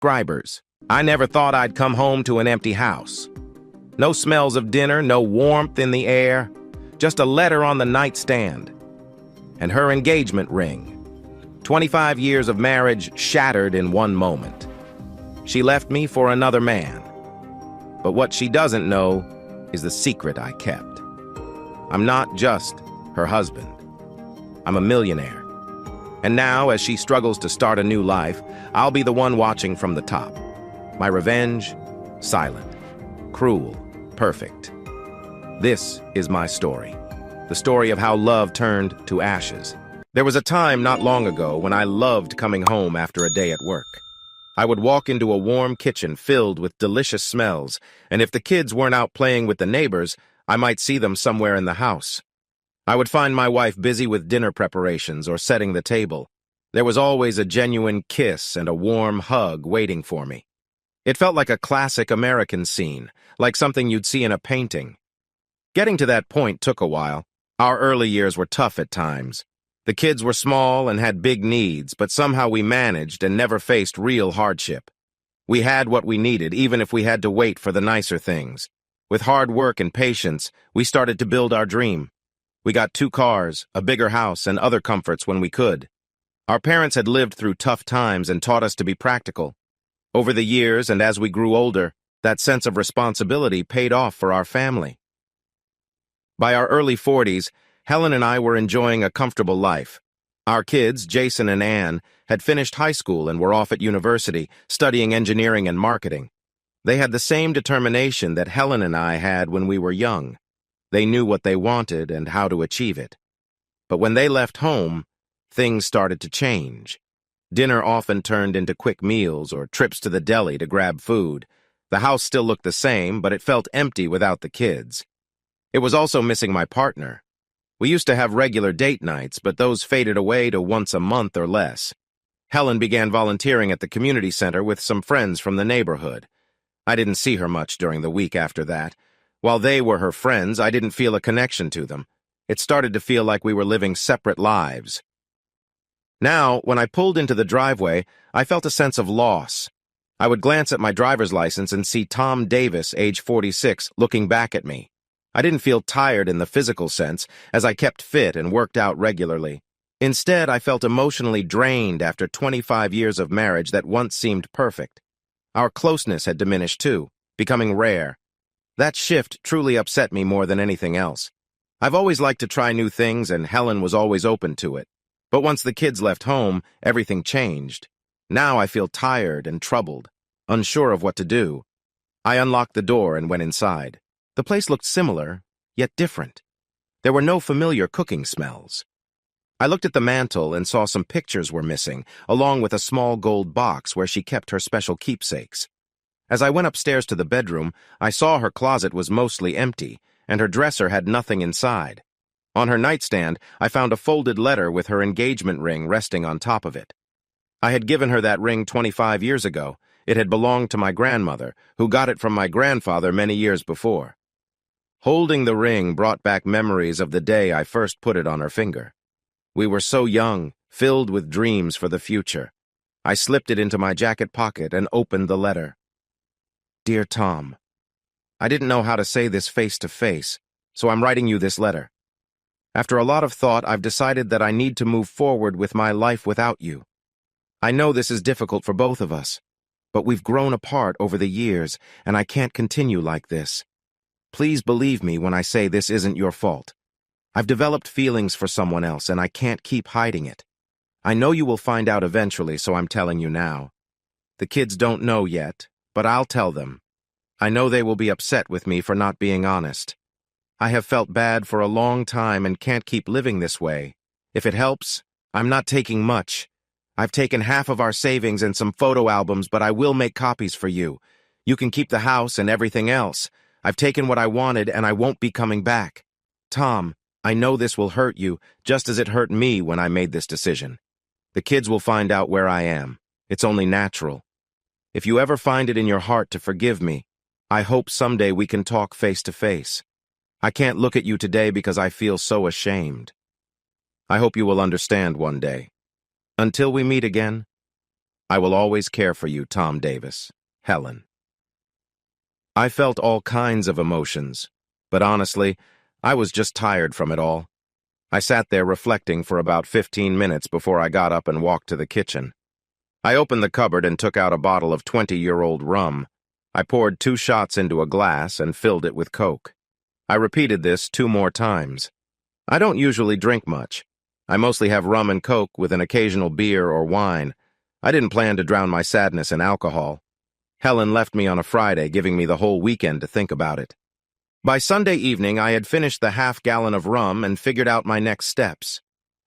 Gribers. I never thought I'd come home to an empty house. No smells of dinner, no warmth in the air, just a letter on the nightstand. And her engagement ring. 25 years of marriage shattered in one moment. She left me for another man. But what she doesn't know is the secret I kept. I'm not just her husband. I'm a millionaire. And now, as she struggles to start a new life, I'll be the one watching from the top. My revenge, silent, cruel, perfect. This is my story. The story of how love turned to ashes. There was a time not long ago when I loved coming home after a day at work. I would walk into a warm kitchen filled with delicious smells, and if the kids weren't out playing with the neighbors, I might see them somewhere in the house. I would find my wife busy with dinner preparations or setting the table. There was always a genuine kiss and a warm hug waiting for me. It felt like a classic American scene, like something you'd see in a painting. Getting to that point took a while. Our early years were tough at times. The kids were small and had big needs, but somehow we managed and never faced real hardship. We had what we needed, even if we had to wait for the nicer things. With hard work and patience, we started to build our dream. We got 2 cars, a bigger house, and other comforts when we could. Our parents had lived through tough times and taught us to be practical. Over the years, and as we grew older, that sense of responsibility paid off for our family. By our early 40s, Helen and I were enjoying a comfortable life. Our kids, Jason and Anne, had finished high school and were off at university, studying engineering and marketing. They had the same determination that Helen and I had when we were young. They knew what they wanted and how to achieve it. But when they left home, things started to change. Dinner often turned into quick meals or trips to the deli to grab food. The house still looked the same, but it felt empty without the kids. It was also missing my partner. We used to have regular date nights, but those faded away to once a month or less. Helen began volunteering at the community center with some friends from the neighborhood. I didn't see her much during the week after that. While they were her friends, I didn't feel a connection to them. It started to feel like we were living separate lives. Now, when I pulled into the driveway, I felt a sense of loss. I would glance at my driver's license and see Tom Davis, age 46, looking back at me. I didn't feel tired in the physical sense, as I kept fit and worked out regularly. Instead, I felt emotionally drained after 25 years of marriage that once seemed perfect. Our closeness had diminished too, becoming rare. That shift truly upset me more than anything else. I've always liked to try new things, and Helen was always open to it. But once the kids left home, everything changed. Now I feel tired and troubled, unsure of what to do. I unlocked the door and went inside. The place looked similar, yet different. There were no familiar cooking smells. I looked at the mantel and saw some pictures were missing, along with a small gold box where she kept her special keepsakes. As I went upstairs to the bedroom, I saw her closet was mostly empty, and her dresser had nothing inside. On her nightstand, I found a folded letter with her engagement ring resting on top of it. I had given her that ring 25 years ago. It had belonged to my grandmother, who got it from my grandfather many years before. Holding the ring brought back memories of the day I first put it on her finger. We were so young, filled with dreams for the future. I slipped it into my jacket pocket and opened the letter. Dear Tom, I didn't know how to say this face to face, so I'm writing you this letter. After a lot of thought, I've decided that I need to move forward with my life without you. I know this is difficult for both of us, but we've grown apart over the years, and I can't continue like this. Please believe me when I say this isn't your fault. I've developed feelings for someone else, and I can't keep hiding it. I know you will find out eventually, so I'm telling you now. The kids don't know yet, but I'll tell them. I know they will be upset with me for not being honest. I have felt bad for a long time and can't keep living this way. If it helps, I'm not taking much. I've taken half of our savings and some photo albums, but I will make copies for you. You can keep the house and everything else. I've taken what I wanted and I won't be coming back. Tom, I know this will hurt you, just as it hurt me when I made this decision. The kids will find out where I am. It's only natural. If you ever find it in your heart to forgive me, I hope someday we can talk face to face. I can't look at you today because I feel so ashamed. I hope you will understand one day. Until we meet again, I will always care for you, Tom Davis. Helen. I felt all kinds of emotions, but honestly, I was just tired from it all. I sat there reflecting for about 15 minutes before I got up and walked to the kitchen. I opened the cupboard and took out a bottle of 20-year-old rum. I poured 2 shots into a glass and filled it with Coke. I repeated this 2 more times. I don't usually drink much. I mostly have rum and Coke with an occasional beer or wine. I didn't plan to drown my sadness in alcohol. Helen left me on a Friday, giving me the whole weekend to think about it. By Sunday evening, I had finished the half-gallon of rum and figured out my next steps.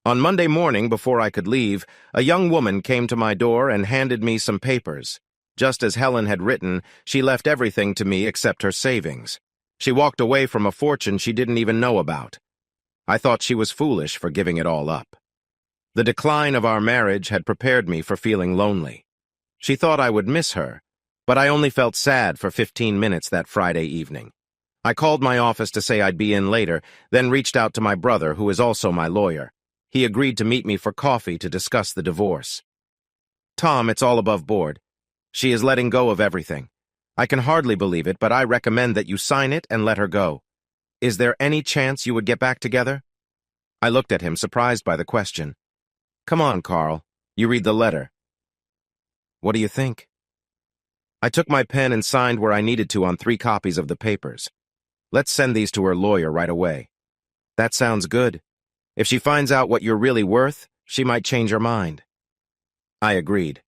On Monday morning, before I could leave, a young woman came to my door and handed me some papers. Just as Helen had written, she left everything to me except her savings. She walked away from a fortune she didn't even know about. I thought she was foolish for giving it all up. The decline of our marriage had prepared me for feeling lonely. She thought I would miss her, but I only felt sad for 15 minutes that Friday evening. I called my office to say I'd be in later, then reached out to my brother, who is also my lawyer. He agreed to meet me for coffee to discuss the divorce. Tom, it's all above board. She is letting go of everything. I can hardly believe it, but I recommend that you sign it and let her go. Is there any chance you would get back together? I looked at him, surprised by the question. Come on, Carl. You read the letter. What do you think? I took my pen and signed where I needed to on 3 copies of the papers. Let's send these to her lawyer right away. That sounds good. If she finds out what you're really worth, she might change her mind. I agreed.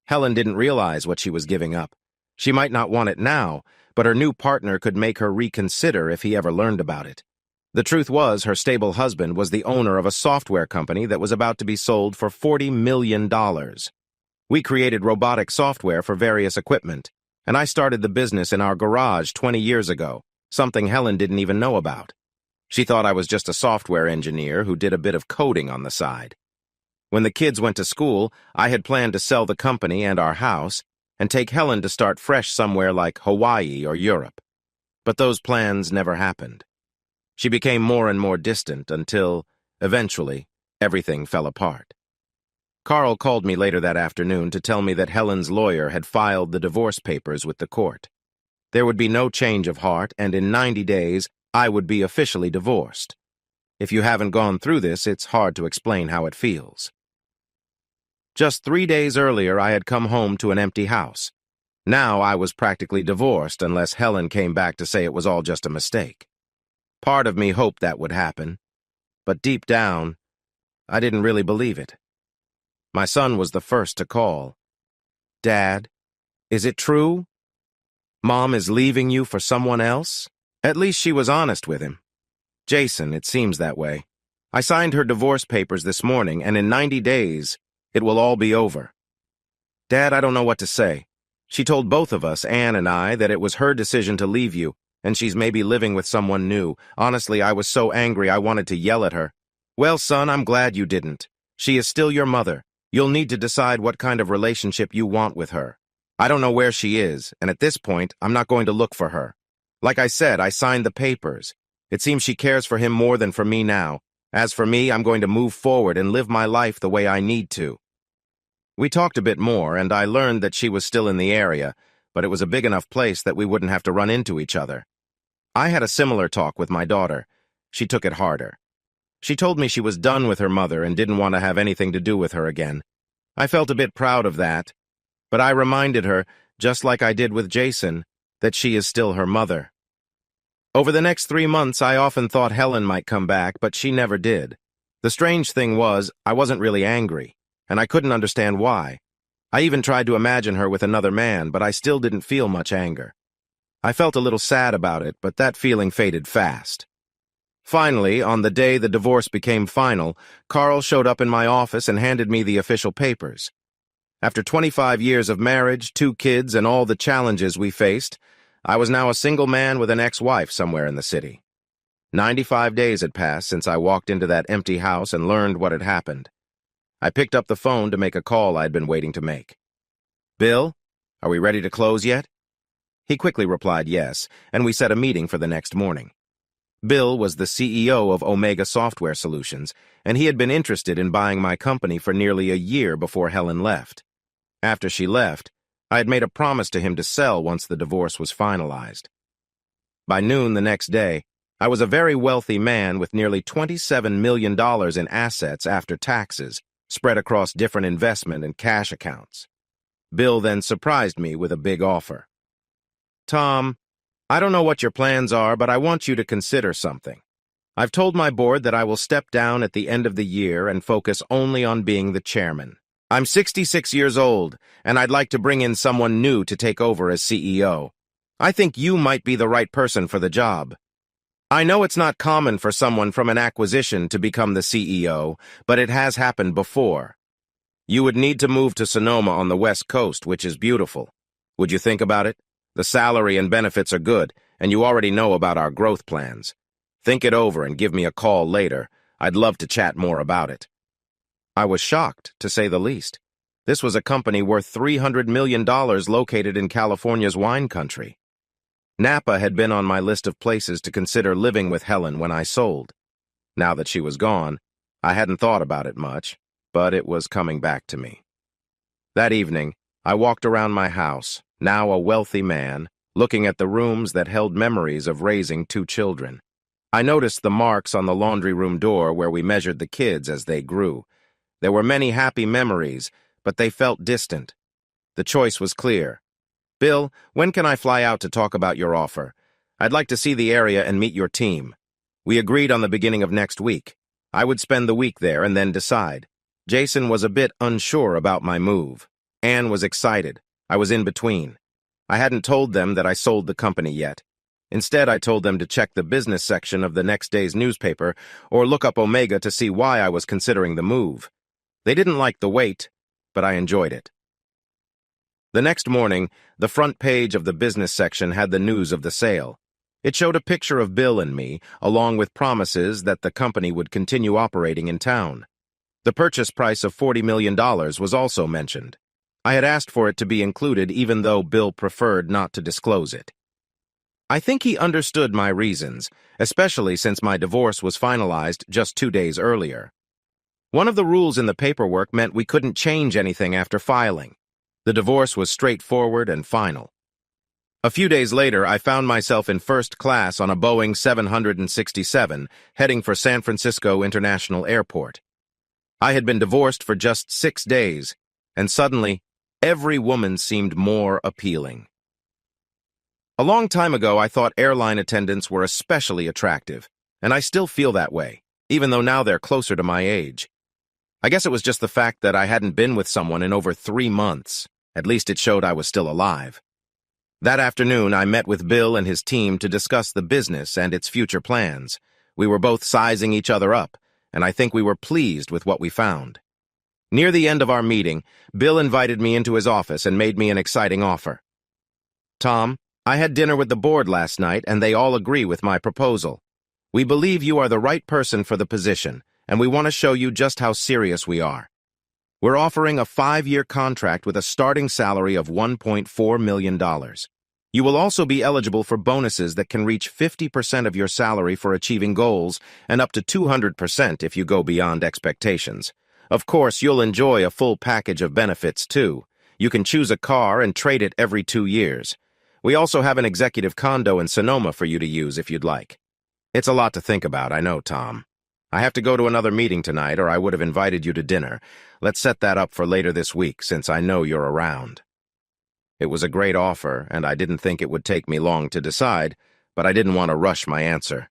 Helen didn't realize what she was giving up. She might not want it now, but her new partner could make her reconsider if he ever learned about it. The truth was, her stable husband was the owner of a software company that was about to be sold for $40 million. We created robotic software for various equipment, and I started the business in our garage 20 years ago, something Helen didn't even know about. She thought I was just a software engineer who did a bit of coding on the side. When the kids went to school, I had planned to sell the company and our house and take Helen to start fresh somewhere like Hawaii or Europe. But those plans never happened. She became more and more distant until, eventually, everything fell apart. Carl called me later that afternoon to tell me that Helen's lawyer had filed the divorce papers with the court. There would be no change of heart, and in 90 days, I would be officially divorced. If you haven't gone through this, it's hard to explain how it feels. Just 3 days earlier, I had come home to an empty house. Now I was practically divorced unless Helen came back to say it was all just a mistake. Part of me hoped that would happen, but deep down, I didn't really believe it. My son was the first to call. Dad, is it true? Mom is leaving you for someone else? At least she was honest with him. Jason, it seems that way. I signed her divorce papers this morning, and in 90 days, it will all be over. Dad, I don't know what to say. She told both of us, Anne and I, that it was her decision to leave you, and she's maybe living with someone new. Honestly, I was so angry I wanted to yell at her. Well, son, I'm glad you didn't. She is still your mother. You'll need to decide what kind of relationship you want with her. I don't know where she is, and at this point, I'm not going to look for her. Like I said, I signed the papers. It seems she cares for him more than for me now. As for me, I'm going to move forward and live my life the way I need to. We talked a bit more, and I learned that she was still in the area, but it was a big enough place that we wouldn't have to run into each other. I had a similar talk with my daughter. She took it harder. She told me she was done with her mother and didn't want to have anything to do with her again. I felt a bit proud of that, but I reminded her, just like I did with Jason, that she is still her mother. Over the next 3 months, I often thought Helen might come back, but she never did. The strange thing was, I wasn't really angry, and I couldn't understand why. I even tried to imagine her with another man, but I still didn't feel much anger. I felt a little sad about it, but that feeling faded fast. Finally, on the day the divorce became final, Carl showed up in my office and handed me the official papers. After 25 years of marriage, 2 kids, and all the challenges we faced, I was now a single man with an ex-wife somewhere in the city. 95 days had passed since I walked into that empty house and learned what had happened. I picked up the phone to make a call I'd been waiting to make. Bill, are we ready to close yet? He quickly replied yes, and we set a meeting for the next morning. Bill was the CEO of Omega Software Solutions, and he had been interested in buying my company for nearly a year before Helen left. After she left, I had made a promise to him to sell once the divorce was finalized. By noon the next day, I was a very wealthy man with nearly $27 million in assets after taxes, spread across different investment and cash accounts. Bill then surprised me with a big offer. "Tom, I don't know what your plans are, but I want you to consider something. I've told my board that I will step down at the end of the year and focus only on being the chairman. I'm 66 years old, and I'd like to bring in someone new to take over as CEO. I think you might be the right person for the job. I know it's not common for someone from an acquisition to become the CEO, but it has happened before. You would need to move to Sonoma on the West Coast, which is beautiful. Would you think about it? The salary and benefits are good, and you already know about our growth plans. Think it over and give me a call later. I'd love to chat more about it." I was shocked, to say the least. This was a company worth $300 million located in California's wine country. Napa had been on my list of places to consider living with Helen when I sold. Now that she was gone, I hadn't thought about it much, but it was coming back to me. That evening, I walked around my house, now a wealthy man, looking at the rooms that held memories of raising 2 children. I noticed the marks on the laundry room door where we measured the kids as they grew. There were many happy memories, but they felt distant. The choice was clear. "Bill, when can I fly out to talk about your offer? I'd like to see the area and meet your team." We agreed on the beginning of next week. I would spend the week there and then decide. Jason was a bit unsure about my move. Anne was excited. I was in between. I hadn't told them that I sold the company yet. Instead, I told them to check the business section of the next day's newspaper or look up Omega to see why I was considering the move. They didn't like the wait, but I enjoyed it. The next morning, the front page of the business section had the news of the sale. It showed a picture of Bill and me, along with promises that the company would continue operating in town. The purchase price of $40 million was also mentioned. I had asked for it to be included even though Bill preferred not to disclose it. I think he understood my reasons, especially since my divorce was finalized just 2 days earlier. One of the rules in the paperwork meant we couldn't change anything after filing. The divorce was straightforward and final. A few days later, I found myself in first class on a Boeing 767, heading for San Francisco International Airport. I had been divorced for just 6 days, and suddenly, every woman seemed more appealing. A long time ago, I thought airline attendants were especially attractive, and I still feel that way, even though now they're closer to my age. I guess it was just the fact that I hadn't been with someone in over 3 months. At least it showed I was still alive. That afternoon, I met with Bill and his team to discuss the business and its future plans. We were both sizing each other up, and I think we were pleased with what we found. Near the end of our meeting, Bill invited me into his office and made me an exciting offer. "Tom, I had dinner with the board last night, and they all agree with my proposal. We believe you are the right person for the position, and we want to show you just how serious we are. We're offering a 5-year contract with a starting salary of $1.4 million. You will also be eligible for bonuses that can reach 50% of your salary for achieving goals and up to 200% if you go beyond expectations. Of course, you'll enjoy a full package of benefits, too. You can choose a car and trade it every 2 years. We also have an executive condo in Sonoma for you to use if you'd like." It's a lot to think about, I know, Tom. I have to go to another meeting tonight, or I would have invited you to dinner. Let's set that up for later this week, since I know you're around. It was a great offer, and I didn't think it would take me long to decide, but I didn't want to rush my answer.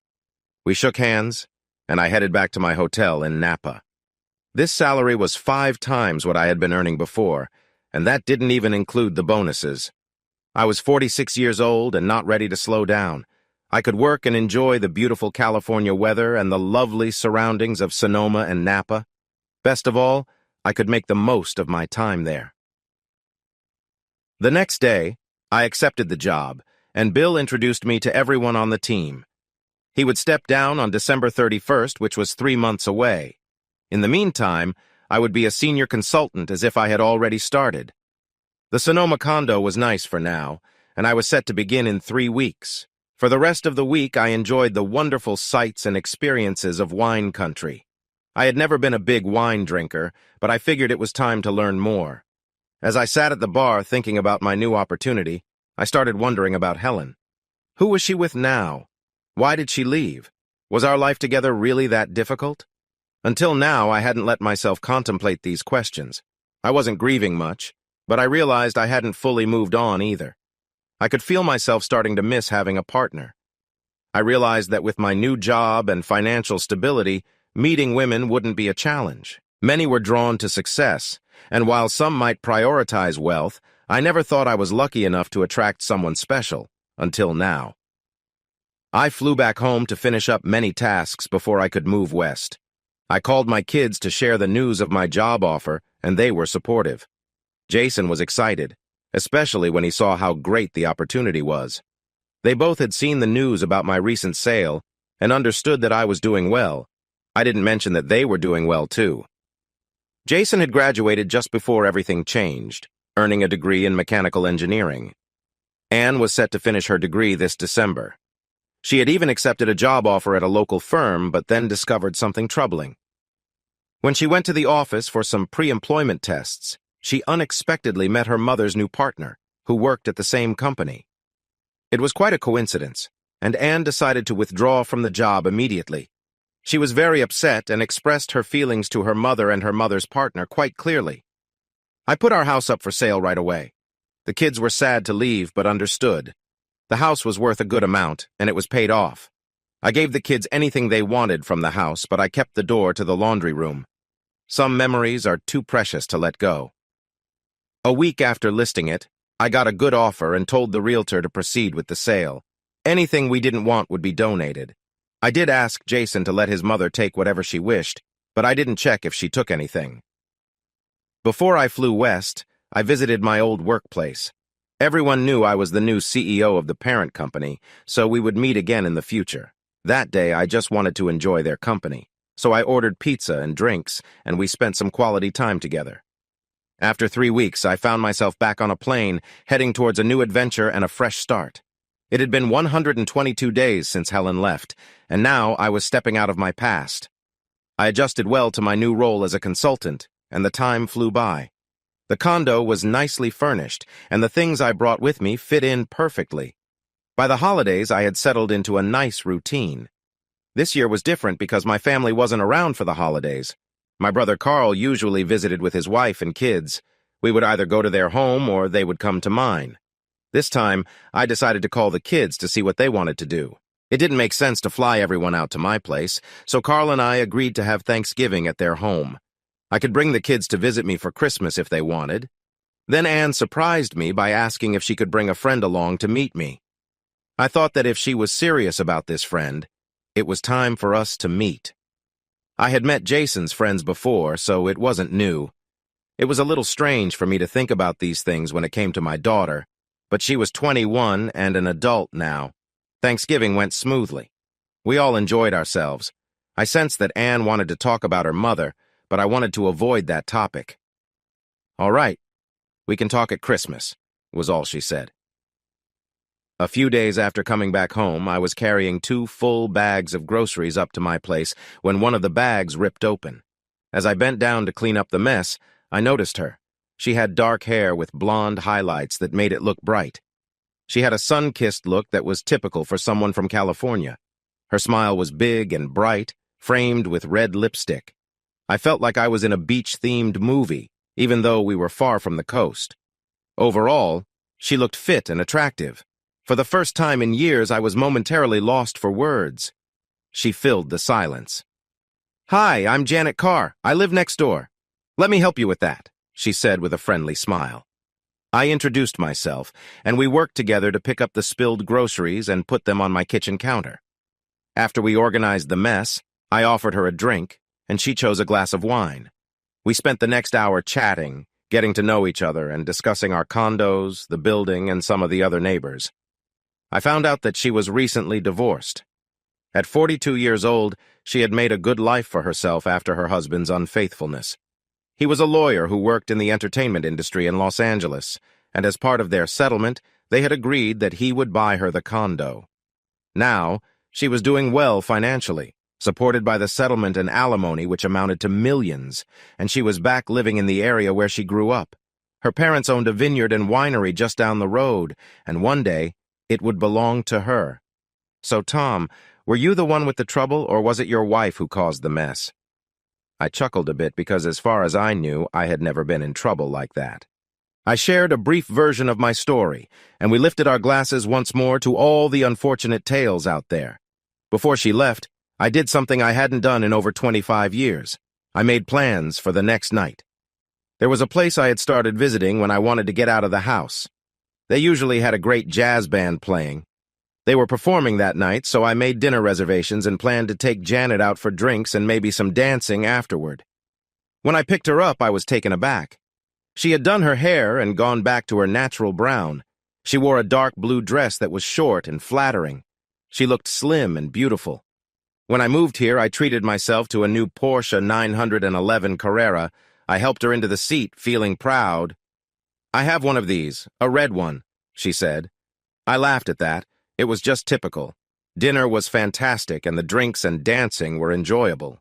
We shook hands, and I headed back to my hotel in Napa. This salary was 5 times what I had been earning before, and that didn't even include the bonuses. I was 46 years old and not ready to slow down. I could work and enjoy the beautiful California weather and the lovely surroundings of Sonoma and Napa. Best of all, I could make the most of my time there. The next day, I accepted the job, and Bill introduced me to everyone on the team. He would step down on December 31st, which was 3 months away. In the meantime, I would be a senior consultant as if I had already started. The Sonoma condo was nice for now, and I was set to begin in 3 weeks. For the rest of the week, I enjoyed the wonderful sights and experiences of wine country. I had never been a big wine drinker, but I figured it was time to learn more. As I sat at the bar thinking about my new opportunity, I started wondering about Helen. Who was she with now? Why did she leave? Was our life together really that difficult? Until now, I hadn't let myself contemplate these questions. I wasn't grieving much, but I realized I hadn't fully moved on either. I could feel myself starting to miss having a partner. I realized that with my new job and financial stability, meeting women wouldn't be a challenge. Many were drawn to success, and while some might prioritize wealth, I never thought I was lucky enough to attract someone special, until now. I flew back home to finish up many tasks before I could move west. I called my kids to share the news of my job offer, and they were supportive. Jason was excited, especially when he saw how great the opportunity was. They both had seen the news about my recent sale and understood that I was doing well. I didn't mention that they were doing well, too. Jason had graduated just before everything changed, earning a degree in mechanical engineering. Anne was set to finish her degree this December. She had even accepted a job offer at a local firm, but then discovered something troubling. When she went to the office for some pre-employment tests, she unexpectedly met her mother's new partner, who worked at the same company. It was quite a coincidence, and Anne decided to withdraw from the job immediately. She was very upset and expressed her feelings to her mother and her mother's partner quite clearly. I put our house up for sale right away. The kids were sad to leave, but understood. The house was worth a good amount, and it was paid off. I gave the kids anything they wanted from the house, but I kept the door to the laundry room. Some memories are too precious to let go. A week after listing it, I got a good offer and told the realtor to proceed with the sale. Anything we didn't want would be donated. I did ask Jason to let his mother take whatever she wished, but I didn't check if she took anything. Before I flew west, I visited my old workplace. Everyone knew I was the new CEO of the parent company, so we would meet again in the future. That day, I just wanted to enjoy their company, so I ordered pizza and drinks, and we spent some quality time together. After 3 weeks, I found myself back on a plane, heading towards a new adventure and a fresh start. It had been 122 days since Helen left, and now I was stepping out of my past. I adjusted well to my new role as a consultant, and the time flew by. The condo was nicely furnished, and the things I brought with me fit in perfectly. By the holidays, I had settled into a nice routine. This year was different because my family wasn't around for the holidays. My brother Carl usually visited with his wife and kids. We would either go to their home or they would come to mine. This time, I decided to call the kids to see what they wanted to do. It didn't make sense to fly everyone out to my place, so Carl and I agreed to have Thanksgiving at their home. I could bring the kids to visit me for Christmas if they wanted. Then Anne surprised me by asking if she could bring a friend along to meet me. I thought that if she was serious about this friend, it was time for us to meet. I had met Jason's friends before, so it wasn't new. It was a little strange for me to think about these things when it came to my daughter, but she was 21 and an adult now. Thanksgiving went smoothly. We all enjoyed ourselves. I sensed that Anne wanted to talk about her mother, but I wanted to avoid that topic. "All right, we can talk at Christmas," was all she said. A few days after coming back home, I was carrying 2 full bags of groceries up to my place when one of the bags ripped open. As I bent down to clean up the mess, I noticed her. She had dark hair with blonde highlights that made it look bright. She had a sun-kissed look that was typical for someone from California. Her smile was big and bright, framed with red lipstick. I felt like I was in a beach-themed movie, even though we were far from the coast. Overall, she looked fit and attractive. For the first time in years, I was momentarily lost for words. She filled the silence. "Hi, I'm Janet Carr. I live next door. Let me help you with that," she said with a friendly smile. I introduced myself, and we worked together to pick up the spilled groceries and put them on my kitchen counter. After we organized the mess, I offered her a drink, and she chose a glass of wine. We spent the next hour chatting, getting to know each other and discussing our condos, the building, and some of the other neighbors. I found out that she was recently divorced. At 42 years old, she had made a good life for herself after her husband's unfaithfulness. He was a lawyer who worked in the entertainment industry in Los Angeles, and as part of their settlement, they had agreed that he would buy her the condo. Now, she was doing well financially, supported by the settlement and alimony which amounted to millions, and she was back living in the area where she grew up. Her parents owned a vineyard and winery just down the road, and one day, it would belong to her. So, Tom, were you the one with the trouble, or was it your wife who caused the mess? I chuckled a bit because, as far as I knew, I had never been in trouble like that. I shared a brief version of my story, and we lifted our glasses once more to all the unfortunate tales out there. Before she left, I did something I hadn't done in over 25 years. I made plans for the next night. There was a place I had started visiting when I wanted to get out of the house. They usually had a great jazz band playing. They were performing that night, so I made dinner reservations and planned to take Janet out for drinks and maybe some dancing afterward. When I picked her up, I was taken aback. She had done her hair and gone back to her natural brown. She wore a dark blue dress that was short and flattering. She looked slim and beautiful. When I moved here, I treated myself to a new Porsche 911 Carrera. I helped her into the seat, feeling proud. "I have one of these, a red one," she said. I laughed at that. It was just typical. Dinner was fantastic, and the drinks and dancing were enjoyable.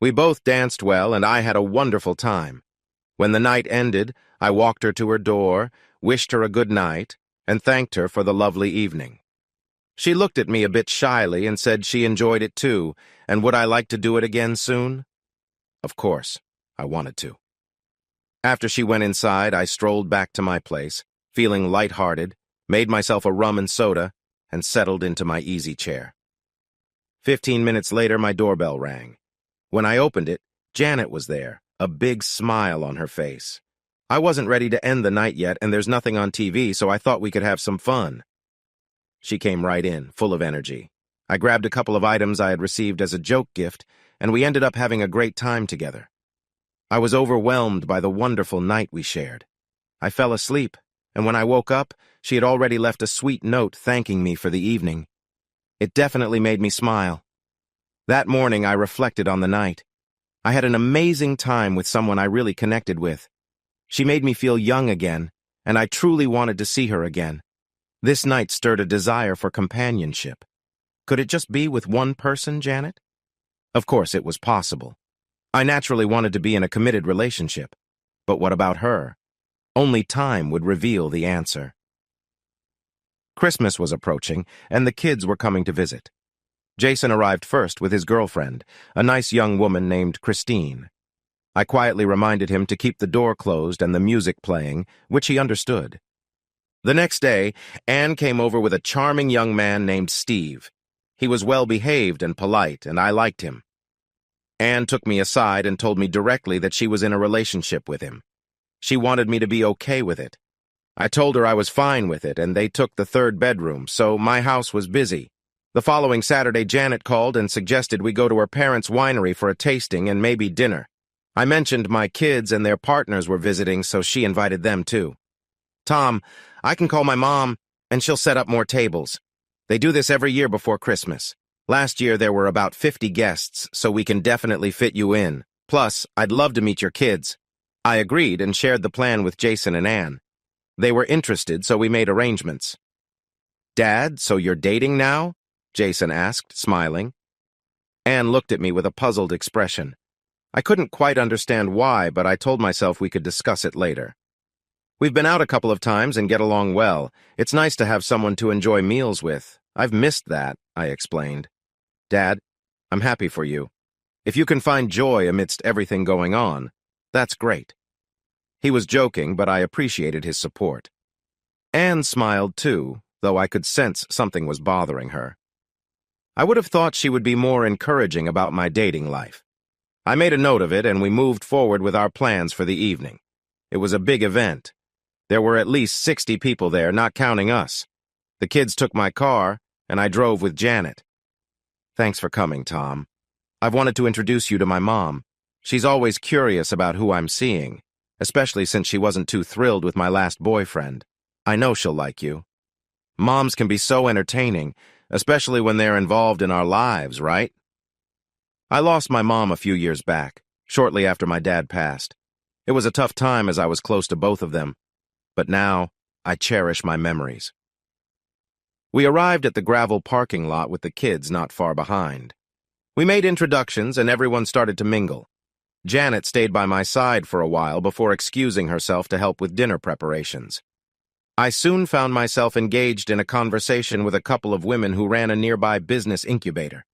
We both danced well, and I had a wonderful time. When the night ended, I walked her to her door, wished her a good night, and thanked her for the lovely evening. She looked at me a bit shyly and said she enjoyed it too, and would I like to do it again soon? Of course, I wanted to. After she went inside, I strolled back to my place, feeling lighthearted, made myself a rum and soda, and settled into my easy chair. 15 minutes later, my doorbell rang. When I opened it, Janet was there, a big smile on her face. I wasn't ready to end the night yet, and there's nothing on TV, so I thought we could have some fun. She came right in, full of energy. I grabbed a couple of items I had received as a joke gift, and we ended up having a great time together. I was overwhelmed by the wonderful night we shared. I fell asleep, and when I woke up, she had already left a sweet note thanking me for the evening. It definitely made me smile. That morning, I reflected on the night. I had an amazing time with someone I really connected with. She made me feel young again, and I truly wanted to see her again. This night stirred a desire for companionship. Could it just be with one person, Janet? Of course, it was possible. I naturally wanted to be in a committed relationship. But what about her? Only time would reveal the answer. Christmas was approaching, and the kids were coming to visit. Jason arrived first with his girlfriend, a nice young woman named Christine. I quietly reminded him to keep the door closed and the music playing, which he understood. The next day, Anne came over with a charming young man named Steve. He was well-behaved and polite, and I liked him. Anne took me aside and told me directly that she was in a relationship with him. She wanted me to be okay with it. I told her I was fine with it, and they took the third bedroom, so my house was busy. The following Saturday, Janet called and suggested we go to her parents' winery for a tasting and maybe dinner. I mentioned my kids and their partners were visiting, so she invited them too. "Tom, I can call my mom, and she'll set up more tables. They do this every year before Christmas. Last year there were about 50 guests, so we can definitely fit you in. Plus, I'd love to meet your kids." I agreed and shared the plan with Jason and Anne. They were interested, so we made arrangements. "Dad, so you're dating now?" Jason asked, smiling. Anne looked at me with a puzzled expression. I couldn't quite understand why, but I told myself we could discuss it later. "We've been out a couple of times and get along well. It's nice to have someone to enjoy meals with. I've missed that," I explained. "Dad, I'm happy for you. If you can find joy amidst everything going on, that's great." He was joking, but I appreciated his support. Anne smiled too, though I could sense something was bothering her. I would have thought she would be more encouraging about my dating life. I made a note of it, and we moved forward with our plans for the evening. It was a big event. There were at least 60 people there, not counting us. The kids took my car, and I drove with Janet. "Thanks for coming, Tom. I've wanted to introduce you to my mom. She's always curious about who I'm seeing, especially since she wasn't too thrilled with my last boyfriend. I know she'll like you. Moms can be so entertaining, especially when they're involved in our lives, right?" I lost my mom a few years back, shortly after my dad passed. It was a tough time as I was close to both of them, but now I cherish my memories. We arrived at the gravel parking lot with the kids not far behind. We made introductions and everyone started to mingle. Janet stayed by my side for a while before excusing herself to help with dinner preparations. I soon found myself engaged in a conversation with a couple of women who ran a nearby business incubator.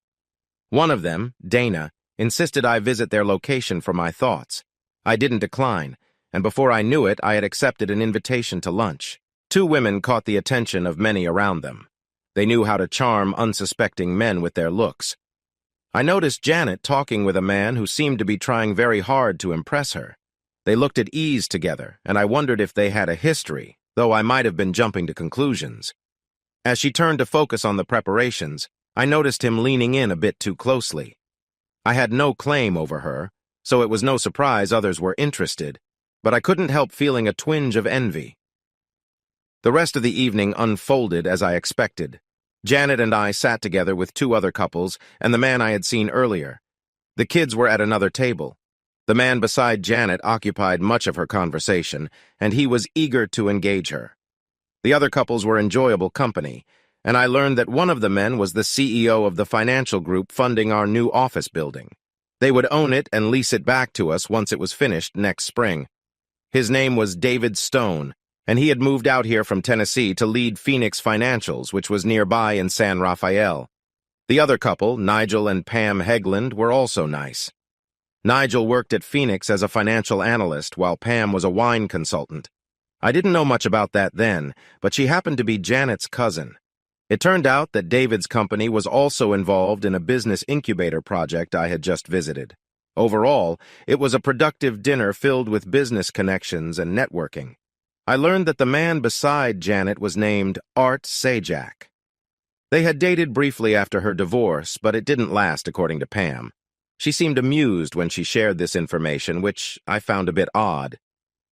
One of them, Dana, insisted I visit their location for my thoughts. I didn't decline, and before I knew it, I had accepted an invitation to lunch. Two women caught the attention of many around them. They knew how to charm unsuspecting men with their looks. I noticed Janet talking with a man who seemed to be trying very hard to impress her. They looked at ease together, and I wondered if they had a history, though I might have been jumping to conclusions. As she turned to focus on the preparations, I noticed him leaning in a bit too closely. I had no claim over her, so it was no surprise others were interested, but I couldn't help feeling a twinge of envy. The rest of the evening unfolded as I expected. Janet and I sat together with two other couples and the man I had seen earlier. The kids were at another table. The man beside Janet occupied much of her conversation, and he was eager to engage her. The other couples were enjoyable company, and I learned that one of the men was the CEO of the financial group funding our new office building. They would own it and lease it back to us once it was finished next spring. His name was David Stone, and he had moved out here from Tennessee to lead Phoenix Financials, which was nearby in San Rafael. The other couple, Nigel and Pam Hegland, were also nice. Nigel worked at Phoenix as a financial analyst, while Pam was a wine consultant. I didn't know much about that then, but she happened to be Janet's cousin. It turned out that David's company was also involved in a business incubator project I had just visited. Overall, it was a productive dinner filled with business connections and networking. I learned that the man beside Janet was named Art Sajak. They had dated briefly after her divorce, but it didn't last, according to Pam. She seemed amused when she shared this information, which I found a bit odd.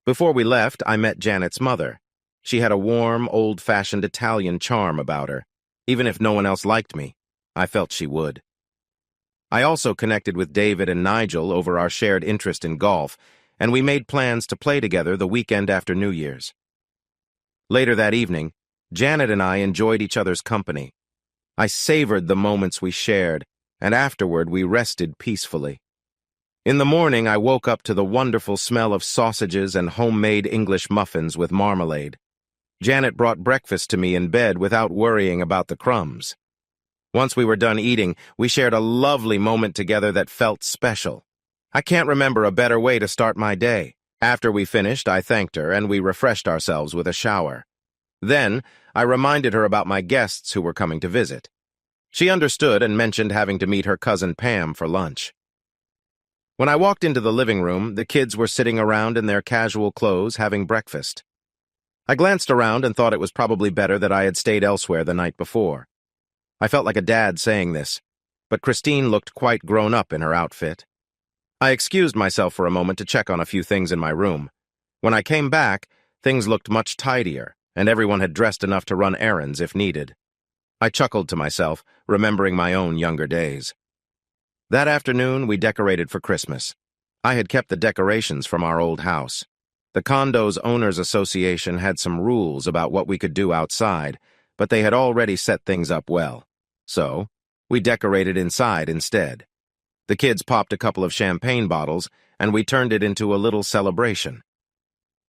Before we left, I met Janet's mother. She had a warm, old-fashioned Italian charm about her. Even if no one else liked me, I felt she would. I also connected with David and Nigel over our shared interest in golf, and we made plans to play together the weekend after New Year's. Later that evening, Janet and I enjoyed each other's company. I savored the moments we shared, and afterward we rested peacefully. In the morning, I woke up to the wonderful smell of sausages and homemade English muffins with marmalade. Janet brought breakfast to me in bed without worrying about the crumbs. Once we were done eating, we shared a lovely moment together that felt special. I can't remember a better way to start my day. After we finished, I thanked her, and we refreshed ourselves with a shower. Then, I reminded her about my guests who were coming to visit. She understood and mentioned having to meet her cousin Pam for lunch. When I walked into the living room, the kids were sitting around in their casual clothes having breakfast. I glanced around and thought it was probably better that I had stayed elsewhere the night before. I felt like a dad saying this, but Christine looked quite grown up in her outfit. I excused myself for a moment to check on a few things in my room. When I came back, things looked much tidier, and everyone had dressed enough to run errands if needed. I chuckled to myself, remembering my own younger days. That afternoon, we decorated for Christmas. I had kept the decorations from our old house. The condo's owners association had some rules about what we could do outside, but they had already set things up well. So, we decorated inside instead. The kids popped a couple of champagne bottles, and we turned it into a little celebration.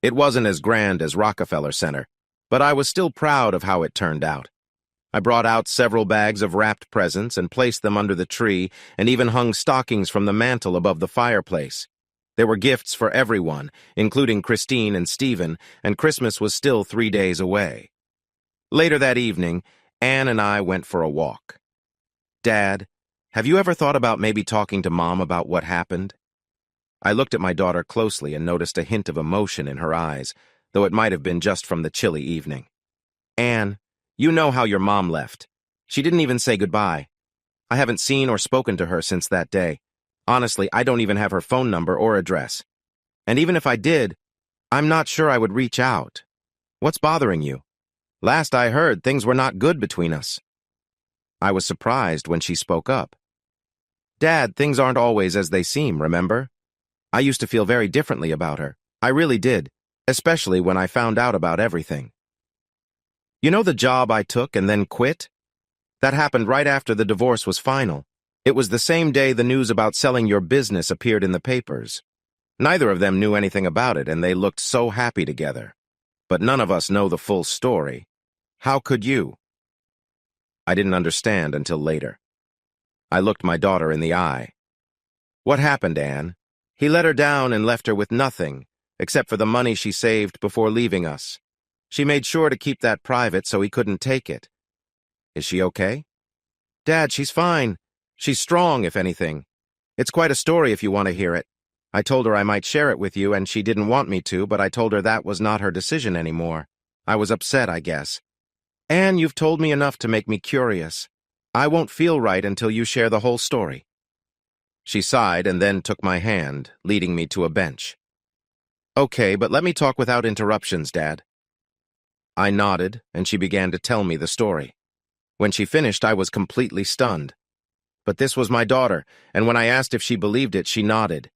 It wasn't as grand as Rockefeller Center, but I was still proud of how it turned out. I brought out several bags of wrapped presents and placed them under the tree and even hung stockings from the mantel above the fireplace. There were gifts for everyone, including Christine and Stephen, and Christmas was still 3 days away. Later that evening, Anne and I went for a walk. Dad, have you ever thought about maybe talking to Mom about what happened? I looked at my daughter closely and noticed a hint of emotion in her eyes, though it might have been just from the chilly evening. Anne, you know how your mom left. She didn't even say goodbye. I haven't seen or spoken to her since that day. Honestly, I don't even have her phone number or address. And even if I did, I'm not sure I would reach out. What's bothering you? Last I heard, things were not good between us. I was surprised when she spoke up. Dad, things aren't always as they seem, remember? I used to feel very differently about her. I really did, especially when I found out about everything. You know the job I took and then quit? That happened right after the divorce was final. It was the same day the news about selling your business appeared in the papers. Neither of them knew anything about it, and they looked so happy together. But none of us know the full story. How could you? I didn't understand until later. I looked my daughter in the eye. What happened, Anne? He let her down and left her with nothing, except for the money she saved before leaving us. She made sure to keep that private so he couldn't take it. Is she okay? Dad, she's fine. She's strong, if anything. It's quite a story if you want to hear it. I told her I might share it with you, and she didn't want me to, but I told her that was not her decision anymore. I was upset, I guess. Anne, you've told me enough to make me curious. I won't feel right until you share the whole story. She sighed and then took my hand, leading me to a bench. Okay, but let me talk without interruptions, Dad. I nodded, and she began to tell me the story. When she finished, I was completely stunned. But this was my daughter, and when I asked if she believed it, she nodded.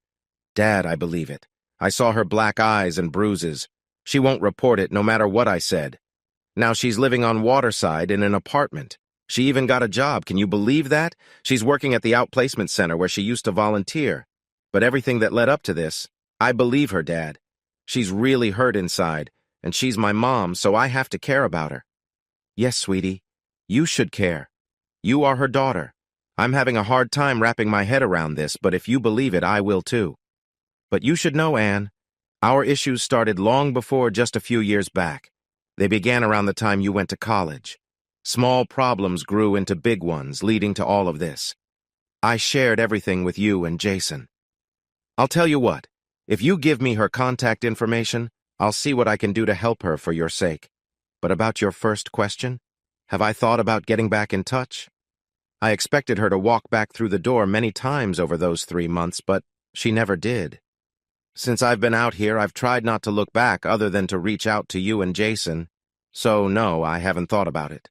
Dad, I believe it. I saw her black eyes and bruises. She won't report it, no matter what I said. Now she's living on Waterside in an apartment. She even got a job, can you believe that? She's working at the outplacement center where she used to volunteer. But everything that led up to this, I believe her, Dad. She's really hurt inside, and she's my mom, so I have to care about her. Yes, sweetie, you should care. You are her daughter. I'm having a hard time wrapping my head around this, but if you believe it, I will too. But you should know, Anne, our issues started long before just a few years back. They began around the time you went to college. Small problems grew into big ones, leading to all of this. I shared everything with you and Jason. I'll tell you what, if you give me her contact information, I'll see what I can do to help her for your sake. But about your first question, have I thought about getting back in touch? I expected her to walk back through the door many times over those 3 months, but she never did. Since I've been out here, I've tried not to look back other than to reach out to you and Jason. So no, I haven't thought about it.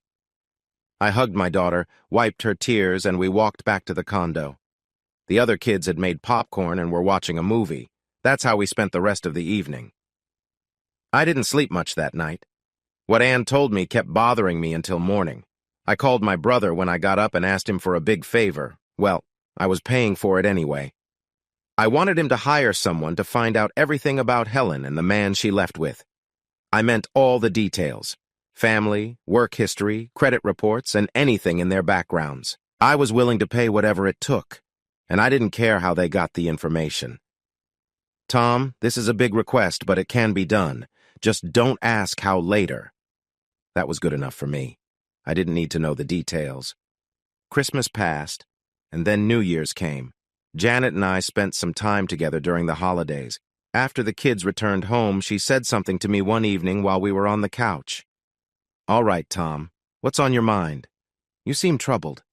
I hugged my daughter, wiped her tears, and we walked back to the condo. The other kids had made popcorn and were watching a movie. That's how we spent the rest of the evening. I didn't sleep much that night. What Anne told me kept bothering me until morning. I called my brother when I got up and asked him for a big favor. Well, I was paying for it anyway. I wanted him to hire someone to find out everything about Helen and the man she left with. I meant all the details. Family, work history, credit reports, and anything in their backgrounds. I was willing to pay whatever it took, and I didn't care how they got the information. Tom, this is a big request, but it can be done. Just don't ask how later. That was good enough for me. I didn't need to know the details. Christmas passed, and then New Year's came. Janet and I spent some time together during the holidays. After the kids returned home, she said something to me one evening while we were on the couch. All right, Tom, what's on your mind? You seem troubled.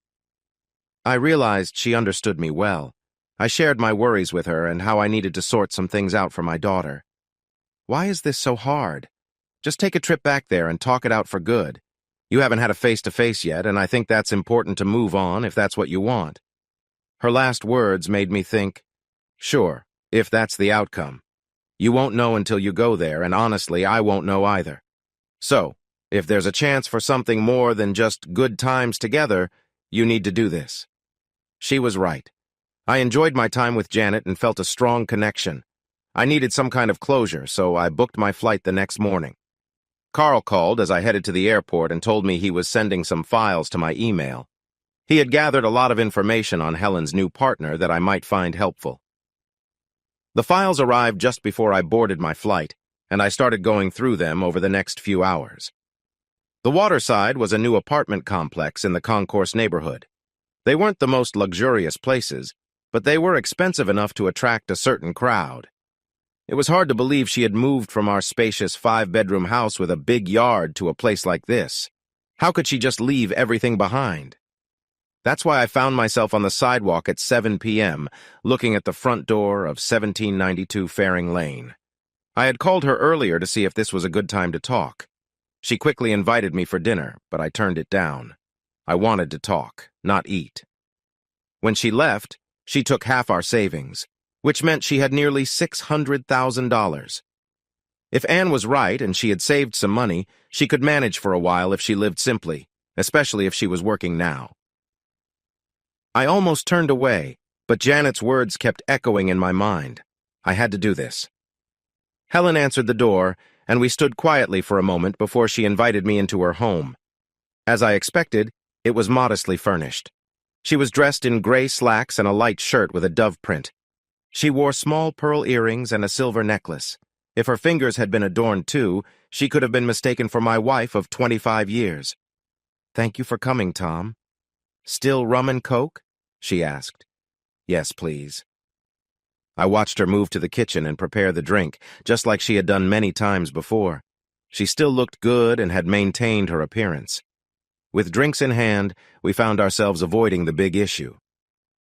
I realized she understood me well. I shared my worries with her and how I needed to sort some things out for my daughter. Why is this so hard? Just take a trip back there and talk it out for good. You haven't had a face-to-face yet, and I think that's important to move on if that's what you want. Her last words made me think, sure, if that's the outcome. You won't know until you go there, and honestly, I won't know either. So, if there's a chance for something more than just good times together, you need to do this. She was right. I enjoyed my time with Janet and felt a strong connection. I needed some kind of closure, so I booked my flight the next morning. Carl called as I headed to the airport and told me he was sending some files to my email. He had gathered a lot of information on Helen's new partner that I might find helpful. The files arrived just before I boarded my flight, and I started going through them over the next few hours. The Waterside was a new apartment complex in the Concourse neighborhood. They weren't the most luxurious places, but they were expensive enough to attract a certain crowd. It was hard to believe she had moved from our spacious 5-bedroom house with a big yard to a place like this. How could she just leave everything behind? That's why I found myself on the sidewalk at 7 p.m., looking at the front door of 1792 Faring Lane. I had called her earlier to see if this was a good time to talk. She quickly invited me for dinner, but I turned it down. I wanted to talk, not eat. When she left, she took half our savings, which meant she had nearly $600,000. If Anne was right and she had saved some money, she could manage for a while if she lived simply, especially if she was working now. I almost turned away, but Janet's words kept echoing in my mind. I had to do this. Helen answered the door, and we stood quietly for a moment before she invited me into her home. As I expected, it was modestly furnished. She was dressed in gray slacks and a light shirt with a dove print. She wore small pearl earrings and a silver necklace. If her fingers had been adorned too, she could have been mistaken for my wife of 25 years. "Thank you for coming, Tom." "Still rum and coke?" she asked. "Yes, please." I watched her move to the kitchen and prepare the drink, just like she had done many times before. She still looked good and had maintained her appearance. With drinks in hand, we found ourselves avoiding the big issue.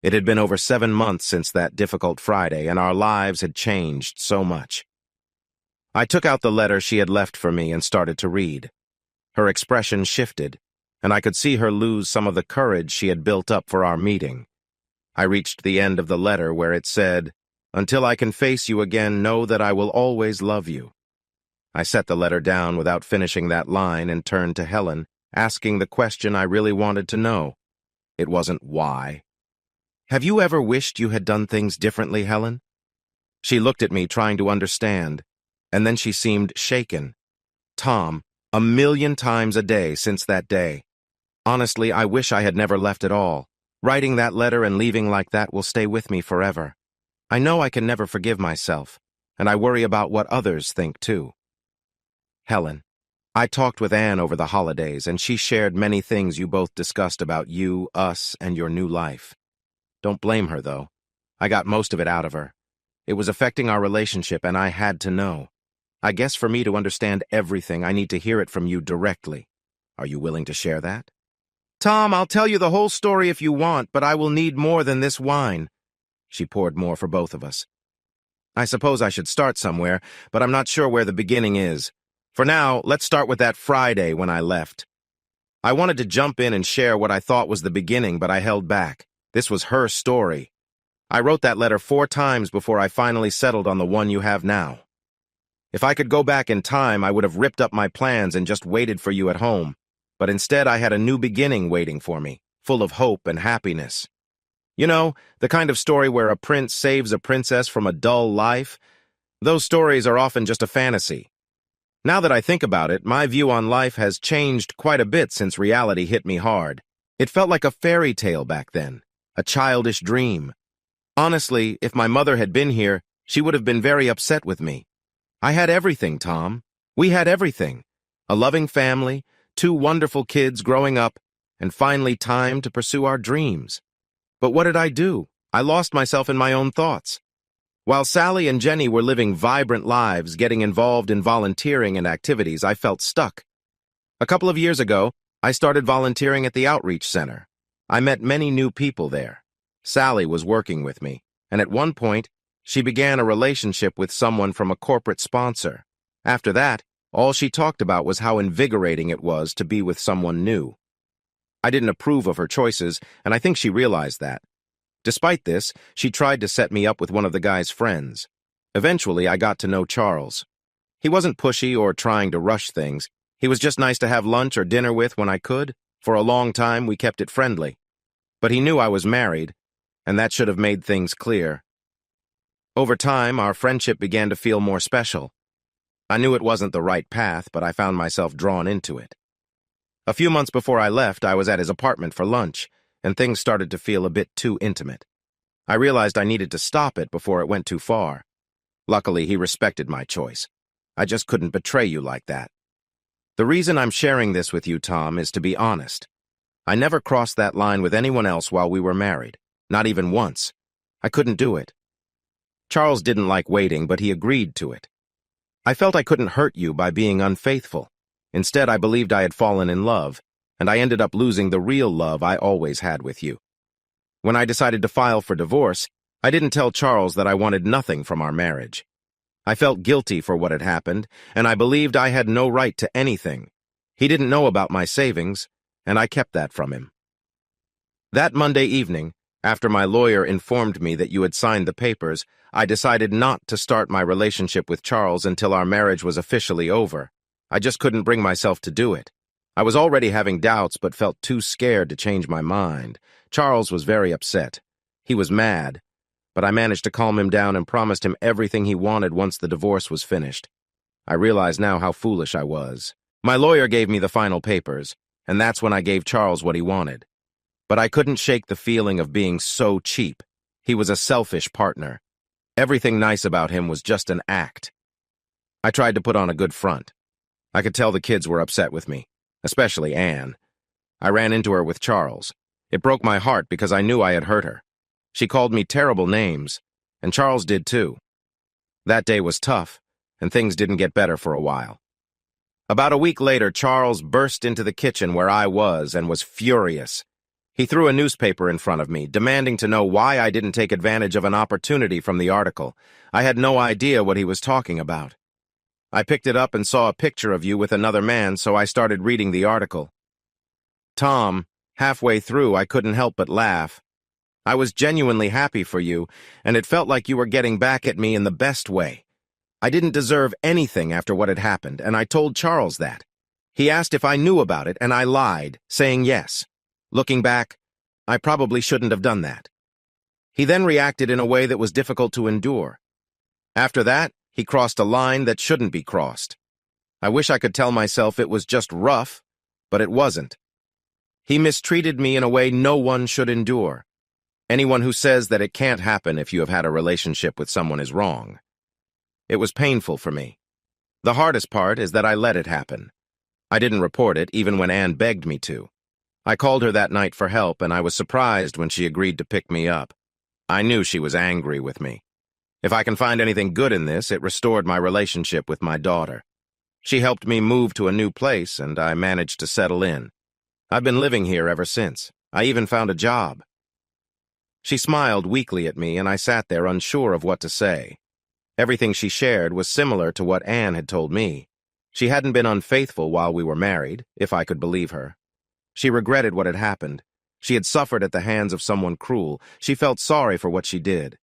It had been over 7 months since that difficult Friday, and our lives had changed so much. I took out the letter she had left for me and started to read. Her expression shifted, and I could see her lose some of the courage she had built up for our meeting. I reached the end of the letter where it said, "Until I can face you again, know that I will always love you." I set the letter down without finishing that line and turned to Helen, asking the question I really wanted to know. It wasn't why. "Have you ever wished you had done things differently, Helen?" She looked at me, trying to understand, and then she seemed shaken. "Tom, 1,000,000 times a day since that day. Honestly, I wish I had never left at all. Writing that letter and leaving like that will stay with me forever. I know I can never forgive myself, and I worry about what others think too." Helen, I talked with Anne over the holidays, and she shared many things you both discussed about you, us, and your new life. Don't blame her, though. I got most of it out of her. It was affecting our relationship, and I had to know. I guess for me to understand everything, I need to hear it from you directly. Are you willing to share that? "Tom, I'll tell you the whole story if you want, but I will need more than this wine." She poured more for both of us. "I suppose I should start somewhere, but I'm not sure where the beginning is. For now, let's start with that Friday when I left. I wanted to jump in and share what I thought was the beginning, but I held back. This was her story. I wrote that letter 4 times before I finally settled on the one you have now. If I could go back in time, I would have ripped up my plans and just waited for you at home. But instead, I had a new beginning waiting for me, full of hope and happiness. You know, the kind of story where a prince saves a princess from a dull life? Those stories are often just a fantasy. Now that I think about it, my view on life has changed quite a bit since reality hit me hard. It felt like a fairy tale back then, a childish dream. Honestly, if my mother had been here, she would have been very upset with me. I had everything, Tom. We had everything. A loving family, 2 wonderful kids growing up, and finally time to pursue our dreams. But what did I do? I lost myself in my own thoughts. While Sally and Jenny were living vibrant lives, getting involved in volunteering and activities, I felt stuck. A couple of years ago, I started volunteering at the Outreach Center. I met many new people there. Sally was working with me, and at one point, she began a relationship with someone from a corporate sponsor. After that, all she talked about was how invigorating it was to be with someone new. I didn't approve of her choices, and I think she realized that. Despite this, she tried to set me up with one of the guy's friends. Eventually, I got to know Charles. He wasn't pushy or trying to rush things. He was just nice to have lunch or dinner with when I could. For a long time, we kept it friendly. But he knew I was married, and that should have made things clear. Over time, our friendship began to feel more special. I knew it wasn't the right path, but I found myself drawn into it. A few months before I left, I was at his apartment for lunch, and things started to feel a bit too intimate. I realized I needed to stop it before it went too far. Luckily, he respected my choice. I just couldn't betray you like that. The reason I'm sharing this with you, Tom, is to be honest. I never crossed that line with anyone else while we were married, not even once. I couldn't do it. Charles didn't like waiting, but he agreed to it. I felt I couldn't hurt you by being unfaithful. Instead, I believed I had fallen in love, and I ended up losing the real love I always had with you. When I decided to file for divorce, I didn't tell Charles that I wanted nothing from our marriage. I felt guilty for what had happened, and I believed I had no right to anything. He didn't know about my savings, and I kept that from him. That Monday evening, after my lawyer informed me that you had signed the papers, I decided not to start my relationship with Charles until our marriage was officially over. I just couldn't bring myself to do it. I was already having doubts but felt too scared to change my mind. Charles was very upset. He was mad, but I managed to calm him down and promised him everything he wanted once the divorce was finished. I realize now how foolish I was. My lawyer gave me the final papers, and that's when I gave Charles what he wanted. But I couldn't shake the feeling of being so cheap. He was a selfish partner. Everything nice about him was just an act. I tried to put on a good front. I could tell the kids were upset with me, especially Anne. I ran into her with Charles. It broke my heart because I knew I had hurt her. She called me terrible names, and Charles did too. That day was tough, and things didn't get better for a while. About a week later, Charles burst into the kitchen where I was and was furious. He threw a newspaper in front of me, demanding to know why I didn't take advantage of an opportunity from the article. I had no idea what he was talking about. I picked it up and saw a picture of you with another man, so I started reading the article. Tom, halfway through, I couldn't help but laugh. I was genuinely happy for you, and it felt like you were getting back at me in the best way. I didn't deserve anything after what had happened, and I told Charles that. He asked if I knew about it, and I lied, saying yes. Looking back, I probably shouldn't have done that. He then reacted in a way that was difficult to endure. After that, he crossed a line that shouldn't be crossed. I wish I could tell myself it was just rough, but it wasn't. He mistreated me in a way no one should endure. Anyone who says that it can't happen if you have had a relationship with someone is wrong. It was painful for me. The hardest part is that I let it happen. I didn't report it, even when Anne begged me to. I called her that night for help, and I was surprised when she agreed to pick me up. I knew she was angry with me. If I can find anything good in this, it restored my relationship with my daughter. She helped me move to a new place, and I managed to settle in. I've been living here ever since. I even found a job. She smiled weakly at me, and I sat there unsure of what to say. Everything she shared was similar to what Anne had told me. She hadn't been unfaithful while we were married, if I could believe her. She regretted what had happened. She had suffered at the hands of someone cruel. She felt sorry for what she did.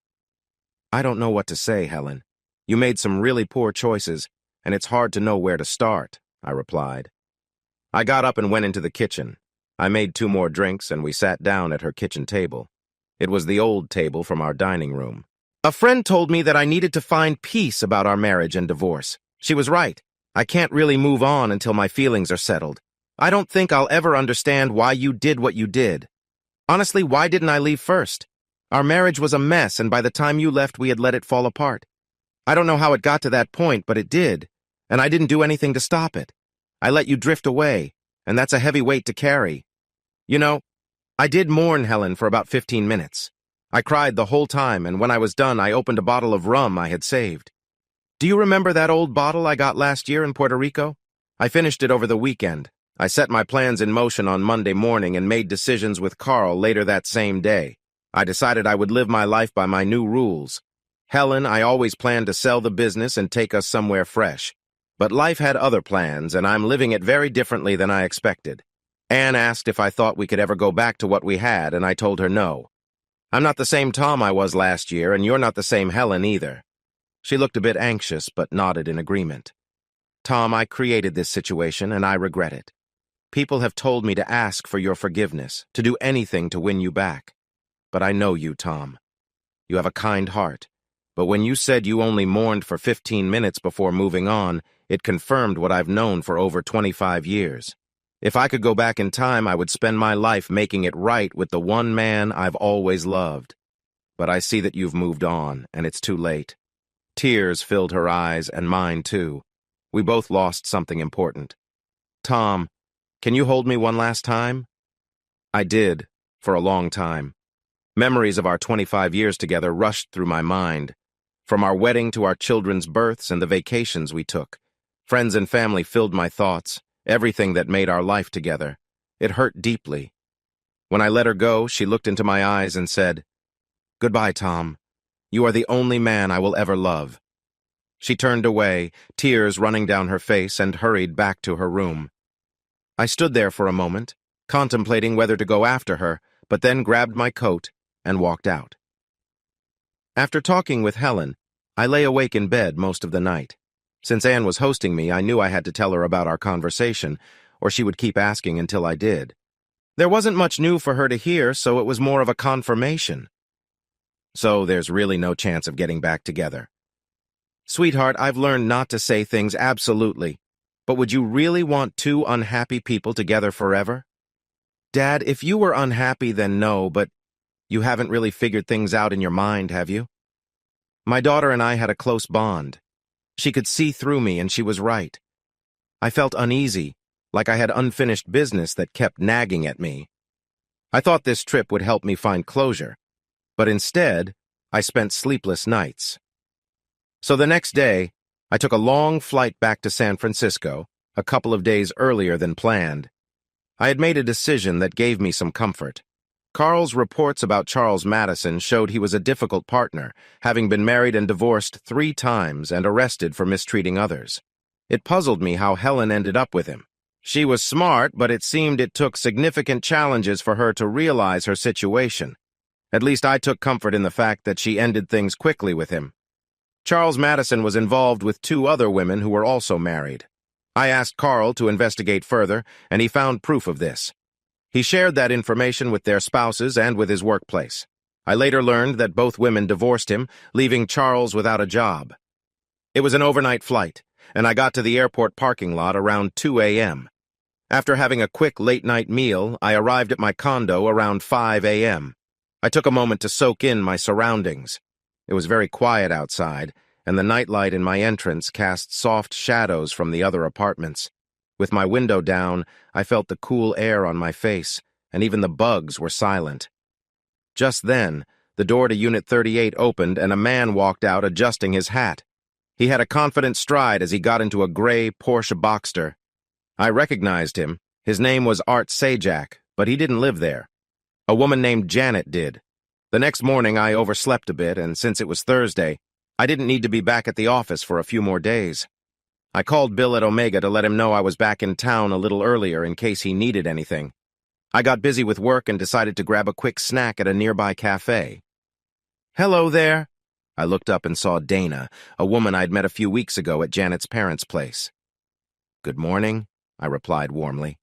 I don't know what to say, Helen. You made some really poor choices, and it's hard to know where to start, I replied. I got up and went into the kitchen. I made 2 more drinks, and we sat down at her kitchen table. It was the old table from our dining room. A friend told me that I needed to find peace about our marriage and divorce. She was right. I can't really move on until my feelings are settled. I don't think I'll ever understand why you did what you did. Honestly, why didn't I leave first? Our marriage was a mess, and by the time you left, we had let it fall apart. I don't know how it got to that point, but it did, and I didn't do anything to stop it. I let you drift away, and that's a heavy weight to carry. You know, I did mourn Helen for about 15 minutes. I cried the whole time, and when I was done, I opened a bottle of rum I had saved. Do you remember that old bottle I got last year in Puerto Rico? I finished it over the weekend. I set my plans in motion on Monday morning and made decisions with Carl later that same day. I decided I would live my life by my new rules. Helen, I always planned to sell the business and take us somewhere fresh. But life had other plans, and I'm living it very differently than I expected. Anne asked if I thought we could ever go back to what we had, and I told her no. I'm not the same Tom I was last year, and you're not the same Helen either. She looked a bit anxious, but nodded in agreement. Tom, I created this situation, and I regret it. People have told me to ask for your forgiveness, to do anything to win you back. But I know you, Tom. You have a kind heart. But when you said you only mourned for 15 minutes before moving on, it confirmed what I've known for over 25 years. If I could go back in time, I would spend my life making it right with the one man I've always loved. But I see that you've moved on, and it's too late. Tears filled her eyes, and mine too. We both lost something important. Tom, can you hold me one last time? I did, for a long time. Memories of our 25 years together rushed through my mind. From our wedding to our children's births and the vacations we took. Friends and family filled my thoughts, everything that made our life together. It hurt deeply. When I let her go, she looked into my eyes and said, "Goodbye, Tom. You are the only man I will ever love." She turned away, tears running down her face, and hurried back to her room. I stood there for a moment, contemplating whether to go after her, but then grabbed my coat and walked out. After talking with Helen, I lay awake in bed most of the night. Since Anne was hosting me, I knew I had to tell her about our conversation. or she would keep asking until I did. There wasn't much new for her to hear, so it was more of a confirmation. So there's really no chance of getting back together. Sweetheart, I've learned not to say things absolutely, but would you really want two unhappy people together forever? Dad, if you were unhappy, then no, but you haven't really figured things out in your mind, have you? My daughter and I had a close bond. She could see through me, and she was right. I felt uneasy, like I had unfinished business that kept nagging at me. I thought this trip would help me find closure, but instead, I spent sleepless nights. So the next day, I took a long flight back to San Francisco, a couple of days earlier than planned. I had made a decision that gave me some comfort. Carl's reports about Charles Madison showed he was a difficult partner, having been married and divorced 3 times and arrested for mistreating others. It puzzled me how Helen ended up with him. She was smart, but it seemed it took significant challenges for her to realize her situation. At least I took comfort in the fact that she ended things quickly with him. Charles Madison was involved with 2 other women who were also married. I asked Carl to investigate further, and he found proof of this. He shared that information with their spouses and with his workplace. I later learned that both women divorced him, leaving Charles without a job. It was an overnight flight, and I got to the airport parking lot around 2 a.m. After having a quick late-night meal, I arrived at my condo around 5 a.m. I took a moment to soak in my surroundings. It was very quiet outside, and the nightlight in my entrance cast soft shadows from the other apartments. With my window down, I felt the cool air on my face, and even the bugs were silent. Just then, the door to Unit 38 opened and a man walked out adjusting his hat. He had a confident stride as he got into a gray Porsche Boxster. I recognized him. His name was Art Sajak, but he didn't live there. A woman named Janet did. The next morning, I overslept a bit, and since it was Thursday, I didn't need to be back at the office for a few more days. I called Bill at Omega to let him know I was back in town a little earlier in case he needed anything. I got busy with work and decided to grab a quick snack at a nearby cafe. "Hello there." I looked up and saw Dana, a woman I'd met a few weeks ago at Janet's parents' place. "Good morning," I replied warmly.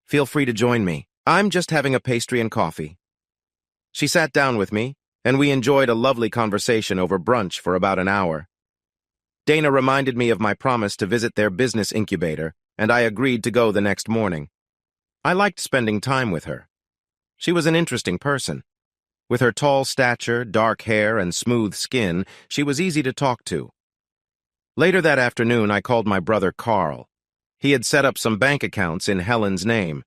"Feel free to join me. I'm just having a pastry and coffee." She sat down with me, and we enjoyed a lovely conversation over brunch for about an hour. Dana reminded me of my promise to visit their business incubator, and I agreed to go the next morning. I liked spending time with her. She was an interesting person. With her tall stature, dark hair, and smooth skin, she was easy to talk to. Later that afternoon, I called my brother Carl. He had set up some bank accounts in Helen's name.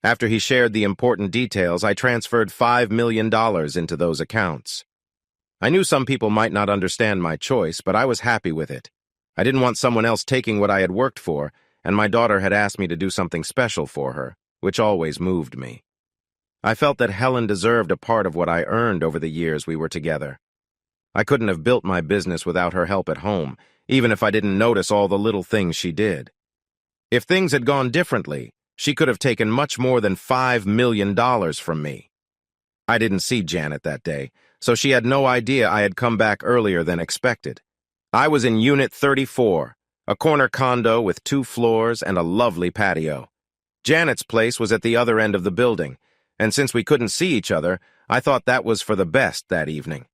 After he shared the important details, I transferred $5 million into those accounts. I knew some people might not understand my choice, but I was happy with it. I didn't want someone else taking what I had worked for, and my daughter had asked me to do something special for her, which always moved me. I felt that Helen deserved a part of what I earned over the years we were together. I couldn't have built my business without her help at home, even if I didn't notice all the little things she did. If things had gone differently, she could have taken much more than $5 million from me. I didn't see Janet that day, so she had no idea I had come back earlier than expected. I was in Unit 34, a corner condo with 2 floors and a lovely patio. Janet's place was at the other end of the building, and since we couldn't see each other, I thought that was for the best that evening.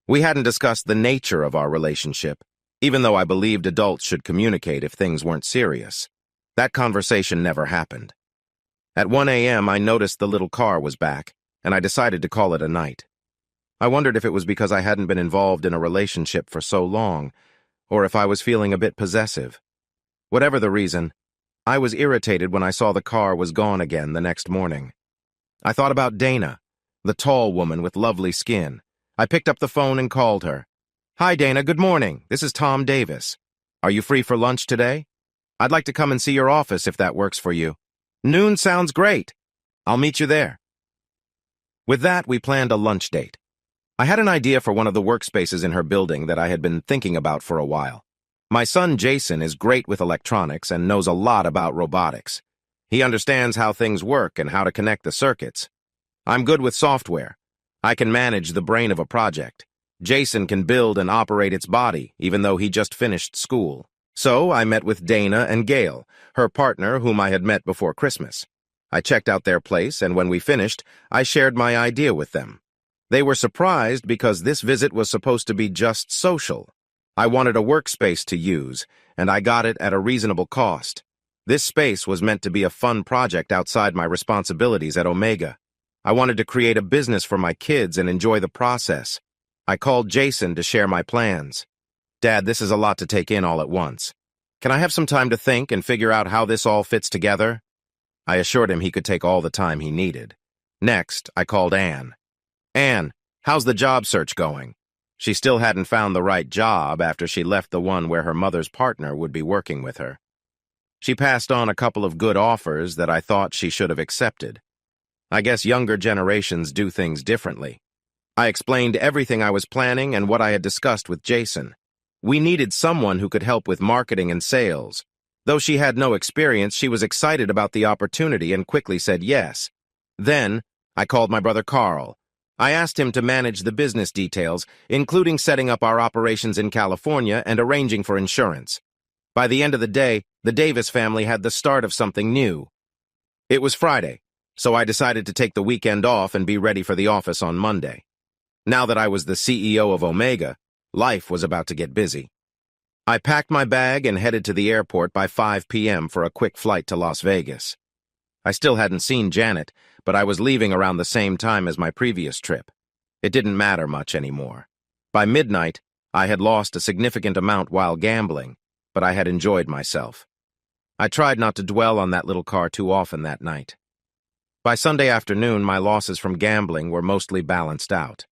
We hadn't discussed the nature of our relationship, even though I believed adults should communicate if things weren't serious. That conversation never happened. At 1 a.m., I noticed the little car was back, and I decided to call it a night. I wondered if it was because I hadn't been involved in a relationship for so long, or if I was feeling a bit possessive. Whatever the reason, I was irritated when I saw the car was gone again the next morning. I thought about Dana, the tall woman with lovely skin. I picked up the phone and called her. "Hi, Dana, good morning. This is Tom Davis. Are you free for lunch today? I'd like to come and see your office if that works for you." "Noon sounds great. I'll meet you there." With that, we planned a lunch date. I had an idea for one of the workspaces in her building that I had been thinking about for a while. My son Jason is great with electronics and knows a lot about robotics. He understands how things work and how to connect the circuits. I'm good with software. I can manage the brain of a project. Jason can build and operate its body, even though he just finished school. So I met with Dana and Gail, her partner whom I had met before Christmas. I checked out their place, and when we finished, I shared my idea with them. They were surprised because this visit was supposed to be just social. I wanted a workspace to use, and I got it at a reasonable cost. This space was meant to be a fun project outside my responsibilities at Omega. I wanted to create a business for my kids and enjoy the process. I called Jason to share my plans. Dad, this is a lot to take in all at once. Can I have some time to think and figure out how this all fits together? I assured him he could take all the time he needed. Next, I called Anne. Anne, how's the job search going? She still hadn't found the right job after she left the one where her mother's partner would be working with her. She passed on a couple of good offers that I thought she should have accepted. I guess younger generations do things differently. I explained everything I was planning and what I had discussed with Jason. We needed someone who could help with marketing and sales. Though she had no experience, she was excited about the opportunity and quickly said yes. Then, I called my brother Carl. I asked him to manage the business details, including setting up our operations in California and arranging for insurance. By the end of the day, the Davis family had the start of something new. It was Friday, so I decided to take the weekend off and be ready for the office on Monday. Now that I was the CEO of Omega, life was about to get busy. I packed my bag and headed to the airport by 5 p.m. for a quick flight to Las Vegas. I still hadn't seen Janet, but I was leaving around the same time as my previous trip. It didn't matter much anymore. By midnight, I had lost a significant amount while gambling, but I had enjoyed myself. I tried not to dwell on that little car too often that night. By Sunday afternoon, my losses from gambling were mostly balanced out.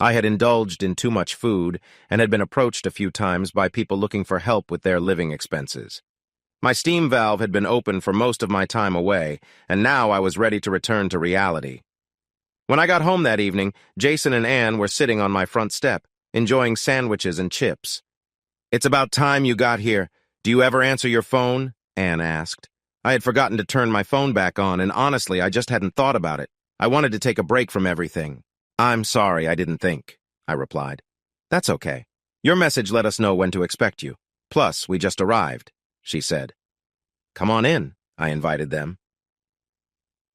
I had indulged in too much food and had been approached a few times by people looking for help with their living expenses. My steam valve had been open for most of my time away, and now I was ready to return to reality. When I got home that evening, Jason and Anne were sitting on my front step, enjoying sandwiches and chips. "It's about time you got here. Do you ever answer your phone?" Anne asked. I had forgotten to turn my phone back on, and honestly, I just hadn't thought about it. I wanted to take a break from everything. "I'm sorry, I didn't think," I replied. "That's okay. Your message let us know when to expect you. Plus, we just arrived," she said. "Come on in," I invited them.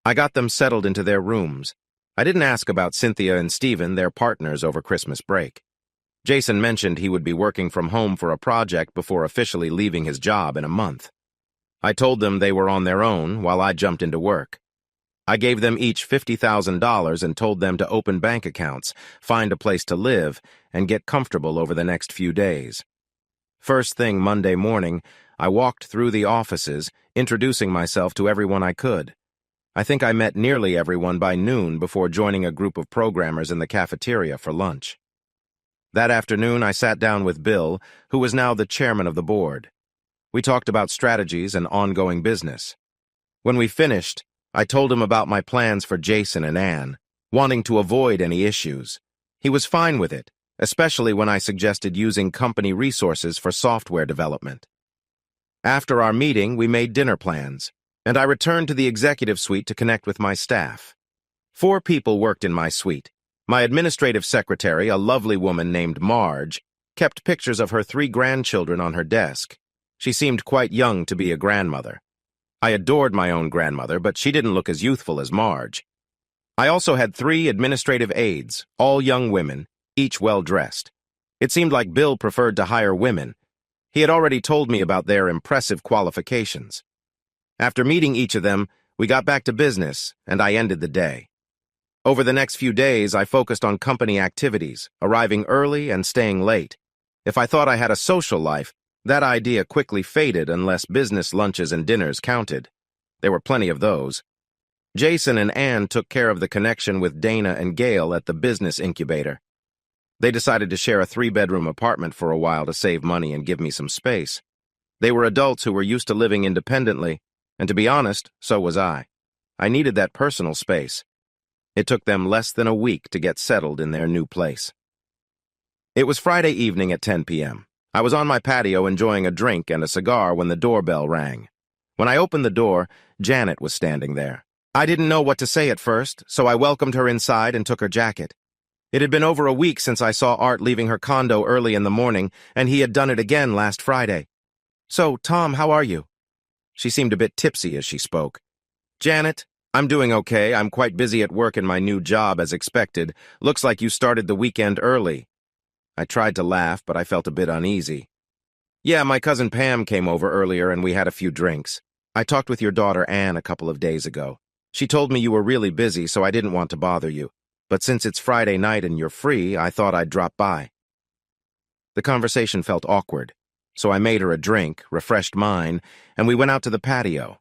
I got them settled into their rooms. I didn't ask about Cynthia and Stephen, their partners, over Christmas break. Jason mentioned he would be working from home for a project before officially leaving his job in a month. I told them they were on their own while I jumped into work. I gave them each $50,000 and told them to open bank accounts, find a place to live, and get comfortable over the next few days. First thing Monday morning, I walked through the offices, introducing myself to everyone I could. I think I met nearly everyone by noon before joining a group of programmers in the cafeteria for lunch. That afternoon, I sat down with Bill, who was now the chairman of the board. We talked about strategies and ongoing business. When we finished, I told him about my plans for Jason and Anne, wanting to avoid any issues. He was fine with it, especially when I suggested using company resources for software development. After our meeting, we made dinner plans, and I returned to the executive suite to connect with my staff. 4 people worked in my suite. My administrative secretary, a lovely woman named Marge, kept pictures of her 3 grandchildren on her desk. She seemed quite young to be a grandmother. I adored my own grandmother, but she didn't look as youthful as Marge. I also had 3 administrative aides, all young women, each well-dressed. It seemed like Bill preferred to hire women. He had already told me about their impressive qualifications. After meeting each of them, we got back to business, and I ended the day. Over the next few days, I focused on company activities, arriving early and staying late. If I thought I had a social life, that idea quickly faded unless business lunches and dinners counted. There were plenty of those. Jason and Anne took care of the connection with Dana and Gail at the business incubator. They decided to share a 3-bedroom apartment for a while to save money and give me some space. They were adults who were used to living independently, and to be honest, so was I. I needed that personal space. It took them less than a week to get settled in their new place. It was Friday evening at 10 p.m. I was on my patio enjoying a drink and a cigar when the doorbell rang. When I opened the door, Janet was standing there. I didn't know what to say at first, so I welcomed her inside and took her jacket. It had been over a week since I saw Art leaving her condo early in the morning, and he had done it again last Friday. "So, Tom, how are you?" She seemed a bit tipsy as she spoke. "Janet, I'm doing okay. I'm quite busy at work in my new job as expected. Looks like you started the weekend early." I tried to laugh, but I felt a bit uneasy. "Yeah, my cousin Pam came over earlier and we had a few drinks. I talked with your daughter Anne a couple of days ago. She told me you were really busy, so I didn't want to bother you. But since it's Friday night and you're free, I thought I'd drop by." The conversation felt awkward, so I made her a drink, refreshed mine, and we went out to the patio.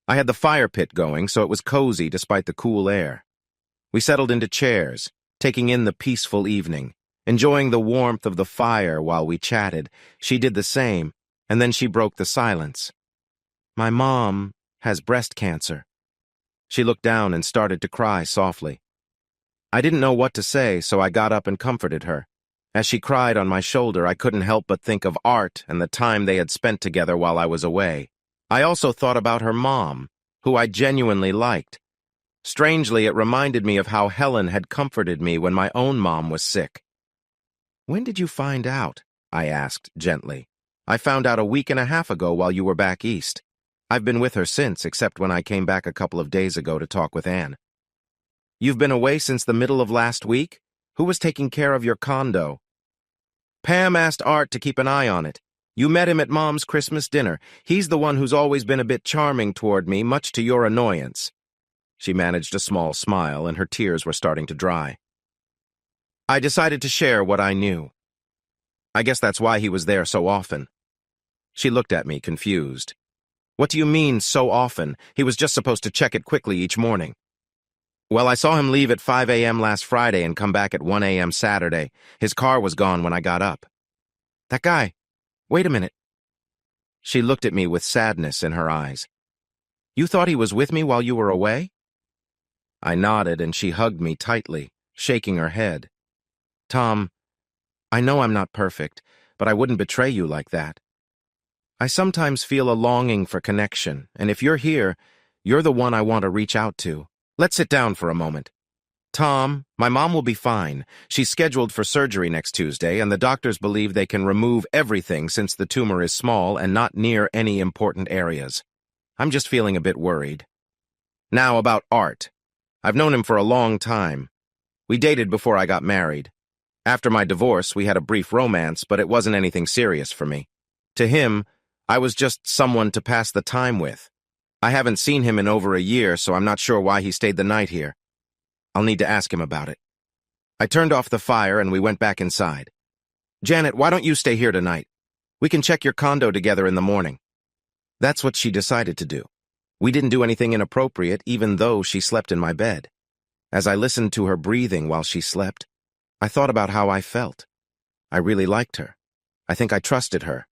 I had the fire pit going, so it was cozy despite the cool air. We settled into chairs, taking in the peaceful evening, enjoying the warmth of the fire while we chatted. She did the same, and then she broke the silence. "My mom has breast cancer." She looked down and started to cry softly. I didn't know what to say, so I got up and comforted her. As she cried on my shoulder, I couldn't help but think of Art and the time they had spent together while I was away. I also thought about her mom, who I genuinely liked. Strangely, it reminded me of how Helen had comforted me when my own mom was sick. "When did you find out?" I asked gently. "I found out a week and a half ago while you were back east. I've been with her since, except when I came back a couple of days ago to talk with Anne." "You've been away since the middle of last week? Who was taking care of your condo?" "Pam asked Art to keep an eye on it. You met him at Mom's Christmas dinner. He's the one who's always been a bit charming toward me, much to your annoyance." She managed a small smile, and her tears were starting to dry. I decided to share what I knew. "I guess that's why he was there so often." She looked at me, confused. "What do you mean, so often? He was just supposed to check it quickly each morning." "Well, I saw him leave at 5 a.m. last Friday and come back at 1 a.m. Saturday. His car was gone when I got up." "That guy. Wait a minute." She looked at me with sadness in her eyes. "You thought he was with me while you were away?" I nodded, and she hugged me tightly, shaking her head. "Tom, I know I'm not perfect, but I wouldn't betray you like that. I sometimes feel a longing for connection, and if you're here, you're the one I want to reach out to. Let's sit down for a moment. Tom, my mom will be fine. She's scheduled for surgery next Tuesday, and the doctors believe they can remove everything since the tumor is small and not near any important areas. I'm just feeling a bit worried. Now about Art. I've known him for a long time. We dated before I got married. After my divorce, we had a brief romance, but it wasn't anything serious for me. To him, I was just someone to pass the time with. I haven't seen him in over a year, so I'm not sure why he stayed the night here. I'll need to ask him about it." I turned off the fire and we went back inside. "Janet, why don't you stay here tonight? We can check your condo together in the morning." That's what she decided to do. We didn't do anything inappropriate, even though she slept in my bed. As I listened to her breathing while she slept, I thought about how I felt. I really liked her. I think I trusted her.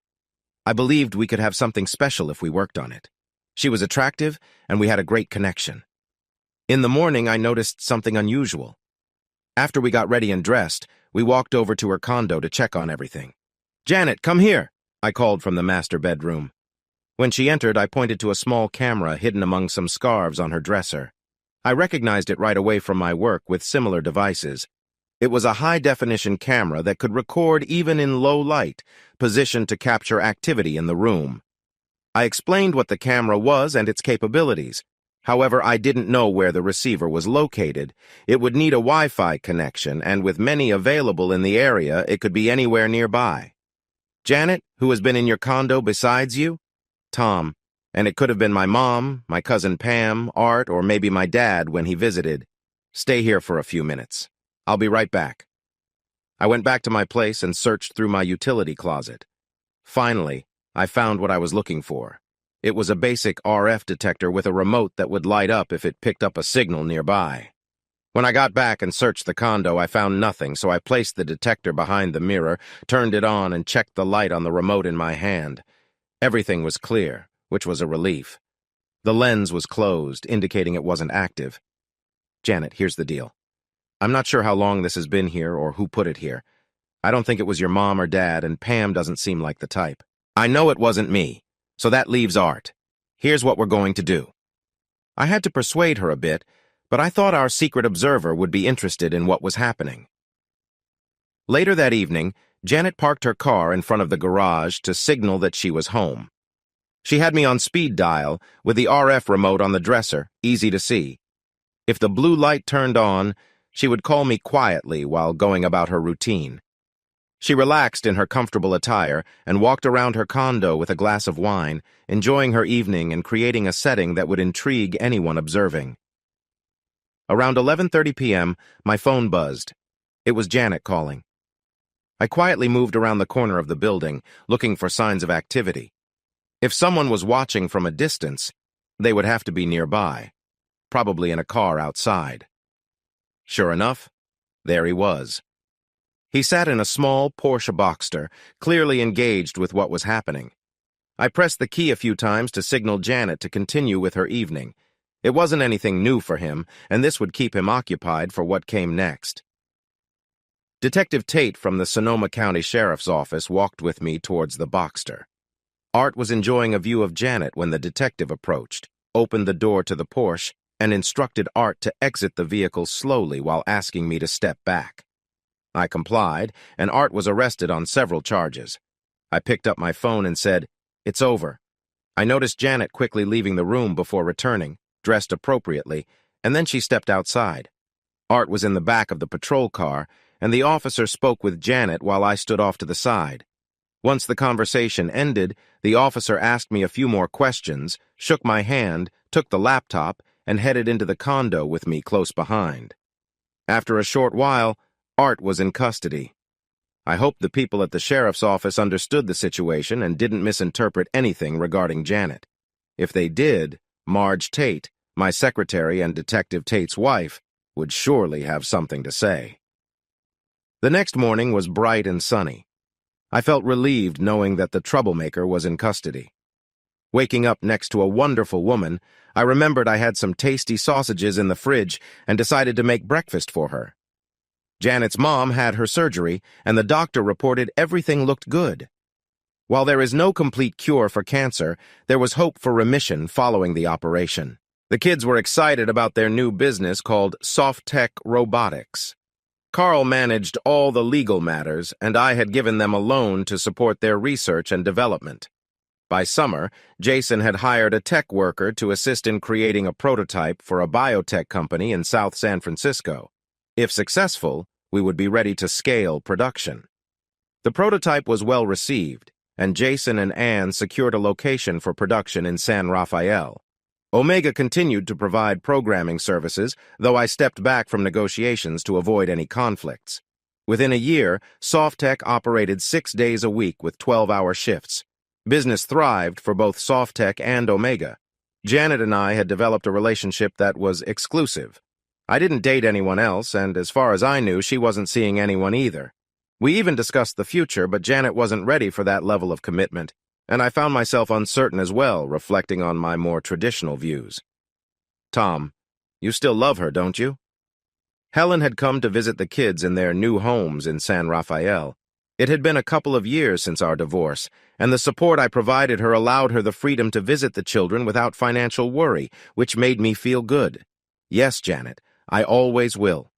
I believed we could have something special if we worked on it. She was attractive, and we had a great connection. In the morning, I noticed something unusual. After we got ready and dressed, we walked over to her condo to check on everything. "Janet, come here," I called from the master bedroom. When she entered, I pointed to a small camera hidden among some scarves on her dresser. I recognized it right away from my work with similar devices. It was a high-definition camera that could record even in low light, positioned to capture activity in the room. I explained what the camera was and its capabilities. However, I didn't know where the receiver was located. It would need a Wi-Fi connection, and with many available in the area, it could be anywhere nearby. "Janet, who has been in your condo besides you?" "Tom, and it could have been my mom, my cousin Pam, Art, or maybe my dad when he visited. Stay here for a few minutes. I'll be right back." I went back to my place and searched through my utility closet. Finally, I found what I was looking for. It was a basic RF detector with a remote that would light up if it picked up a signal nearby. When I got back and searched the condo, I found nothing, so I placed the detector behind the mirror, turned it on, and checked the light on the remote in my hand. Everything was clear, which was a relief. The lens was closed, indicating it wasn't active. "Janet, here's the deal. I'm not sure how long this has been here or who put it here. I don't think it was your mom or dad, and Pam doesn't seem like the type. I know it wasn't me, so that leaves Art. Here's what we're going to do." I had to persuade her a bit, but I thought our secret observer would be interested in what was happening. Later that evening, Janet parked her car in front of the garage to signal that she was home. She had me on speed dial with the RF remote on the dresser, easy to see. If the blue light turned on, she would call me quietly while going about her routine. She relaxed in her comfortable attire and walked around her condo with a glass of wine, enjoying her evening and creating a setting that would intrigue anyone observing. Around 11:30 p.m., my phone buzzed. It was Janet calling. I quietly moved around the corner of the building, looking for signs of activity. If someone was watching from a distance, they would have to be nearby, probably in a car outside. Sure enough, there he was. He sat in a small Porsche Boxster, clearly engaged with what was happening. I pressed the key a few times to signal Janet to continue with her evening. It wasn't anything new for him, and this would keep him occupied for what came next. Detective Tate from the Sonoma County Sheriff's Office walked with me towards the Boxster. Art was enjoying a view of Janet when the detective approached, opened the door to the Porsche, and instructed Art to exit the vehicle slowly while asking me to step back. I complied, and Art was arrested on several charges. I picked up my phone and said, "It's over." I noticed Janet quickly leaving the room before returning, dressed appropriately, and then she stepped outside. Art was in the back of the patrol car, and the officer spoke with Janet while I stood off to the side. Once the conversation ended, the officer asked me a few more questions, shook my hand, took the laptop, and headed into the condo with me close behind. After a short while, Art was in custody. I hoped the people at the sheriff's office understood the situation and didn't misinterpret anything regarding Janet. If they did, Marge Tate, my secretary and Detective Tate's wife, would surely have something to say. The next morning was bright and sunny. I felt relieved knowing that the troublemaker was in custody. Waking up next to a wonderful woman, I remembered I had some tasty sausages in the fridge and decided to make breakfast for her. Janet's mom had her surgery, and the doctor reported everything looked good. While there is no complete cure for cancer, there was hope for remission following the operation. The kids were excited about their new business called Soft Tech Robotics. Carl managed all the legal matters, and I had given them a loan to support their research and development. By summer, Jason had hired a tech worker to assist in creating a prototype for a biotech company in South San Francisco. If successful, we would be ready to scale production. The prototype was well received, and Jason and Anne secured a location for production in San Rafael. Omega continued to provide programming services, though I stepped back from negotiations to avoid any conflicts. Within a year, SoftTech operated 6 days a week with 12-hour shifts. Business thrived for both SoftTech and Omega. Janet and I had developed a relationship that was exclusive. I didn't date anyone else, and as far as I knew, she wasn't seeing anyone either. We even discussed the future, but Janet wasn't ready for that level of commitment, and I found myself uncertain as well, reflecting on my more traditional views. "Tom, you still love her, don't you?" Helen had come to visit the kids in their new homes in San Rafael. It had been a couple of years since our divorce, and the support I provided her allowed her the freedom to visit the children without financial worry, which made me feel good. "Yes, Janet, I always will."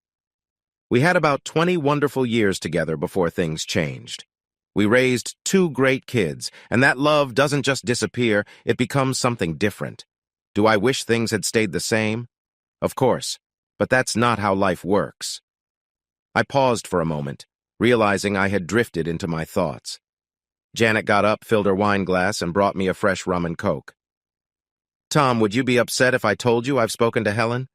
We had about 20 wonderful years together before things changed. We raised 2 great kids, and that love doesn't just disappear, it becomes something different. Do I wish things had stayed the same? Of course, but that's not how life works. I paused for a moment, realizing I had drifted into my thoughts. Janet got up, filled her wine glass, and brought me a fresh rum and coke. "Tom, would you be upset if I told you I've spoken to Helen?"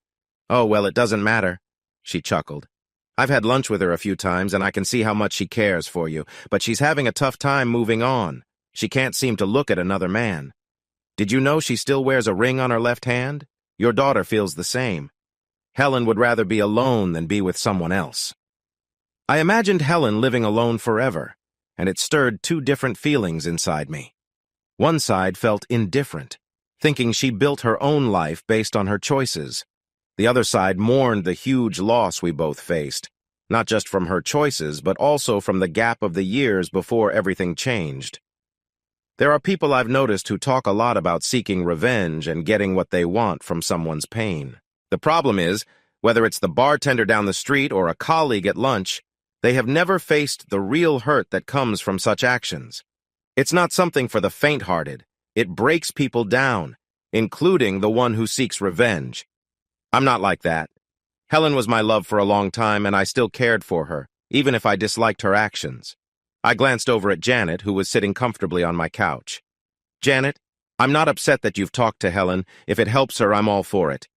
"Oh, well, it doesn't matter," she chuckled. "I've had lunch with her a few times, and I can see how much she cares for you, but she's having a tough time moving on. She can't seem to look at another man. Did you know she still wears a ring on her left hand? Your daughter feels the same. Helen would rather be alone than be with someone else." I imagined Helen living alone forever, and it stirred 2 different feelings inside me. One side felt indifferent, thinking she built her own life based on her choices. The other side mourned the huge loss we both faced, not just from her choices, but also from the gap of the years before everything changed. There are people I've noticed who talk a lot about seeking revenge and getting what they want from someone's pain. The problem is, whether it's the bartender down the street or a colleague at lunch, They have never faced the real hurt that comes from such actions. It's not something for the faint-hearted. It breaks people down, including the one who seeks revenge. I'm not like that. Helen was my love for a long time, and I still cared for her, even if I disliked her actions. I glanced over at Janet, who was sitting comfortably on my couch. Janet, I'm not upset that you've talked to Helen. If it helps her, I'm all for it.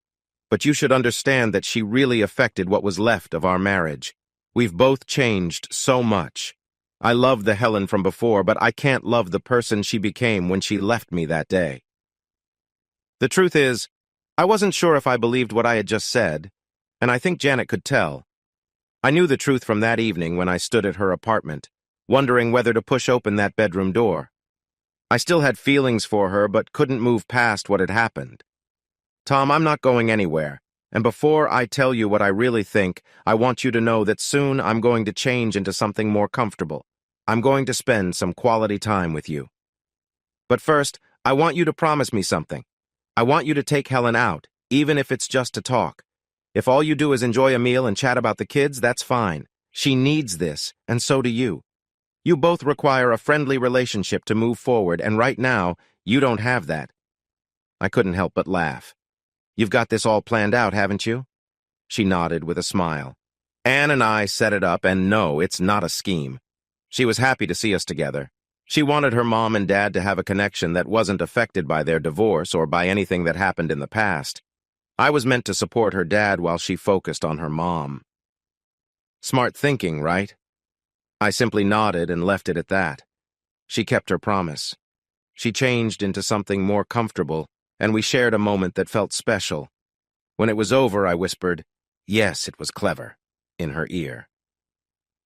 But you should understand that she really affected what was left of our marriage. We've both changed so much. I love the Helen from before, but I can't love the person she became when she left me that day. The truth is, I wasn't sure if I believed what I had just said, and I think Janet could tell. I knew the truth from that evening when I stood at her apartment, wondering whether to push open that bedroom door. I still had feelings for her, but couldn't move past what had happened. Tom, I'm not going anywhere, and before I tell you what I really think, I want you to know that soon I'm going to change into something more comfortable. I'm going to spend some quality time with you. But first, I want you to promise me something. I want you to take Helen out, even if it's just to talk. If all you do is enjoy a meal and chat about the kids, that's fine. She needs this, and so do you. You both require a friendly relationship to move forward, and right now, you don't have that. I couldn't help but laugh. You've got this all planned out, haven't you? She nodded with a smile. Anne and I set it up, and no, it's not a scheme. She was happy to see us together. She wanted her mom and dad to have a connection that wasn't affected by their divorce or by anything that happened in the past. I was meant to support her dad while she focused on her mom. Smart thinking, right? I simply nodded and left it at that. She kept her promise. She changed into something more comfortable, and we shared a moment that felt special. When it was over, I whispered, "Yes, it was clever," in her ear.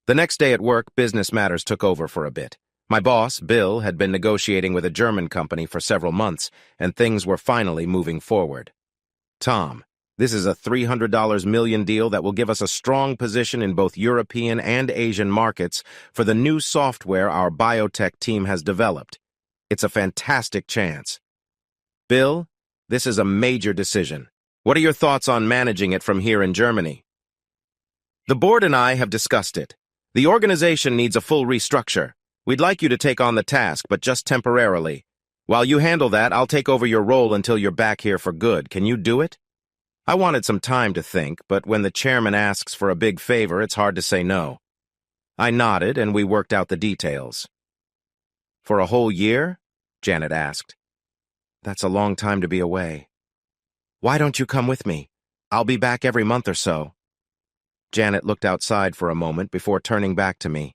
The next day at work, business matters took over for a bit. My boss, Bill, had been negotiating with a German company for several months, and things were finally moving forward. Tom, this is a $300 million deal that will give us a strong position in both European and Asian markets for the new software our biotech team has developed. It's a fantastic chance. Bill, this is a major decision. What are your thoughts on managing it from here in Germany? The board and I have discussed it. The organization needs a full restructure. We'd like you to take on the task, but just temporarily. While you handle that, I'll take over your role until you're back here for good. Can you do it? I wanted some time to think, but when the chairman asks for a big favor, it's hard to say no. I nodded, and we worked out the details. For a whole year? Janet asked. That's a long time to be away. Why don't you come with me? I'll be back every month or so. Janet looked outside for a moment before turning back to me.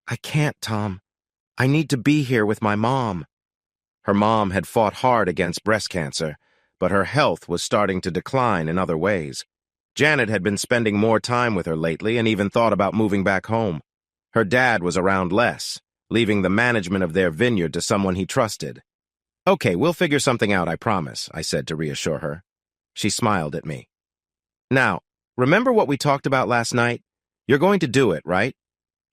I can't, Tom. I need to be here with my mom. Her mom had fought hard against breast cancer, but her health was starting to decline in other ways. Janet had been spending more time with her lately and even thought about moving back home. Her dad was around less, leaving the management of their vineyard to someone he trusted. Okay, we'll figure something out, I promise, I said to reassure her. She smiled at me. Now, remember what we talked about last night? You're going to do it, right?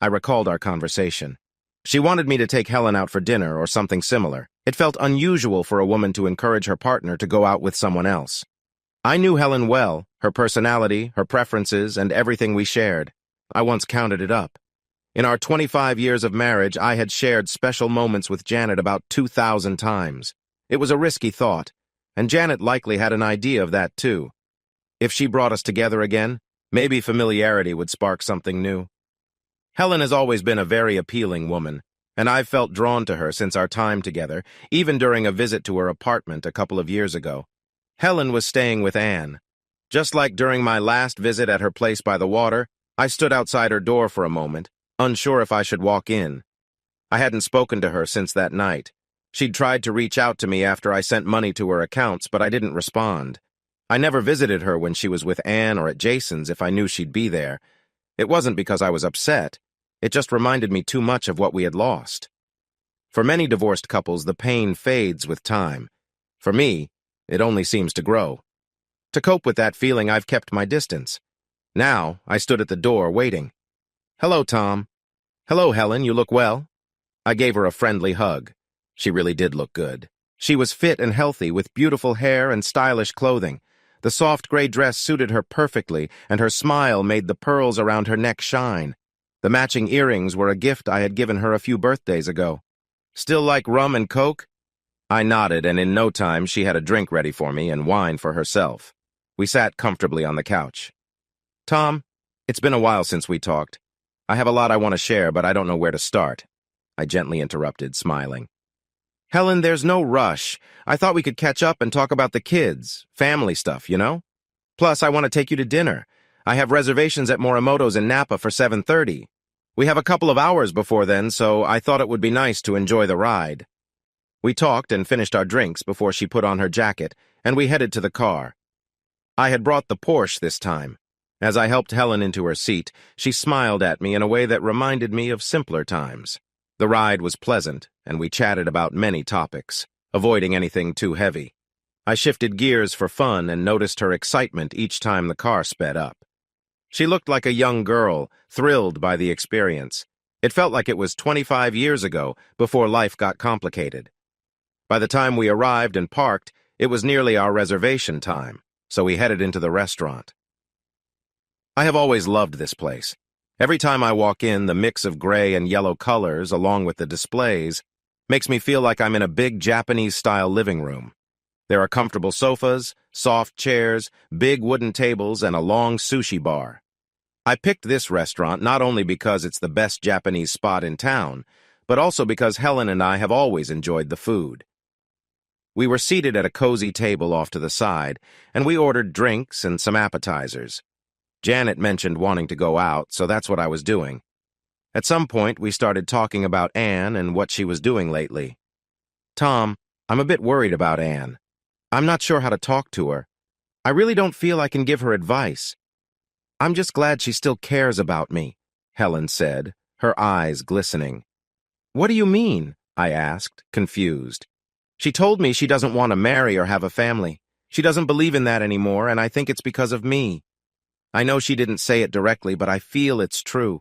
I recalled our conversation. She wanted me to take Helen out for dinner or something similar. It felt unusual for a woman to encourage her partner to go out with someone else. I knew Helen well, her personality, her preferences, and everything we shared. I once counted it up. In our 25 years of marriage, I had shared special moments with Janet about 2,000 times. It was a risky thought, and Janet likely had an idea of that too. If she brought us together again, maybe familiarity would spark something new. Helen has always been a very appealing woman, and I've felt drawn to her since our time together, even during a visit to her apartment a couple of years ago. Helen was staying with Anne. Just like during my last visit at her place by the water, I stood outside her door for a moment, unsure if I should walk in. I hadn't spoken to her since that night. She'd tried to reach out to me after I sent money to her accounts, but I didn't respond. I never visited her when she was with Anne or at Jason's if I knew she'd be there. It wasn't because I was upset. It just reminded me too much of what we had lost. For many divorced couples, the pain fades with time. For me, it only seems to grow. To cope with that feeling, I've kept my distance. Now, I stood at the door, waiting. Hello, Tom. Hello, Helen, you look well. I gave her a friendly hug. She really did look good. She was fit and healthy, with beautiful hair and stylish clothing. The soft gray dress suited her perfectly, and her smile made the pearls around her neck shine. The matching earrings were a gift I had given her a few birthdays ago. "Still like rum and coke?" I nodded, and in no time she had a drink ready for me and wine for herself. We sat comfortably on the couch. "Tom, it's been a while since we talked. I have a lot I want to share, but I don't know where to start," I gently interrupted, smiling. "Helen, there's no rush. I thought we could catch up and talk about the kids, family stuff, you know? Plus, I want to take you to dinner. I have reservations at Morimoto's in Napa for 7:30. We have a couple of hours before then, so I thought it would be nice to enjoy the ride." We talked and finished our drinks before she put on her jacket, and we headed to the car. I had brought the Porsche this time. As I helped Helen into her seat, she smiled at me in a way that reminded me of simpler times. The ride was pleasant, and we chatted about many topics, avoiding anything too heavy. I shifted gears for fun and noticed her excitement each time the car sped up. She looked like a young girl, thrilled by the experience. It felt like it was 25 years ago, before life got complicated. By the time we arrived and parked, it was nearly our reservation time, so we headed into the restaurant. I have always loved this place. Every time I walk in, the mix of gray and yellow colors, along with the displays, makes me feel like I'm in a big Japanese-style living room. There are comfortable sofas, soft chairs, big wooden tables, and a long sushi bar. I picked this restaurant not only because it's the best Japanese spot in town, but also because Helen and I have always enjoyed the food. We were seated at a cozy table off to the side, and we ordered drinks and some appetizers. Janet mentioned wanting to go out, so that's what I was doing. At some point, we started talking about Anne and what she was doing lately. "Tom, I'm a bit worried about Anne. I'm not sure how to talk to her. I really don't feel I can give her advice. I'm just glad she still cares about me," Helen said, her eyes glistening. "What do you mean?" I asked, confused. "She told me she doesn't want to marry or have a family. She doesn't believe in that anymore, and I think it's because of me. I know she didn't say it directly, but I feel it's true."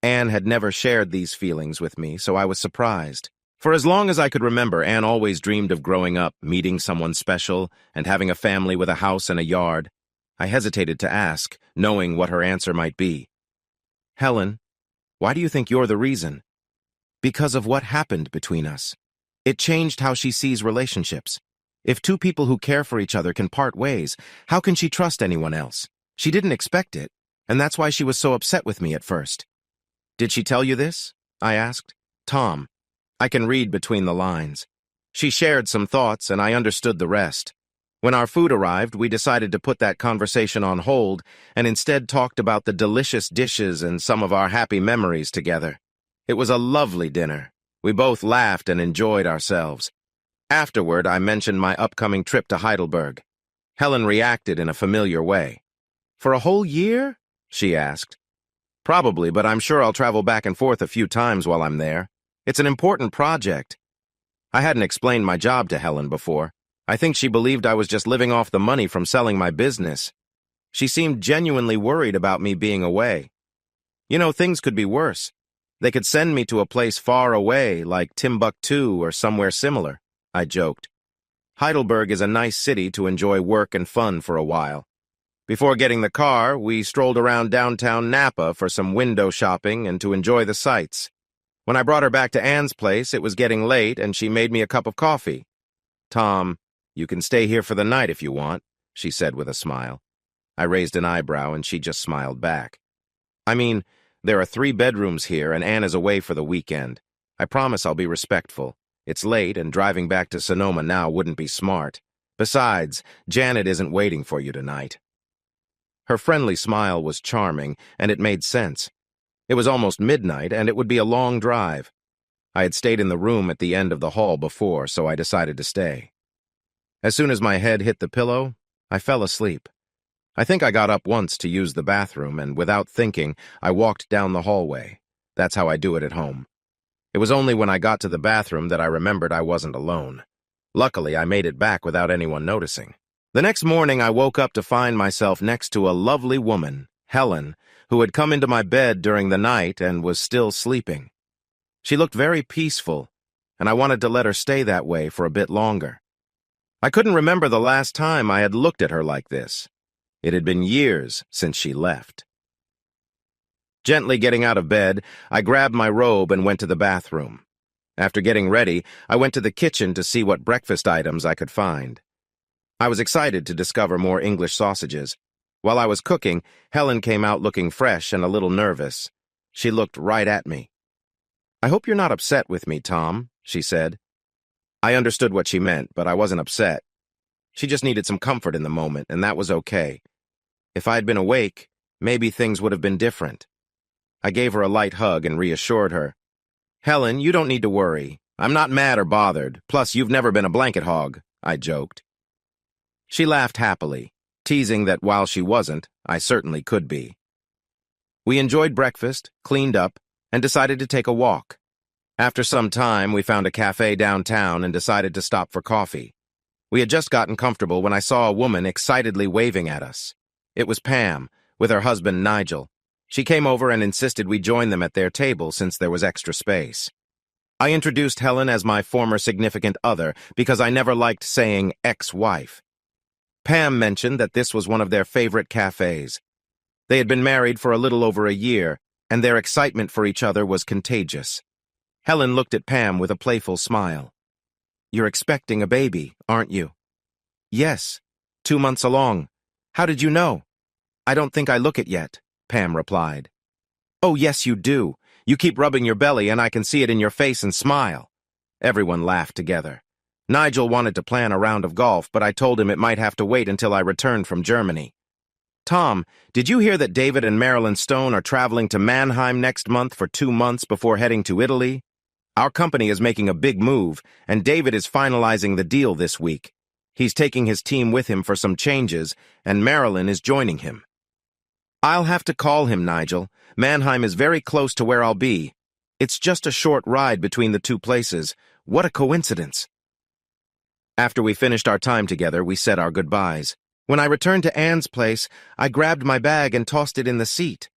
Anne had never shared these feelings with me, so I was surprised. For as long as I could remember, Anne always dreamed of growing up, meeting someone special, and having a family with a house and a yard. I hesitated to ask, knowing what her answer might be. "Helen, why do you think you're the reason?" "Because of what happened between us. It changed how she sees relationships. If two people who care for each other can part ways, how can she trust anyone else? She didn't expect it, and that's why she was so upset with me at first." "Did she tell you this?" I asked. "Tom, I can read between the lines." She shared some thoughts, and I understood the rest. When our food arrived, we decided to put that conversation on hold and instead talked about the delicious dishes and some of our happy memories together. It was a lovely dinner. We both laughed and enjoyed ourselves. Afterward, I mentioned my upcoming trip to Heidelberg. Helen reacted in a familiar way. "For a whole year?" she asked. "Probably, but I'm sure I'll travel back and forth a few times while I'm there. It's an important project." I hadn't explained my job to Helen before. I think she believed I was just living off the money from selling my business. She seemed genuinely worried about me being away. "You know, things could be worse. They could send me to a place far away, like Timbuktu or somewhere similar," I joked. "Heidelberg is a nice city to enjoy work and fun for a while." Before getting the car, we strolled around downtown Napa for some window shopping and to enjoy the sights. When I brought her back to Anne's place, it was getting late, and she made me a cup of coffee. "Tom, you can stay here for the night if you want," she said with a smile. I raised an eyebrow, and she just smiled back. "I mean, there are 3 bedrooms here, and Anne is away for the weekend. I promise I'll be respectful. It's late, and driving back to Sonoma now wouldn't be smart. Besides, Janet isn't waiting for you tonight." Her friendly smile was charming, and it made sense. It was almost midnight, and it would be a long drive. I had stayed in the room at the end of the hall before, so I decided to stay. As soon as my head hit the pillow, I fell asleep. I think I got up once to use the bathroom, and without thinking, I walked down the hallway. That's how I do it at home. It was only when I got to the bathroom that I remembered I wasn't alone. Luckily, I made it back without anyone noticing. The next morning, I woke up to find myself next to a lovely woman, Helen, who had come into my bed during the night and was still sleeping. She looked very peaceful, and I wanted to let her stay that way for a bit longer. I couldn't remember the last time I had looked at her like this. It had been years since she left. Gently getting out of bed, I grabbed my robe and went to the bathroom. After getting ready, I went to the kitchen to see what breakfast items I could find. I was excited to discover more English sausages. While I was cooking, Helen came out looking fresh and a little nervous. She looked right at me. "I hope you're not upset with me, Tom," she said. I understood what she meant, but I wasn't upset. She just needed some comfort in the moment, and that was okay. If I had been awake, maybe things would have been different. I gave her a light hug and reassured her. "Helen, you don't need to worry. I'm not mad or bothered. Plus, you've never been a blanket hog," I joked. She laughed happily, teasing that while she wasn't, I certainly could be. We enjoyed breakfast, cleaned up, and decided to take a walk. After some time, we found a cafe downtown and decided to stop for coffee. We had just gotten comfortable when I saw a woman excitedly waving at us. It was Pam, with her husband Nigel. She came over and insisted we join them at their table since there was extra space. I introduced Helen as my former significant other because I never liked saying ex-wife. Pam mentioned that this was one of their favorite cafes. They had been married for a little over a year, and their excitement for each other was contagious. Helen looked at Pam with a playful smile. "You're expecting a baby, aren't you?" "Yes, 2 months along. How did you know?" "I don't think I look it yet," Pam replied. "Oh, yes, you do. You keep rubbing your belly and I can see it in your face and smile." Everyone laughed together. Nigel wanted to plan a round of golf, but I told him it might have to wait until I returned from Germany. "Tom, did you hear that David and Marilyn Stone are traveling to Mannheim next month for 2 months before heading to Italy? Our company is making a big move, and David is finalizing the deal this week. He's taking his team with him for some changes, and Marilyn is joining him." "I'll have to call him, Nigel. Mannheim is very close to where I'll be. It's just a short ride between the two places. What a coincidence." After we finished our time together, we said our goodbyes. When I returned to Anne's place, I grabbed my bag and tossed it in the seat.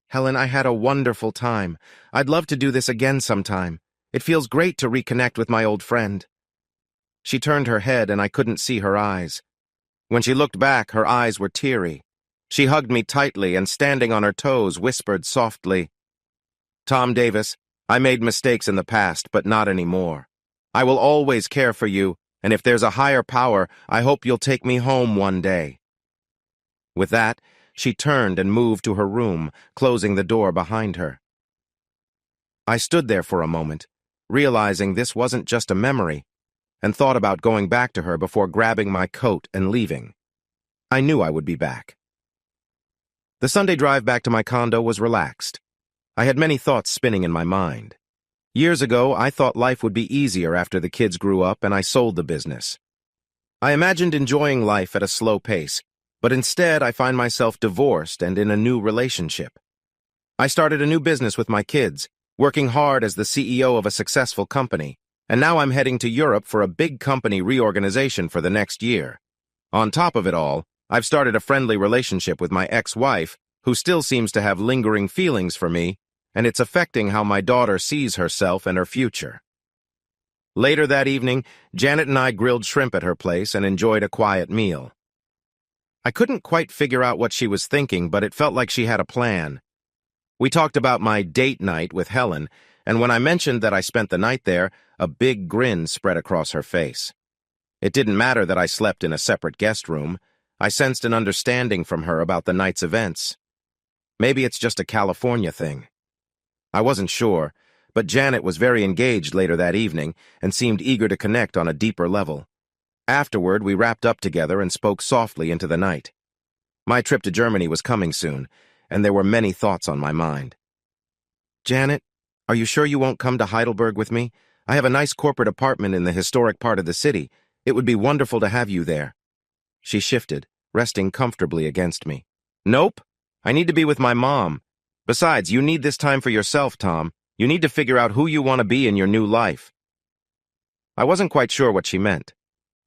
"Helen, I had a wonderful time. I'd love to do this again sometime. It feels great to reconnect with my old friend." She turned her head and I couldn't see her eyes. When she looked back, her eyes were teary. She hugged me tightly and, standing on her toes, whispered softly, "Tom Davis, I made mistakes in the past, but not anymore. I will always care for you, and if there's a higher power, I hope you'll take me home one day." With that, she turned and moved to her room, closing the door behind her. I stood there for a moment, realizing this wasn't just a memory, and thought about going back to her before grabbing my coat and leaving. I knew I would be back. The Sunday drive back to my condo was relaxed. I had many thoughts spinning in my mind. Years ago, I thought life would be easier after the kids grew up and I sold the business. I imagined enjoying life at a slow pace, but instead I find myself divorced and in a new relationship. I started a new business with my kids, working hard as the CEO of a successful company, and now I'm heading to Europe for a big company reorganization for the next year. On top of it all, I've started a friendly relationship with my ex-wife, who still seems to have lingering feelings for me, and it's affecting how my daughter sees herself and her future. Later that evening, Janet and I grilled shrimp at her place and enjoyed a quiet meal. I couldn't quite figure out what she was thinking, but it felt like she had a plan. We talked about my date night with Helen, and when I mentioned that I spent the night there, a big grin spread across her face. It didn't matter that I slept in a separate guest room. I sensed an understanding from her about the night's events. Maybe it's just a California thing. I wasn't sure, but Janet was very engaged later that evening and seemed eager to connect on a deeper level. Afterward, we wrapped up together and spoke softly into the night. My trip to Germany was coming soon, and there were many thoughts on my mind. "Janet, are you sure you won't come to Heidelberg with me? I have a nice corporate apartment in the historic part of the city. It would be wonderful to have you there." She shifted, resting comfortably against me. "Nope. I need to be with my mom. Besides, you need this time for yourself, Tom. You need to figure out who you want to be in your new life." I wasn't quite sure what she meant.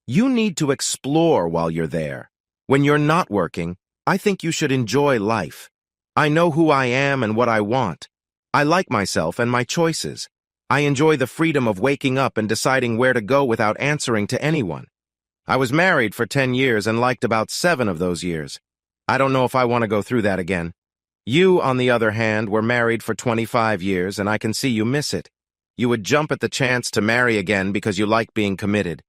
"You need to explore while you're there. When you're not working, I think you should enjoy life. I know who I am and what I want. I like myself and my choices. I enjoy the freedom of waking up and deciding where to go without answering to anyone. I was married for 10 years and liked about 7 of those years. I don't know if I want to go through that again. You, on the other hand, were married for 25 years, and I can see you miss it. You would jump at the chance to marry again because you like being committed.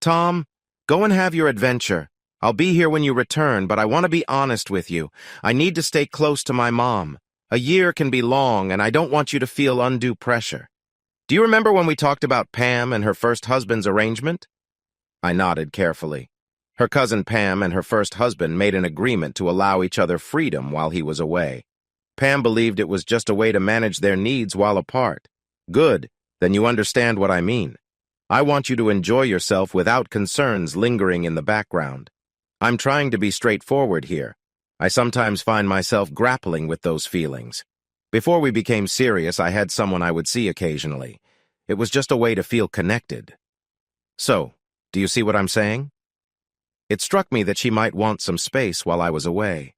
Tom, go and have your adventure. I'll be here when you return, but I want to be honest with you. I need to stay close to my mom. A year can be long, and I don't want you to feel undue pressure. Do you remember when we talked about Pam and her first husband's arrangement? I nodded carefully. Her cousin Pam and her first husband made an agreement to allow each other freedom while he was away. Pam believed it was just a way to manage their needs while apart. Good, then you understand what I mean. I want you to enjoy yourself without concerns lingering in the background. I'm trying to be straightforward here. I sometimes find myself grappling with those feelings. Before we became serious, I had someone I would see occasionally. It was just a way to feel connected. So, do you see what I'm saying? It struck me that she might want some space while I was away.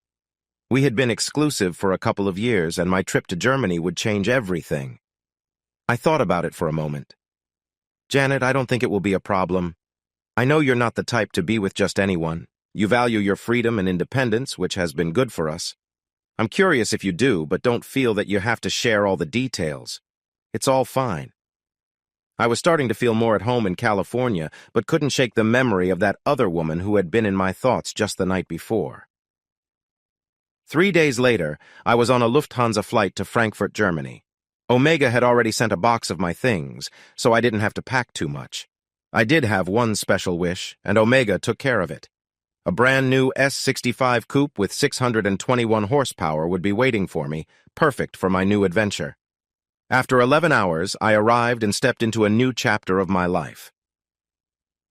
We had been exclusive for a couple of years, and my trip to Germany would change everything. I thought about it for a moment. Janet, I don't think it will be a problem. I know you're not the type to be with just anyone. You value your freedom and independence, which has been good for us. I'm curious if you do, but don't feel that you have to share all the details. It's all fine. I was starting to feel more at home in California, but couldn't shake the memory of that other woman who had been in my thoughts just the night before. 3 days later, I was on a Lufthansa flight to Frankfurt, Germany. Omega had already sent a box of my things, so I didn't have to pack too much. I did have one special wish, and Omega took care of it. A brand new S65 coupe with 621 horsepower would be waiting for me, perfect for my new adventure. After 11 hours, I arrived and stepped into a new chapter of my life.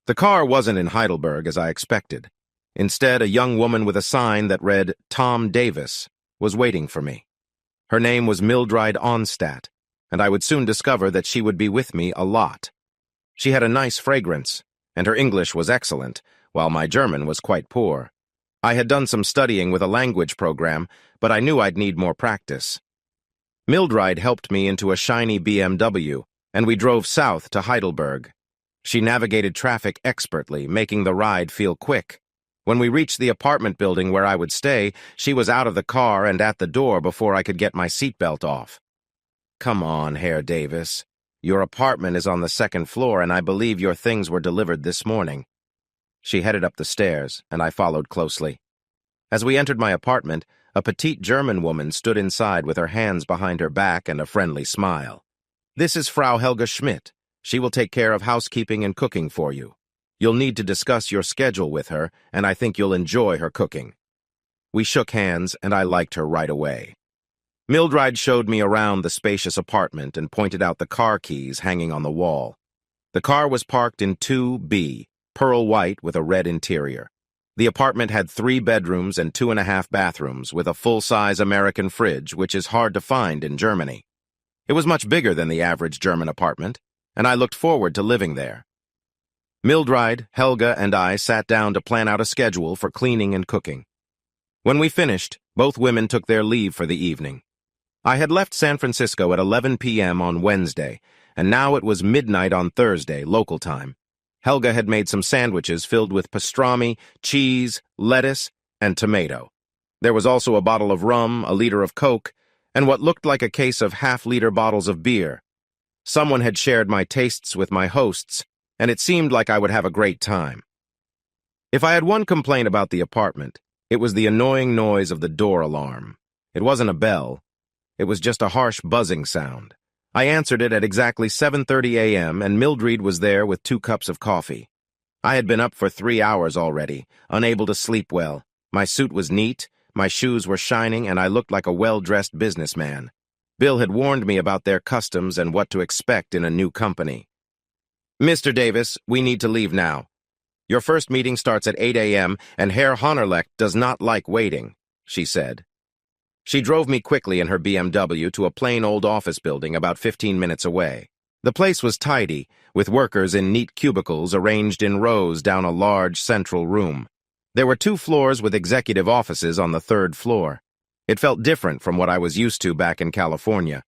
The car wasn't in Heidelberg as I expected. Instead, a young woman with a sign that read Tom Davis was waiting for me. Her name was Mildred Onstadt, and I would soon discover that she would be with me a lot. She had a nice fragrance, and her English was excellent, while my German was quite poor. I had done some studying with a language program, but I knew I'd need more practice. Mildred helped me into a shiny BMW, and we drove south to Heidelberg. She navigated traffic expertly, making the ride feel quick. When we reached the apartment building where I would stay, she was out of the car and at the door before I could get my seatbelt off. Come on, Herr Davis. Your apartment is on the second floor, and I believe your things were delivered this morning. She headed up the stairs, and I followed closely. As we entered my apartment, a petite German woman stood inside with her hands behind her back and a friendly smile. This is Frau Helga Schmidt. She will take care of housekeeping and cooking for you. You'll need to discuss your schedule with her, and I think you'll enjoy her cooking. We shook hands, and I liked her right away. Mildred showed me around the spacious apartment and pointed out the car keys hanging on the wall. The car was parked in 2B, pearl white with a red interior. The apartment had 3 bedrooms and 2.5 bathrooms with a full-size American fridge, which is hard to find in Germany. It was much bigger than the average German apartment, and I looked forward to living there. Mildred, Helga, and I sat down to plan out a schedule for cleaning and cooking. When we finished, both women took their leave for the evening. I had left San Francisco at 11 p.m. on Wednesday, and now it was midnight on Thursday, local time. Helga had made some sandwiches filled with pastrami, cheese, lettuce, and tomato. There was also a bottle of rum, a liter of Coke, and what looked like a case of half-liter bottles of beer. Someone had shared my tastes with my hosts, and it seemed like I would have a great time. If I had one complaint about the apartment, it was the annoying noise of the door alarm. It wasn't a bell. It was just a harsh buzzing sound. I answered it at exactly 7:30 a.m., and Mildred was there with 2 cups of coffee. I had been up for 3 hours already, unable to sleep well. My suit was neat, my shoes were shining, and I looked like a well-dressed businessman. Bill had warned me about their customs and what to expect in a new company. Mr. Davis, we need to leave now. Your first meeting starts at 8 a.m., and Herr Honerlecht does not like waiting, she said. She drove me quickly in her BMW to a plain old office building about 15 minutes away. The place was tidy, with workers in neat cubicles arranged in rows down a large central room. There were 2 floors with executive offices on the 3rd floor. It felt different from what I was used to back in California.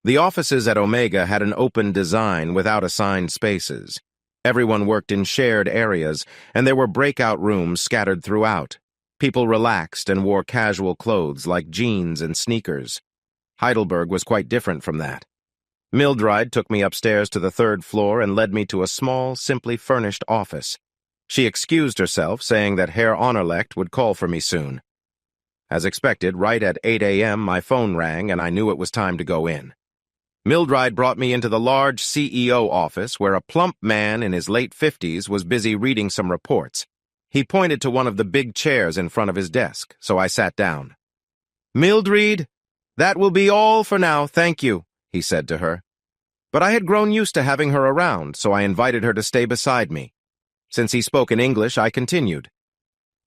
The offices at Omega had an open design without assigned spaces. Everyone worked in shared areas, and there were breakout rooms scattered throughout. People relaxed and wore casual clothes like jeans and sneakers. Heidelberg was quite different from that. Mildred took me upstairs to the third floor and led me to a small, simply furnished office. She excused herself, saying that Herr Honorlecht would call for me soon. As expected, right at 8 a.m. my phone rang and I knew it was time to go in. Mildred brought me into the large CEO office where a plump man in his late 50s was busy reading some reports. He pointed to one of the big chairs in front of his desk, so I sat down. "Mildred, that will be all for now, thank you," he said to her. But I had grown used to having her around, so I invited her to stay beside me. Since he spoke in English, I continued.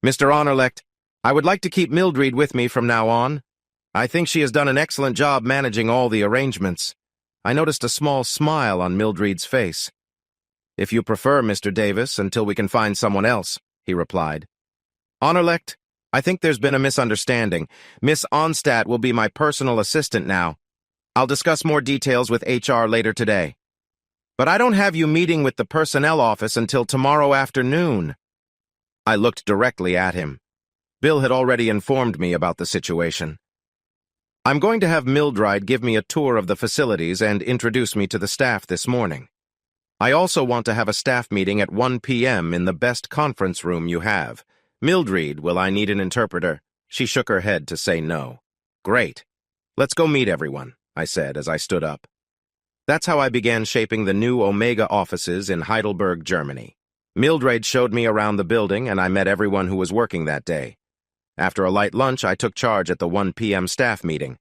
"Mr. Honorlecht, I would like to keep Mildred with me from now on. I think she has done an excellent job managing all the arrangements." I noticed a small smile on Mildred's face. "If you prefer, Mr. Davis, until we can find someone else," he replied. "Honorlecht, I think there's been a misunderstanding. Miss Onstadt will be my personal assistant now. I'll discuss more details with HR later today. But I don't have you meeting with the personnel office until tomorrow afternoon." I looked directly at him. Bill had already informed me about the situation. "I'm going to have Mildred give me a tour of the facilities and introduce me to the staff this morning. I also want to have a staff meeting at 1 p.m. in the best conference room you have. Mildred, will I need an interpreter?" She shook her head to say no. "Great. Let's go meet everyone," I said as I stood up. That's how I began shaping the new Omega offices in Heidelberg, Germany. Mildred showed me around the building and I met everyone who was working that day. After a light lunch, I took charge at the 1 p.m. staff meeting.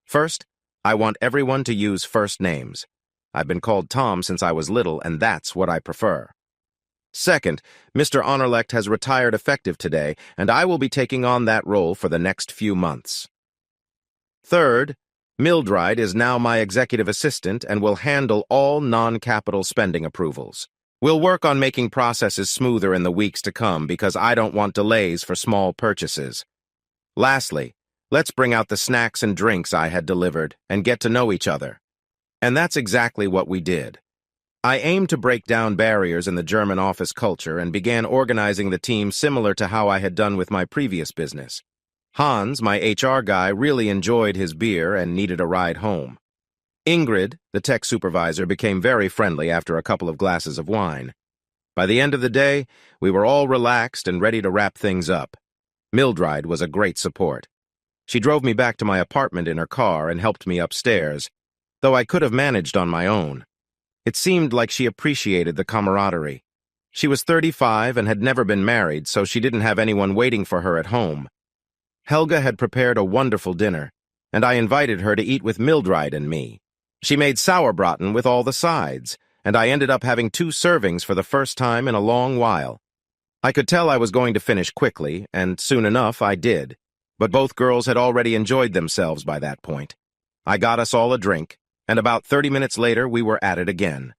First, I want everyone to use first names. I've been called Tom since I was little, and that's what I prefer. Second, Mr. Honorlecht has retired effective today, and I will be taking on that role for the next few months. Third, Mildred is now my executive assistant and will handle all non-capital spending approvals. We'll work on making processes smoother in the weeks to come because I don't want delays for small purchases. Lastly, let's bring out the snacks and drinks I had delivered and get to know each other. And that's exactly what we did. I aimed to break down barriers in the German office culture and began organizing the team similar to how I had done with my previous business. Hans, my HR guy, really enjoyed his beer and needed a ride home. Ingrid, the tech supervisor, became very friendly after a couple of glasses of wine. By the end of the day, we were all relaxed and ready to wrap things up. Mildred was a great support. She drove me back to my apartment in her car and helped me upstairs, though I could have managed on my own. It seemed like she appreciated the camaraderie. She was 35 and had never been married, so she didn't have anyone waiting for her at home. Helga had prepared a wonderful dinner, and I invited her to eat with Mildred and me. She made sauerbraten with all the sides, and I ended up having 2 servings for the first time in a long while. I could tell I was going to finish quickly, and soon enough I did, but both girls had already enjoyed themselves by that point. I got us all a drink, and about 30 minutes later we were at it again.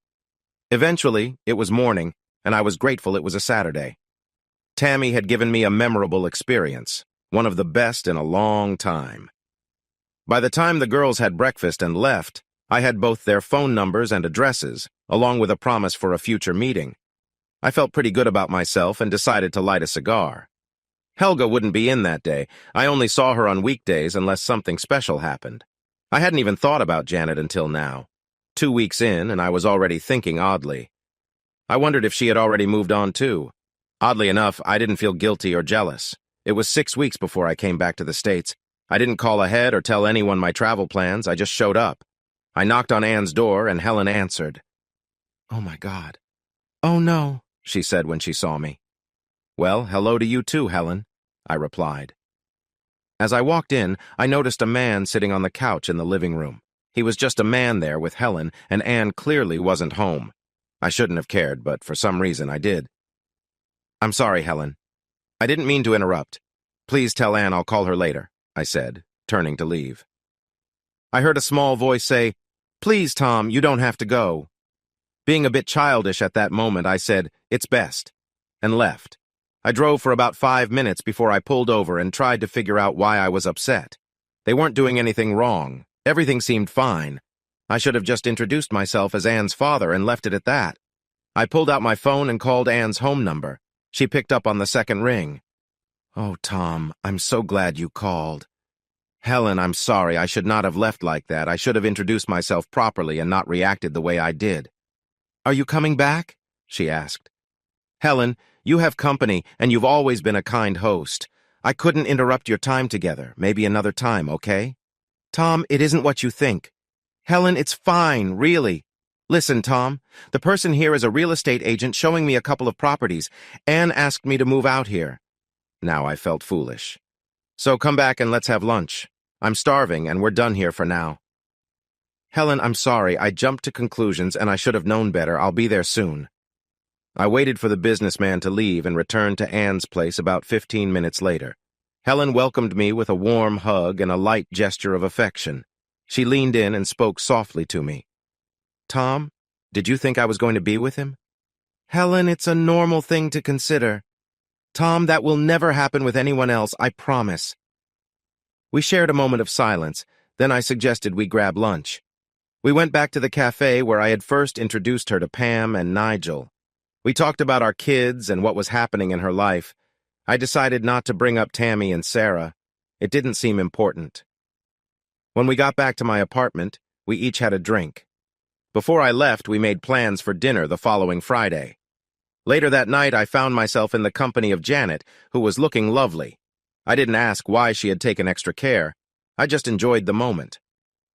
Eventually, it was morning, and I was grateful it was a Saturday. Tammy had given me a memorable experience, one of the best in a long time. By the time the girls had breakfast and left, I had both their phone numbers and addresses, along with a promise for a future meeting. I felt pretty good about myself and decided to light a cigar. Helga wouldn't be in that day. I only saw her on weekdays unless something special happened. I hadn't even thought about Janet until now. 2 weeks in, and I was already thinking oddly. I wondered if she had already moved on too. Oddly enough, I didn't feel guilty or jealous. It was 6 weeks before I came back to the States. I didn't call ahead or tell anyone my travel plans. I just showed up. I knocked on Anne's door, and Helen answered. "Oh, my God." "Oh, no," she said when she saw me. "Well, hello to you too, Helen," I replied. As I walked in, I noticed a man sitting on the couch in the living room. He was just a man there with Helen, and Anne clearly wasn't home. I shouldn't have cared, but for some reason I did. "I'm sorry, Helen. I didn't mean to interrupt. Please tell Anne I'll call her later," I said, turning to leave. I heard a small voice say, "Please, Tom, you don't have to go." Being a bit childish at that moment, I said, "It's best," and left. I drove for about 5 minutes before I pulled over and tried to figure out why I was upset. They weren't doing anything wrong. Everything seemed fine. I should have just introduced myself as Anne's father and left it at that. I pulled out my phone and called Anne's home number. She picked up on the second ring. Oh, Tom, I'm so glad you called. Helen, I'm sorry. I should not have left like that. I should have introduced myself properly and not reacted the way I did. Are you coming back? She asked. Helen, you have company, and you've always been a kind host. I couldn't interrupt your time together. Maybe another time, okay? Tom, it isn't what you think. Helen, it's fine, really. Listen, Tom, the person here is a real estate agent showing me a couple of properties. Anne asked me to move out here. Now I felt foolish. So come back and let's have lunch. I'm starving, and we're done here for now. Helen, I'm sorry. I jumped to conclusions, and I should have known better. I'll be there soon. I waited for the businessman to leave and returned to Anne's place about 15 minutes later. Helen welcomed me with a warm hug and a light gesture of affection. She leaned in and spoke softly to me. Tom, did you think I was going to be with him? Helen, it's a normal thing to consider. Tom, that will never happen with anyone else, I promise. We shared a moment of silence, then I suggested we grab lunch. We went back to the cafe where I had first introduced her to Pam and Nigel. We talked about our kids and what was happening in her life. I decided not to bring up Tammy and Sarah. It didn't seem important. When we got back to my apartment, we each had a drink. Before I left, we made plans for dinner the following Friday. Later that night, I found myself in the company of Janet, who was looking lovely. I didn't ask why she had taken extra care. I just enjoyed the moment.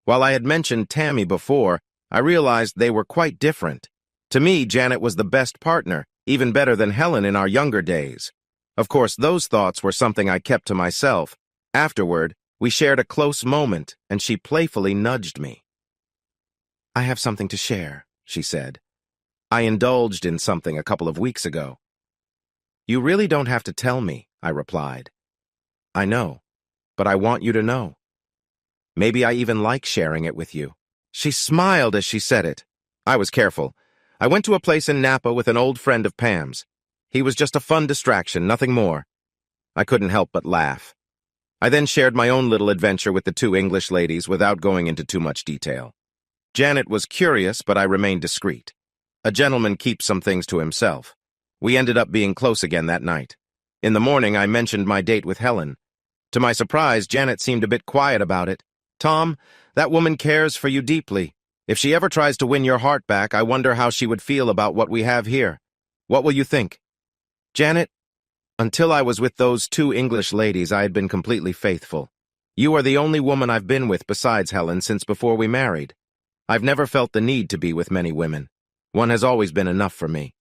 While I had mentioned Tammy before, I realized they were quite different. To me, Janet was the best partner, even better than Helen in our younger days. Of course, those thoughts were something I kept to myself. Afterward, we shared a close moment, and she playfully nudged me. I have something to share, she said. I indulged in something a couple of weeks ago. You really don't have to tell me, I replied. I know, but I want you to know. Maybe I even like sharing it with you. She smiled as she said it. I was careful. I went to a place in Napa with an old friend of Pam's. He was just a fun distraction, nothing more. I couldn't help but laugh. I then shared my own little adventure with the two English ladies without going into too much detail. Janet was curious, but I remained discreet. A gentleman keeps some things to himself. We ended up being close again that night. In the morning, I mentioned my date with Helen. To my surprise, Janet seemed a bit quiet about it. Tom, that woman cares for you deeply. If she ever tries to win your heart back, I wonder how she would feel about what we have here. What will you think? Janet, until I was with those two English ladies, I had been completely faithful. You are the only woman I've been with besides Helen since before we married. I've never felt the need to be with many women. One has always been enough for me.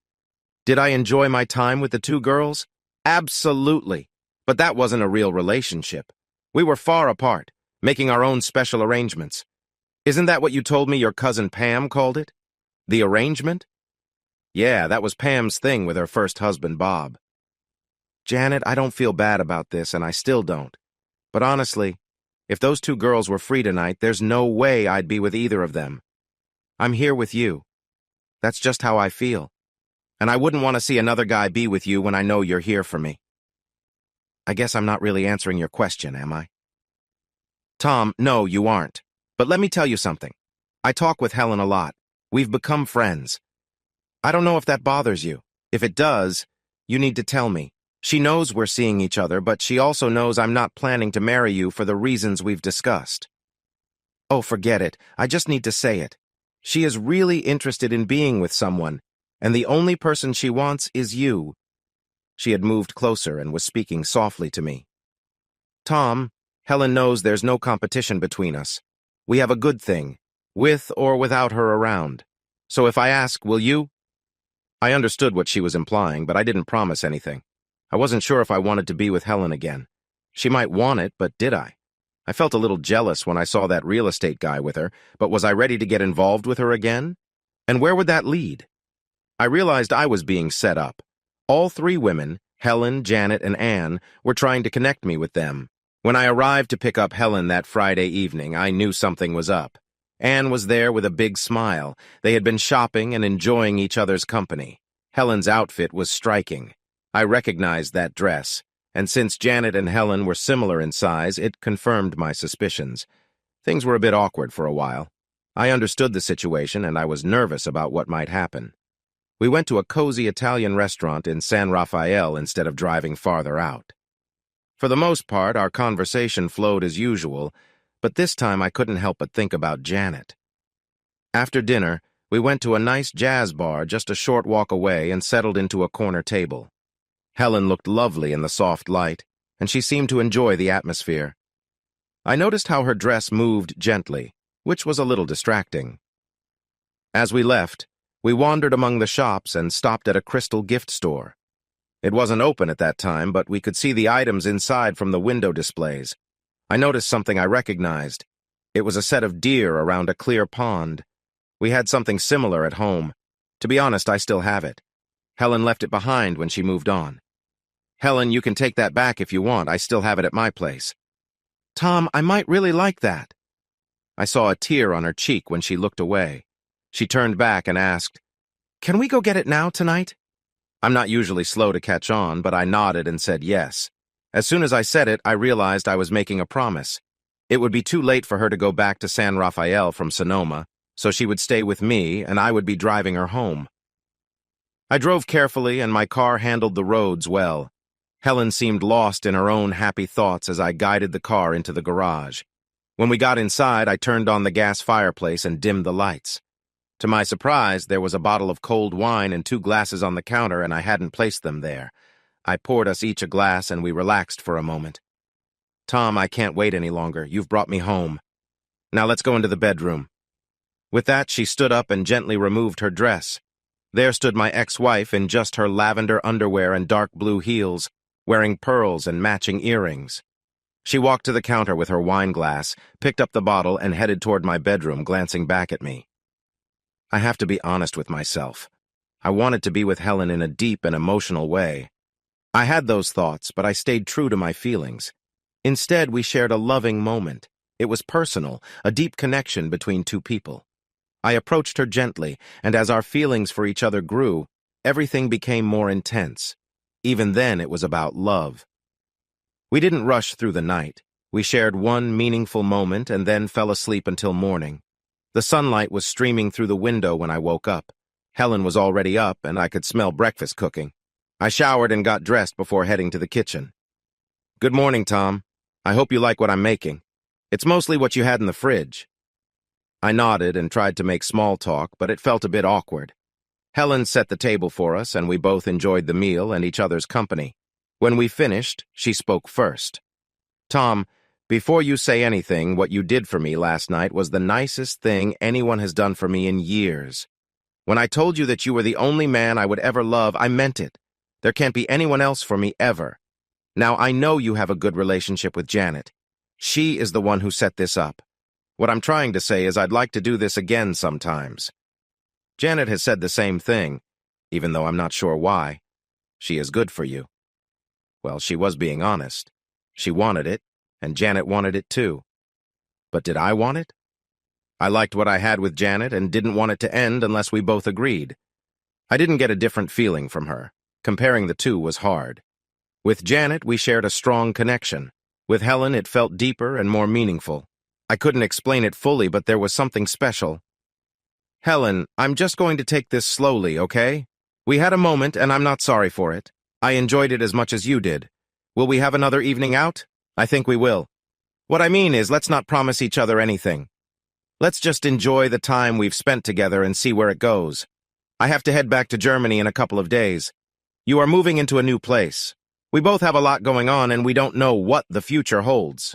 Did I enjoy my time with the two girls? Absolutely. But that wasn't a real relationship. We were far apart, making our own special arrangements. Isn't that what you told me your cousin Pam called it? The arrangement? Yeah, that was Pam's thing with her first husband, Bob. Janet, I don't feel bad about this, and I still don't. But honestly, if those two girls were free tonight, there's no way I'd be with either of them. I'm here with you. That's just how I feel. And I wouldn't want to see another guy be with you when I know you're here for me. I guess I'm not really answering your question, am I? Tom, no, you aren't. But let me tell you something. I talk with Helen a lot. We've become friends. I don't know if that bothers you. If it does, you need to tell me. She knows we're seeing each other, but she also knows I'm not planning to marry you for the reasons we've discussed. Oh, forget it. I just need to say it. She is really interested in being with someone, and the only person she wants is you. She had moved closer and was speaking softly to me. Tom, Helen knows there's no competition between us. We have a good thing, with or without her around. So if I ask, will you? I understood what she was implying, but I didn't promise anything. I wasn't sure if I wanted to be with Helen again. She might want it, but did I? I felt a little jealous when I saw that real estate guy with her, but was I ready to get involved with her again? And where would that lead? I realized I was being set up. All three women, Helen, Janet, and Anne, were trying to connect me with them. When I arrived to pick up Helen that Friday evening, I knew something was up. Anne was there with a big smile. They had been shopping and enjoying each other's company. Helen's outfit was striking. I recognized that dress, and since Janet and Helen were similar in size, it confirmed my suspicions. Things were a bit awkward for a while. I understood the situation, and I was nervous about what might happen. We went to a cozy Italian restaurant in San Rafael instead of driving farther out. For the most part, our conversation flowed as usual, but this time I couldn't help but think about Janet. After dinner, we went to a nice jazz bar just a short walk away and settled into a corner table. Helen looked lovely in the soft light, and she seemed to enjoy the atmosphere. I noticed how her dress moved gently, which was a little distracting. As we left, we wandered among the shops and stopped at a crystal gift store. It wasn't open at that time, but we could see the items inside from the window displays. I noticed something I recognized. It was a set of deer around a clear pond. We had something similar at home. To be honest, I still have it. Helen left it behind when she moved on. Helen, you can take that back if you want. I still have it at my place. Tom, I might really like that. I saw a tear on her cheek when she looked away. She turned back and asked, "Can we go get it now tonight?" I'm not usually slow to catch on, but I nodded and said yes. As soon as I said it, I realized I was making a promise. It would be too late for her to go back to San Rafael from Sonoma, so she would stay with me and I would be driving her home. I drove carefully and my car handled the roads well. Helen seemed lost in her own happy thoughts as I guided the car into the garage. When we got inside, I turned on the gas fireplace and dimmed the lights. To my surprise, there was a bottle of cold wine and 2 glasses on the counter, and I hadn't placed them there. I poured us each a glass, and we relaxed for a moment. Tom, I can't wait any longer. You've brought me home. Now let's go into the bedroom. With that, she stood up and gently removed her dress. There stood my ex-wife in just her lavender underwear and dark blue heels, wearing pearls and matching earrings. She walked to the counter with her wine glass, picked up the bottle, and headed toward my bedroom, glancing back at me. I have to be honest with myself. I wanted to be with Helen in a deep and emotional way. I had those thoughts, but I stayed true to my feelings. Instead, we shared a loving moment. It was personal, a deep connection between 2 people. I approached her gently, and as our feelings for each other grew, everything became more intense. Even then, it was about love. We didn't rush through the night. We shared one meaningful moment and then fell asleep until morning. The sunlight was streaming through the window when I woke up. Helen was already up, and I could smell breakfast cooking. I showered and got dressed before heading to the kitchen. "Good morning, Tom. I hope you like what I'm making. It's mostly what you had in the fridge." I nodded and tried to make small talk, but it felt a bit awkward. Helen set the table for us, and we both enjoyed the meal and each other's company. When we finished, she spoke first. "Tom, before you say anything, what you did for me last night was the nicest thing anyone has done for me in years. When I told you that you were the only man I would ever love, I meant it. There can't be anyone else for me ever. Now, I know you have a good relationship with Janet. She is the one who set this up. What I'm trying to say is I'd like to do this again sometimes. Janet has said the same thing, even though I'm not sure why. She is good for you." Well, she was being honest. She wanted it, and Janet wanted it too. But did I want it? I liked what I had with Janet and didn't want it to end unless we both agreed. I didn't get a different feeling from her. Comparing the two was hard. With Janet, we shared a strong connection. With Helen, it felt deeper and more meaningful. I couldn't explain it fully, but there was something special. "Helen, I'm just going to take this slowly, okay? We had a moment, and I'm not sorry for it. I enjoyed it as much as you did. Will we have another evening out? I think we will. What I mean is, let's not promise each other anything. Let's just enjoy the time we've spent together and see where it goes. I have to head back to Germany in a couple of days. You are moving into a new place. We both have a lot going on, and we don't know what the future holds."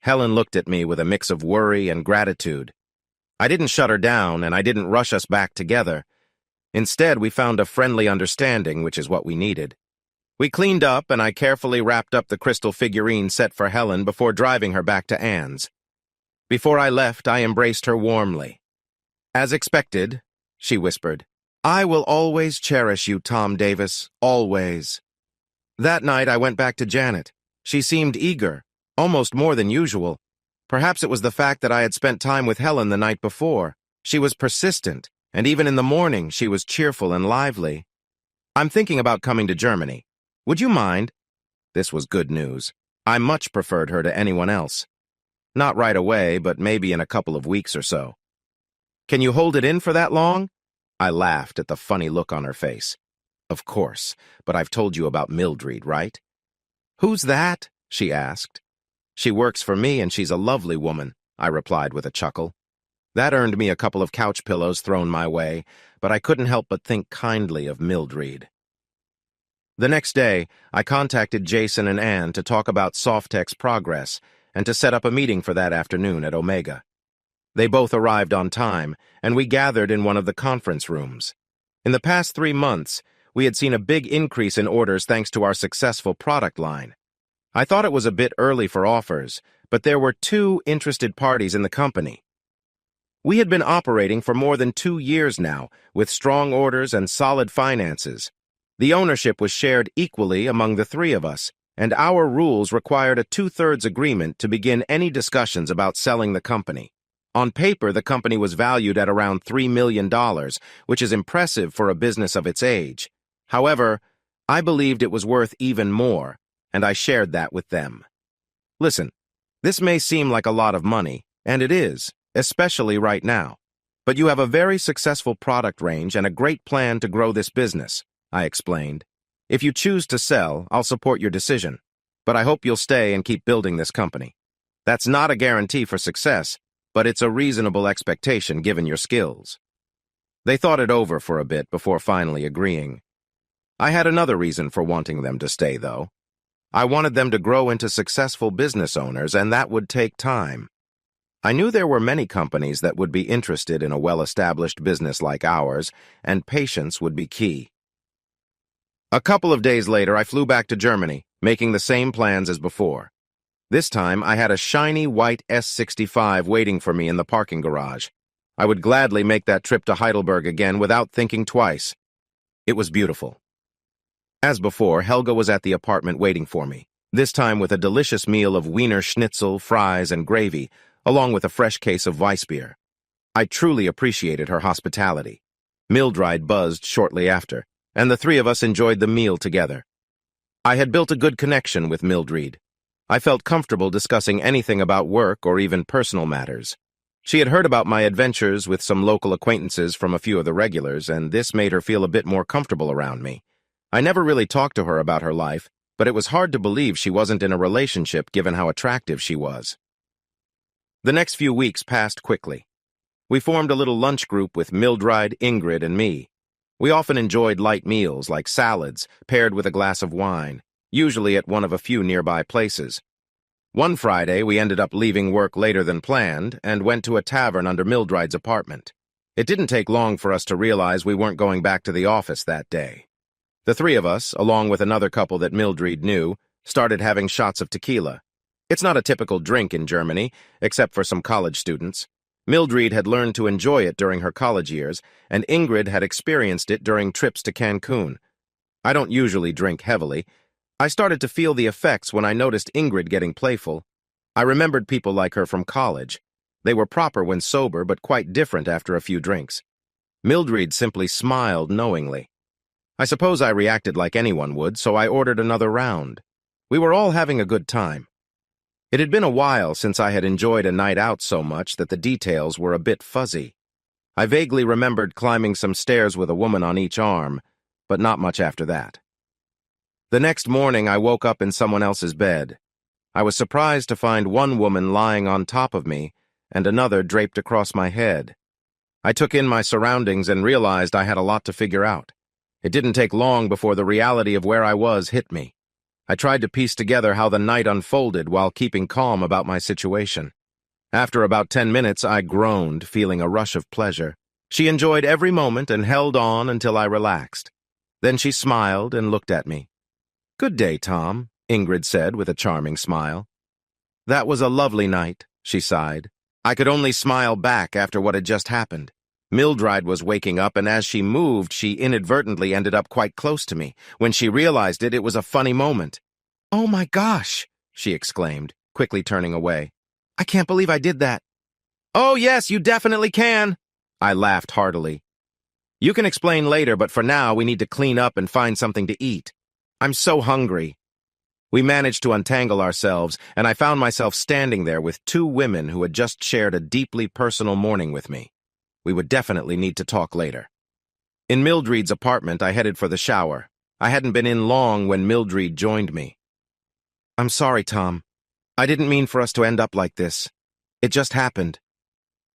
Helen looked at me with a mix of worry and gratitude. I didn't shut her down, and I didn't rush us back together. Instead, we found a friendly understanding, which is what we needed. We cleaned up, and I carefully wrapped up the crystal figurine set for Helen before driving her back to Anne's. Before I left, I embraced her warmly. "As expected," she whispered, "I will always cherish you, Tom Davis, always." That night, I went back to Janet. She seemed eager, almost more than usual. Perhaps it was the fact that I had spent time with Helen the night before. She was persistent, and even in the morning, she was cheerful and lively. "I'm thinking about coming to Germany. Would you mind?" This was good news. I much preferred her to anyone else. Not right away, but maybe in a couple of weeks or so. "Can you hold it in for that long?" I laughed at the funny look on her face. "Of course, but I've told you about Mildred, right?" "Who's that?" she asked. "She works for me and she's a lovely woman," I replied with a chuckle. That earned me a couple of couch pillows thrown my way, but I couldn't help but think kindly of Mildred. The next day, I contacted Jason and Anne to talk about Softtech's progress and to set up a meeting for that afternoon at Omega. They both arrived on time, and we gathered in one of the conference rooms. In the past 3 months, we had seen a big increase in orders thanks to our successful product line. I thought it was a bit early for offers, but there were 2 interested parties in the company. We had been operating for more than 2 years now, with strong orders and solid finances. The ownership was shared equally among the 3 of us, and our rules required a 2/3 agreement to begin any discussions about selling the company. On paper, the company was valued at around $3 million, which is impressive for a business of its age. However, I believed it was worth even more, and I shared that with them. Listen, this may seem like a lot of money, and it is, especially right now. But you have a very successful product range and a great plan to grow this business, I explained. If you choose to sell, I'll support your decision, but I hope you'll stay and keep building this company. That's not a guarantee for success, but it's a reasonable expectation given your skills. They thought it over for a bit before finally agreeing. I had another reason for wanting them to stay, though. I wanted them to grow into successful business owners, and that would take time. I knew there were many companies that would be interested in a well-established business like ours, and patience would be key. A couple of days later, I flew back to Germany, making the same plans as before. This time, I had a shiny white S65 waiting for me in the parking garage. I would gladly make that trip to Heidelberg again without thinking twice. It was beautiful. As before, Helga was at the apartment waiting for me, this time with a delicious meal of Wiener Schnitzel, fries, and gravy, along with a fresh case of Weissbier. I truly appreciated her hospitality. Mildred buzzed shortly after, and the 3 of us enjoyed the meal together. I had built a good connection with Mildred. I felt comfortable discussing anything about work or even personal matters. She had heard about my adventures with some local acquaintances from a few of the regulars, and this made her feel a bit more comfortable around me. I never really talked to her about her life, but it was hard to believe she wasn't in a relationship given how attractive she was. The next few weeks passed quickly. We formed a little lunch group with Mildred, Ingrid, and me. We often enjoyed light meals like salads, paired with a glass of wine, usually at one of a few nearby places. One Friday, we ended up leaving work later than planned and went to a tavern under Mildred's apartment. It didn't take long for us to realize we weren't going back to the office that day. The 3 of us, along with another couple that Mildred knew, started having shots of tequila. It's not a typical drink in Germany, except for some college students. Mildred had learned to enjoy it during her college years, and Ingrid had experienced it during trips to Cancun. I don't usually drink heavily. I started to feel the effects when I noticed Ingrid getting playful. I remembered people like her from college. They were proper when sober, but quite different after a few drinks. Mildred simply smiled knowingly. I suppose I reacted like anyone would, so I ordered another round. We were all having a good time. It had been a while since I had enjoyed a night out so much that the details were a bit fuzzy. I vaguely remembered climbing some stairs with a woman on each arm, but not much after that. The next morning, I woke up in someone else's bed. I was surprised to find one woman lying on top of me and another draped across my head. I took in my surroundings and realized I had a lot to figure out. It didn't take long before the reality of where I was hit me. I tried to piece together how the night unfolded while keeping calm about my situation. After about 10 minutes, I groaned, feeling a rush of pleasure. She enjoyed every moment and held on until I relaxed. Then she smiled and looked at me. "Good day, Tom," Ingrid said with a charming smile. "That was a lovely night," she sighed. I could only smile back after what had just happened. Mildred was waking up, and as she moved, she inadvertently ended up quite close to me. When she realized it, it was a funny moment. "Oh my gosh," she exclaimed, quickly turning away. "I can't believe I did that." "Oh yes, you definitely can," I laughed heartily. "You can explain later, but for now we need to clean up and find something to eat. I'm so hungry." We managed to untangle ourselves, and I found myself standing there with 2 women who had just shared a deeply personal morning with me. We would definitely need to talk later. In Mildred's apartment, I headed for the shower. I hadn't been in long when Mildred joined me. I'm sorry, Tom. I didn't mean for us to end up like this. It just happened.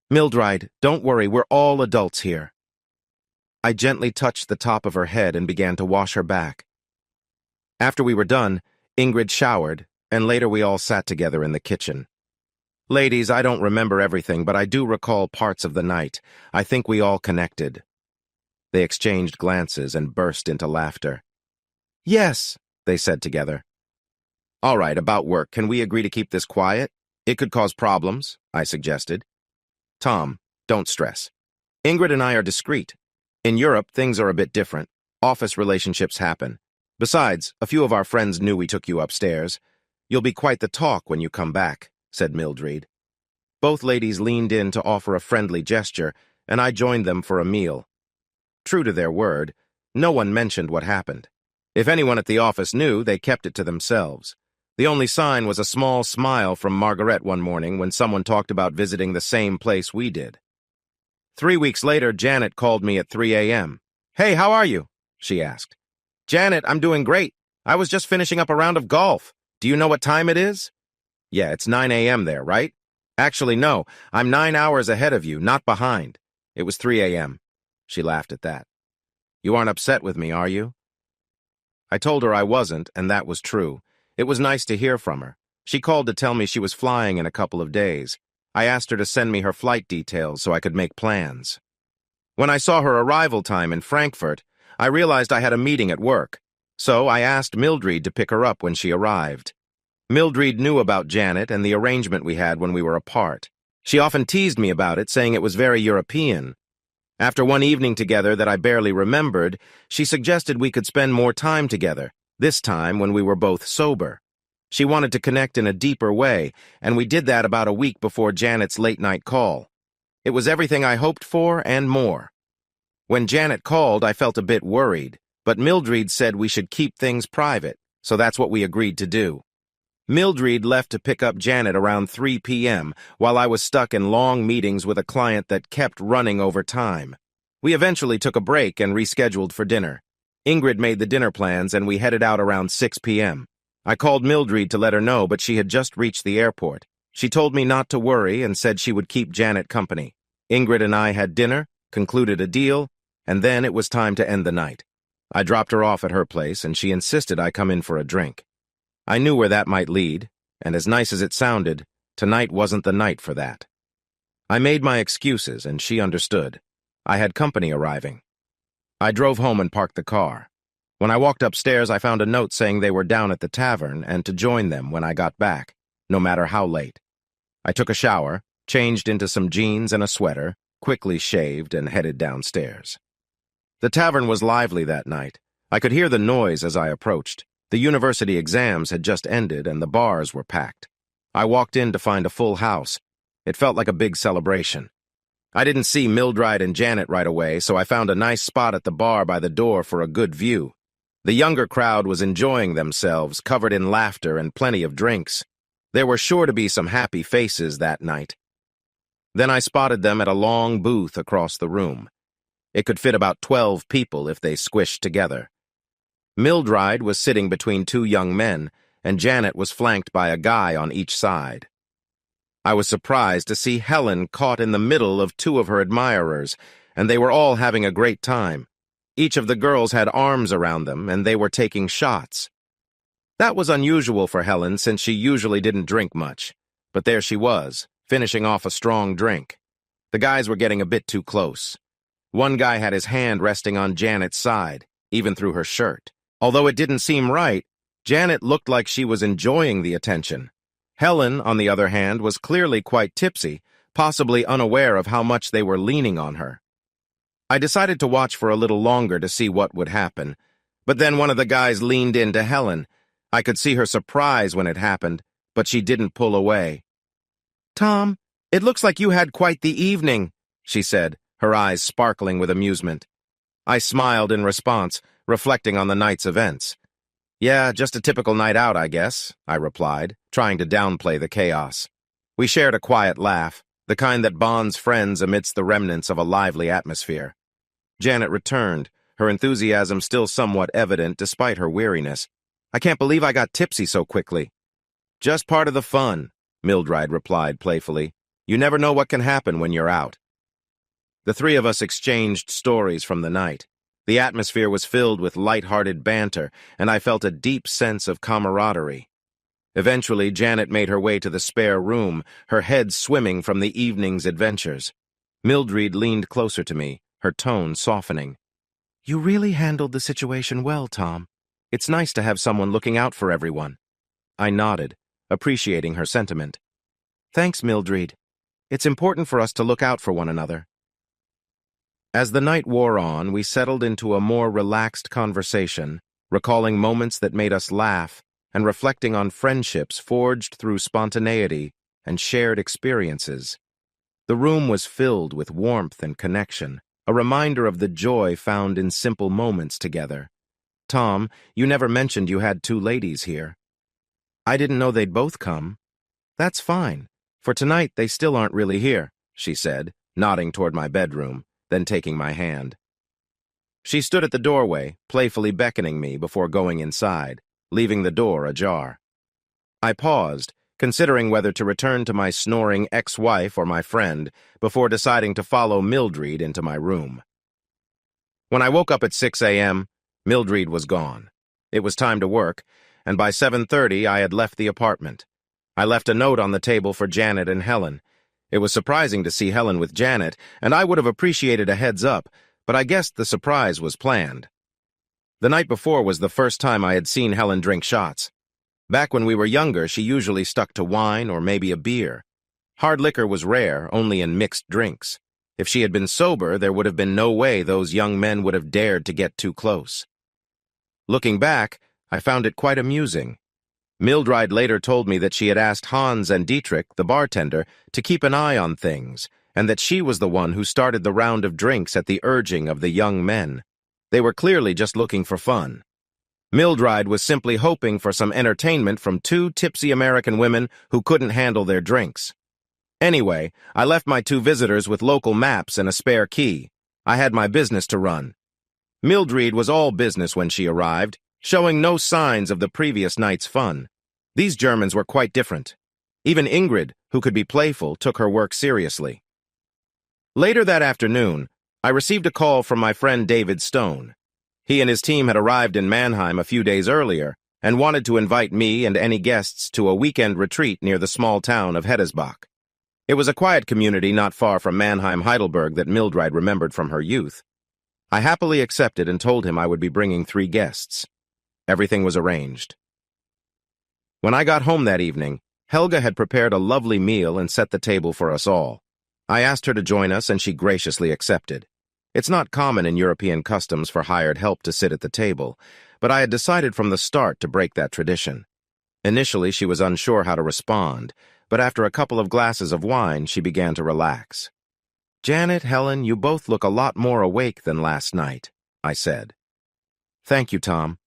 Mildred, don't worry, we're all adults here. I gently touched the top of her head and began to wash her back. After we were done, Ingrid showered, and later we all sat together in the kitchen. Ladies, I don't remember everything, but I do recall parts of the night. I think we all connected. They exchanged glances and burst into laughter. Yes, they said together. All right, about work, can we agree to keep this quiet? It could cause problems, I suggested. Tom, don't stress. Ingrid and I are discreet. In Europe, things are a bit different. Office relationships happen. Besides, a few of our friends knew we took you upstairs. You'll be quite the talk when you come back, said Mildred. Both ladies leaned in to offer a friendly gesture, and I joined them for a meal. True to their word, no one mentioned what happened. If anyone at the office knew, they kept it to themselves. The only sign was a small smile from Margaret one morning when someone talked about visiting the same place we did. 3 weeks later, Janet called me at 3 a.m. Hey, how are you? She asked. Janet, I'm doing great. I was just finishing up a round of golf. Do you know what time it is? Yeah, it's 9 a.m. there, right? Actually, no. I'm 9 hours ahead of you, not behind. It was 3 a.m. She laughed at that. You aren't upset with me, are you? I told her I wasn't, and that was true. It was nice to hear from her. She called to tell me she was flying in a couple of days. I asked her to send me her flight details so I could make plans. When I saw her arrival time in Frankfurt, I realized I had a meeting at work, so I asked Mildred to pick her up when she arrived. Mildred knew about Janet and the arrangement we had when we were apart. She often teased me about it, saying it was very European. After one evening together that I barely remembered, she suggested we could spend more time together, this time when we were both sober. She wanted to connect in a deeper way, and we did that about a week before Janet's late-night call. It was everything I hoped for and more. When Janet called, I felt a bit worried, but Mildred said we should keep things private, so that's what we agreed to do. Mildred left to pick up Janet around 3 p.m. while I was stuck in long meetings with a client that kept running over time. We eventually took a break and rescheduled for dinner. Ingrid made the dinner plans and we headed out around 6 p.m. I called Mildred to let her know, but she had just reached the airport. She told me not to worry and said she would keep Janet company. Ingrid and I had dinner, concluded a deal, and then it was time to end the night. I dropped her off at her place, and she insisted I come in for a drink. I knew where that might lead, and as nice as it sounded, tonight wasn't the night for that. I made my excuses, and she understood. I had company arriving. I drove home and parked the car. When I walked upstairs, I found a note saying they were down at the tavern and to join them when I got back, no matter how late. I took a shower, changed into some jeans and a sweater, quickly shaved, and headed downstairs. The tavern was lively that night. I could hear the noise as I approached. The university exams had just ended and the bars were packed. I walked in to find a full house. It felt like a big celebration. I didn't see Mildred and Janet right away, so I found a nice spot at the bar by the door for a good view. The younger crowd was enjoying themselves, covered in laughter and plenty of drinks. There were sure to be some happy faces that night. Then I spotted them at a long booth across the room. It could fit about 12 people if they squished together. Mildred was sitting between two young men, and Janet was flanked by a guy on each side. I was surprised to see Helen caught in the middle of two of her admirers, and they were all having a great time. Each of the girls had arms around them, and they were taking shots. That was unusual for Helen since she usually didn't drink much, but there she was, finishing off a strong drink. The guys were getting a bit too close. One guy had his hand resting on Janet's side, even through her shirt. Although it didn't seem right, Janet looked like she was enjoying the attention. Helen, on the other hand, was clearly quite tipsy, possibly unaware of how much they were leaning on her. I decided to watch for a little longer to see what would happen, but then one of the guys leaned into Helen. I could see her surprise when it happened, but she didn't pull away. "Tom, it looks like you had quite the evening," she said, her eyes sparkling with amusement. I smiled in response, reflecting on the night's events. "Yeah, just a typical night out, I guess," I replied, trying to downplay the chaos. We shared a quiet laugh, the kind that bonds friends amidst the remnants of a lively atmosphere. Janet returned, her enthusiasm still somewhat evident despite her weariness. "I can't believe I got tipsy so quickly." Just part of the fun, Mildred replied playfully. You never know what can happen when you're out. The three of us exchanged stories from the night. The atmosphere was filled with light-hearted banter, and I felt a deep sense of camaraderie. Eventually, Janet made her way to the spare room, her head swimming from the evening's adventures. Mildred leaned closer to me, her tone softening. You really handled the situation well, Tom. It's nice to have someone looking out for everyone. I nodded, appreciating her sentiment. Thanks, Mildred. It's important for us to look out for one another. As the night wore on, we settled into a more relaxed conversation, recalling moments that made us laugh and reflecting on friendships forged through spontaneity and shared experiences. The room was filled with warmth and connection, a reminder of the joy found in simple moments together. Tom, you never mentioned you had two ladies here. I didn't know they'd both come. That's fine. For tonight, they still aren't really here, she said, nodding toward my bedroom, then taking my hand. She stood at the doorway, playfully beckoning me before going inside, leaving the door ajar. I paused, considering whether to return to my snoring ex-wife or my friend, before deciding to follow Mildred into my room. When I woke up at 6 a.m., Mildred was gone. It was time to work, and by 7:30 I had left the apartment. I left a note on the table for Janet and Helen. It was surprising to see Helen with Janet, and I would have appreciated a heads up, but I guessed the surprise was planned. The night before was the first time I had seen Helen drink shots. Back when we were younger, she usually stuck to wine or maybe a beer. Hard liquor was rare, only in mixed drinks. If she had been sober, there would have been no way those young men would have dared to get too close. Looking back, I found it quite amusing. Mildred later told me that she had asked Hans and Dietrich, the bartender, to keep an eye on things, and that she was the one who started the round of drinks at the urging of the young men. They were clearly just looking for fun. Mildred was simply hoping for some entertainment from two tipsy American women who couldn't handle their drinks. Anyway, I left my two visitors with local maps and a spare key. I had my business to run. Mildred was all business when she arrived, showing no signs of the previous night's fun. These Germans were quite different. Even Ingrid, who could be playful, took her work seriously. Later that afternoon, I received a call from my friend David Stone. He and his team had arrived in Mannheim a few days earlier and wanted to invite me and any guests to a weekend retreat near the small town of Heddesbach. It was a quiet community not far from Mannheim-Heidelberg that Mildred remembered from her youth. I happily accepted and told him I would be bringing 3 guests. Everything was arranged. When I got home that evening, Helga had prepared a lovely meal and set the table for us all. I asked her to join us, and she graciously accepted. It's not common in European customs for hired help to sit at the table, but I had decided from the start to break that tradition. Initially, she was unsure how to respond, but after a couple of glasses of wine, she began to relax. Janet, Helen, you both look a lot more awake than last night, I said. Thank you, Tom.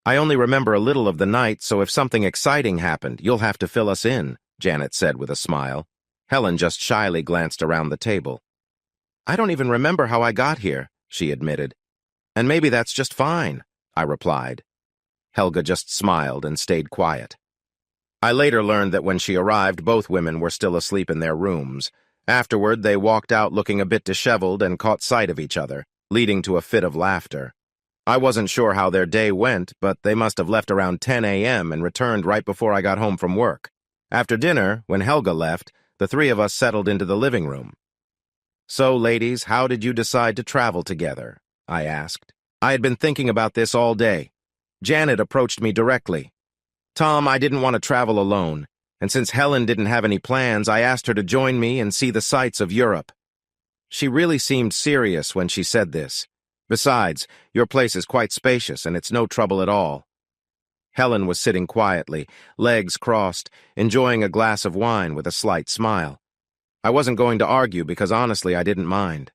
I only remember a little of the night, so if something exciting happened, you'll have to fill us in, Janet said with a smile. Helen just shyly glanced around the table. I don't even remember how I got here, she admitted. And maybe that's just fine, I replied. Helga just smiled and stayed quiet. I later learned that when she arrived, both women were still asleep in their rooms. Afterward, they walked out looking a bit disheveled and caught sight of each other, leading to a fit of laughter. I wasn't sure how their day went, but they must have left around 10 a.m. and returned right before I got home from work. After dinner, when Helga left, the 3 of us settled into the living room. So, ladies, how did you decide to travel together? I asked. I had been thinking about this all day. Janet approached me directly. Tom, I didn't want to travel alone, and since Helen didn't have any plans, I asked her to join me and see the sights of Europe. She really seemed serious when she said this. Besides, your place is quite spacious, and it's no trouble at all. Helen was sitting quietly, legs crossed, enjoying a glass of wine with a slight smile. I wasn't going to argue because honestly I didn't mind.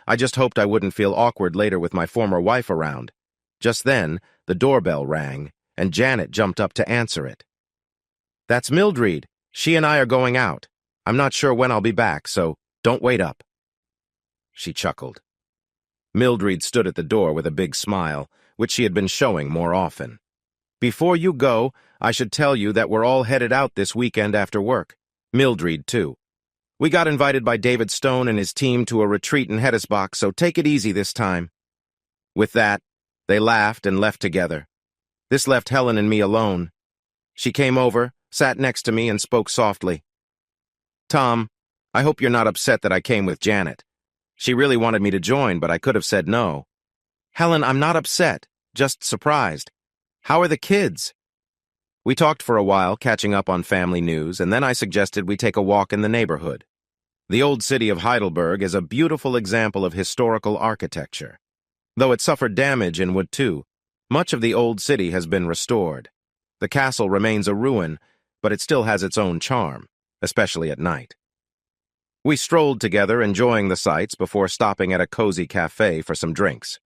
I just hoped I wouldn't feel awkward later with my former wife around. Just then, the doorbell rang, and Janet jumped up to answer it. That's Mildred. She and I are going out. I'm not sure when I'll be back, so don't wait up. She chuckled. Mildred stood at the door with a big smile, which she had been showing more often. Before you go, I should tell you that we're all headed out this weekend after work. Mildred, too. We got invited by David Stone and his team to a retreat in Hedesbach, so take it easy this time." With that, they laughed and left together. This left Helen and me alone. She came over, sat next to me, and spoke softly. "Tom, I hope you're not upset that I came with Janet. She really wanted me to join, but I could have said no." "Helen, I'm not upset, just surprised. How are the kids?" We talked for a while, catching up on family news, and then I suggested we take a walk in the neighborhood. The old city of Heidelberg is a beautiful example of historical architecture. Though it suffered damage in Wood II, much of the old city has been restored. The castle remains a ruin, but it still has its own charm, especially at night. We strolled together, enjoying the sights before stopping at a cozy cafe for some drinks.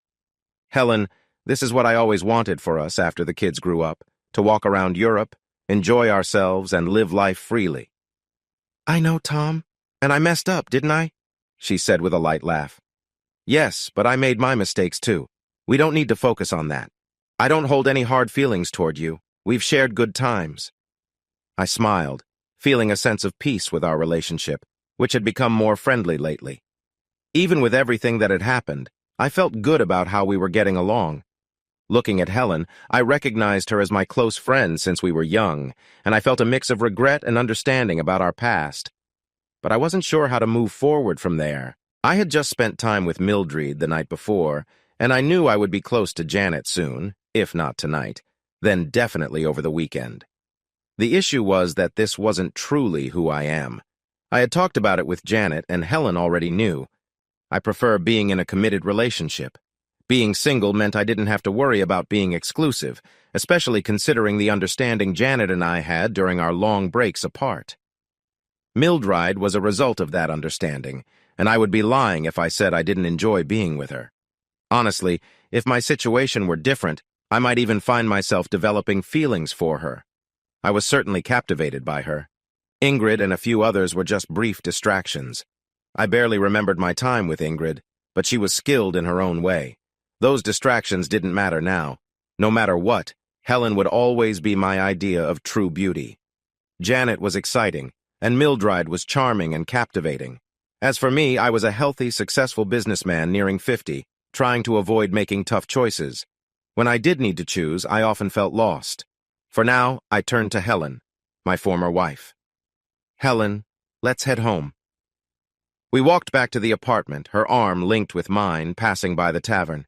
"Helen, this is what I always wanted for us after the kids grew up, to walk around Europe, enjoy ourselves, and live life freely." "I know, Tom, and I messed up, didn't I?" she said with a light laugh. "Yes, but I made my mistakes too. We don't need to focus on that. I don't hold any hard feelings toward you. We've shared good times." I smiled, feeling a sense of peace with our relationship, which had become more friendly lately. Even with everything that had happened, I felt good about how we were getting along. Looking at Helen, I recognized her as my close friend since we were young, and I felt a mix of regret and understanding about our past. But I wasn't sure how to move forward from there. I had just spent time with Mildred the night before, and I knew I would be close to Janet soon, if not tonight, then definitely over the weekend. The issue was that this wasn't truly who I am. I had talked about it with Janet, and Helen already knew. I prefer being in a committed relationship. Being single meant I didn't have to worry about being exclusive, especially considering the understanding Janet and I had during our long breaks apart. Mildred was a result of that understanding, and I would be lying if I said I didn't enjoy being with her. Honestly, if my situation were different, I might even find myself developing feelings for her. I was certainly captivated by her. Ingrid and a few others were just brief distractions. I barely remembered my time with Ingrid, but she was skilled in her own way. Those distractions didn't matter now. No matter what, Helen would always be my idea of true beauty. Janet was exciting, and Mildred was charming and captivating. As for me, I was a healthy, successful businessman nearing 50, trying to avoid making tough choices. When I did need to choose, I often felt lost. For now, I turned to Helen, my former wife. "Helen, let's head home." We walked back to the apartment, her arm linked with mine, passing by the tavern.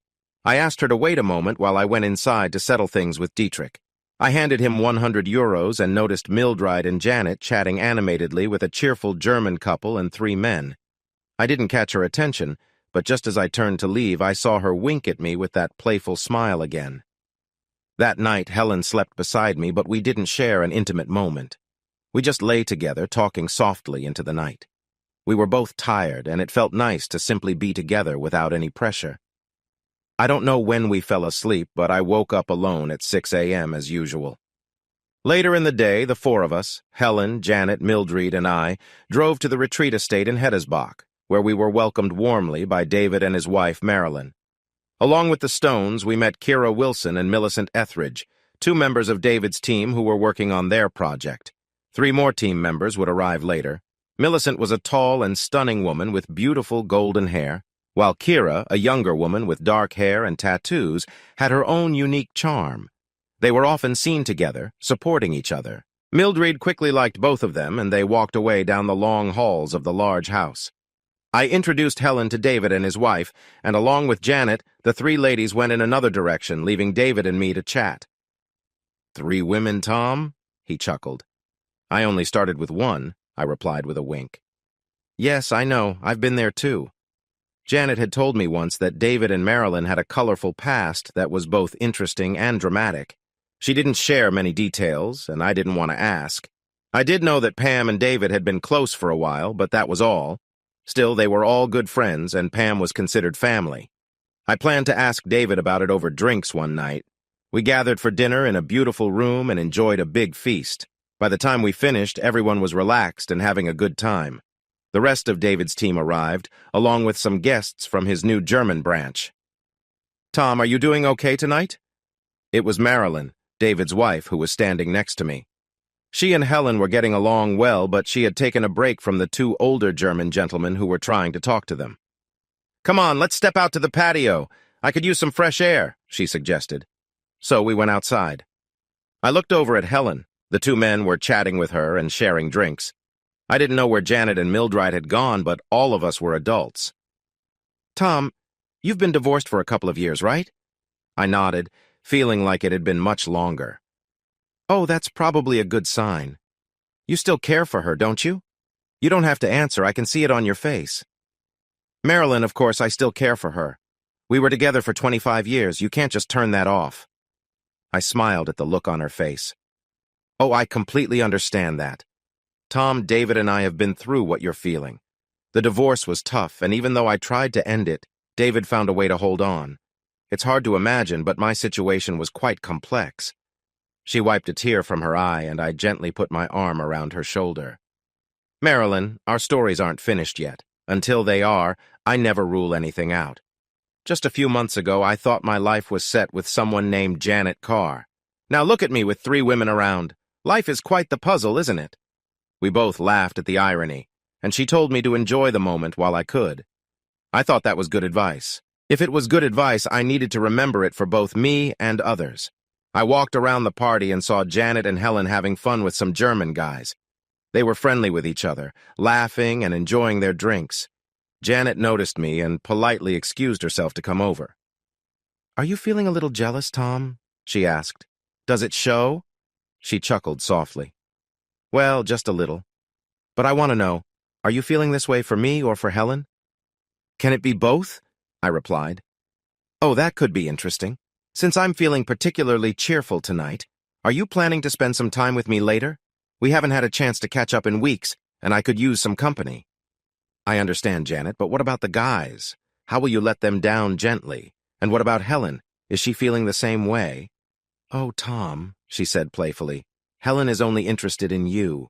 I asked her to wait a moment while I went inside to settle things with Dietrich. I handed him €100 and noticed Mildred and Janet chatting animatedly with a cheerful German couple and 3 men. I didn't catch her attention, but just as I turned to leave, I saw her wink at me with that playful smile again. That night, Helen slept beside me, but we didn't share an intimate moment. We just lay together, talking softly into the night. We were both tired, and it felt nice to simply be together without any pressure. I don't know when we fell asleep, but I woke up alone at 6 a.m. as usual. Later in the day, the 4 of us, Helen, Janet, Mildred, and I, drove to the retreat estate in Hedesbach, where we were welcomed warmly by David and his wife, Marilyn. Along with the Stones, we met Kira Wilson and Millicent Etheridge, 2 members of David's team who were working on their project. 3 more team members would arrive later. Millicent was a tall and stunning woman with beautiful golden hair, while Kira, a younger woman with dark hair and tattoos, had her own unique charm. They were often seen together, supporting each other. Mildred quickly liked both of them, and they walked away down the long halls of the large house. I introduced Helen to David and his wife, and along with Janet, the 3 ladies went in another direction, leaving David and me to chat. "3 women, Tom?" he chuckled. "I only started with 1, I replied with a wink. "Yes, I know. I've been there too." Janet had told me once that David and Marilyn had a colorful past that was both interesting and dramatic. She didn't share many details, and I didn't want to ask. I did know that Pam and David had been close for a while, but that was all. Still, they were all good friends, and Pam was considered family. I planned to ask David about it over drinks one night. We gathered for dinner in a beautiful room and enjoyed a big feast. By the time we finished, everyone was relaxed and having a good time. The rest of David's team arrived, along with some guests from his new German branch. "Tom, are you doing okay tonight?" It was Marilyn, David's wife, who was standing next to me. She and Helen were getting along well, but she had taken a break from the two older German gentlemen who were trying to talk to them. "Come on, let's step out to the patio. I could use some fresh air," she suggested. So we went outside. I looked over at Helen. The two men were chatting with her and sharing drinks. I didn't know where Janet and Mildred had gone, but all of us were adults. "Tom, you've been divorced for a couple of years, right?" I nodded, feeling like it had been much longer. "Oh, that's probably a good sign. You still care for her, don't you? You don't have to answer, I can see it on your face." "Marilyn, of course, I still care for her. We were together for 25 years, you can't just turn that off." I smiled at the look on her face. "Oh, I completely understand that. Tom, David and I have been through what you're feeling. The divorce was tough, and even though I tried to end it, David found a way to hold on. It's hard to imagine, but my situation was quite complex." She wiped a tear from her eye, and I gently put my arm around her shoulder. "Marilyn, our stories aren't finished yet. Until they are, I never rule anything out. Just a few months ago, I thought my life was set with someone named Janet Carr. Now look at me with 3 women around. Life is quite the puzzle, isn't it?" We both laughed at the irony, and she told me to enjoy the moment while I could. I thought that was good advice. If it was good advice, I needed to remember it for both me and others. I walked around the party and saw Janet and Helen having fun with some German guys. They were friendly with each other, laughing and enjoying their drinks. Janet noticed me and politely excused herself to come over. "Are you feeling a little jealous, Tom?" she asked. "Does it show?" She chuckled softly. "Well, just a little. But I want to know, are you feeling this way for me or for Helen?" "Can it be both?" I replied. "Oh, that could be interesting. Since I'm feeling particularly cheerful tonight, are you planning to spend some time with me later? We haven't had a chance to catch up in weeks, and I could use some company." "I understand, Janet, but what about the guys? How will you let them down gently? And what about Helen? Is she feeling the same way?" "Oh, Tom," she said playfully, "Helen is only interested in you.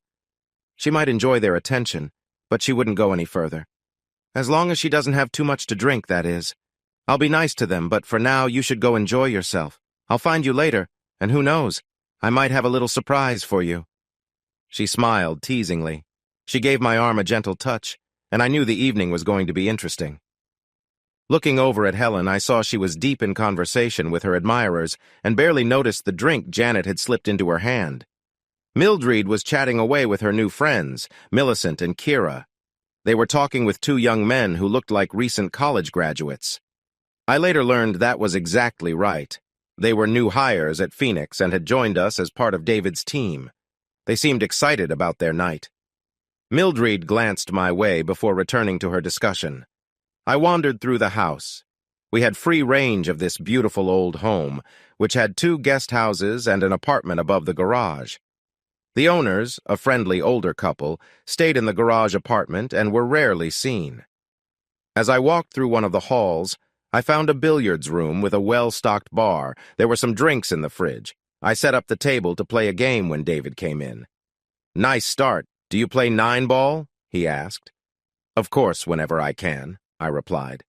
She might enjoy their attention, but she wouldn't go any further. As long as she doesn't have too much to drink, that is. I'll be nice to them, but for now you should go enjoy yourself. I'll find you later, and who knows, I might have a little surprise for you." She smiled teasingly. She gave my arm a gentle touch, and I knew the evening was going to be interesting. Looking over at Helen, I saw she was deep in conversation with her admirers and barely noticed the drink Janet had slipped into her hand. Mildred was chatting away with her new friends, Millicent and Kira. They were talking with 2 young men who looked like recent college graduates. I later learned that was exactly right. They were new hires at Phoenix and had joined us as part of David's team. They seemed excited about their night. Mildred glanced my way before returning to her discussion. I wandered through the house. We had free range of this beautiful old home, which had 2 guest houses and an apartment above the garage. The owners, a friendly older couple, stayed in the garage apartment and were rarely seen. As I walked through one of the halls, I found a billiards room with a well-stocked bar. There were some drinks in the fridge. I set up the table to play a game when David came in. "Nice start. Do you play 9-ball?" he asked. "Of course, whenever I can," I replied.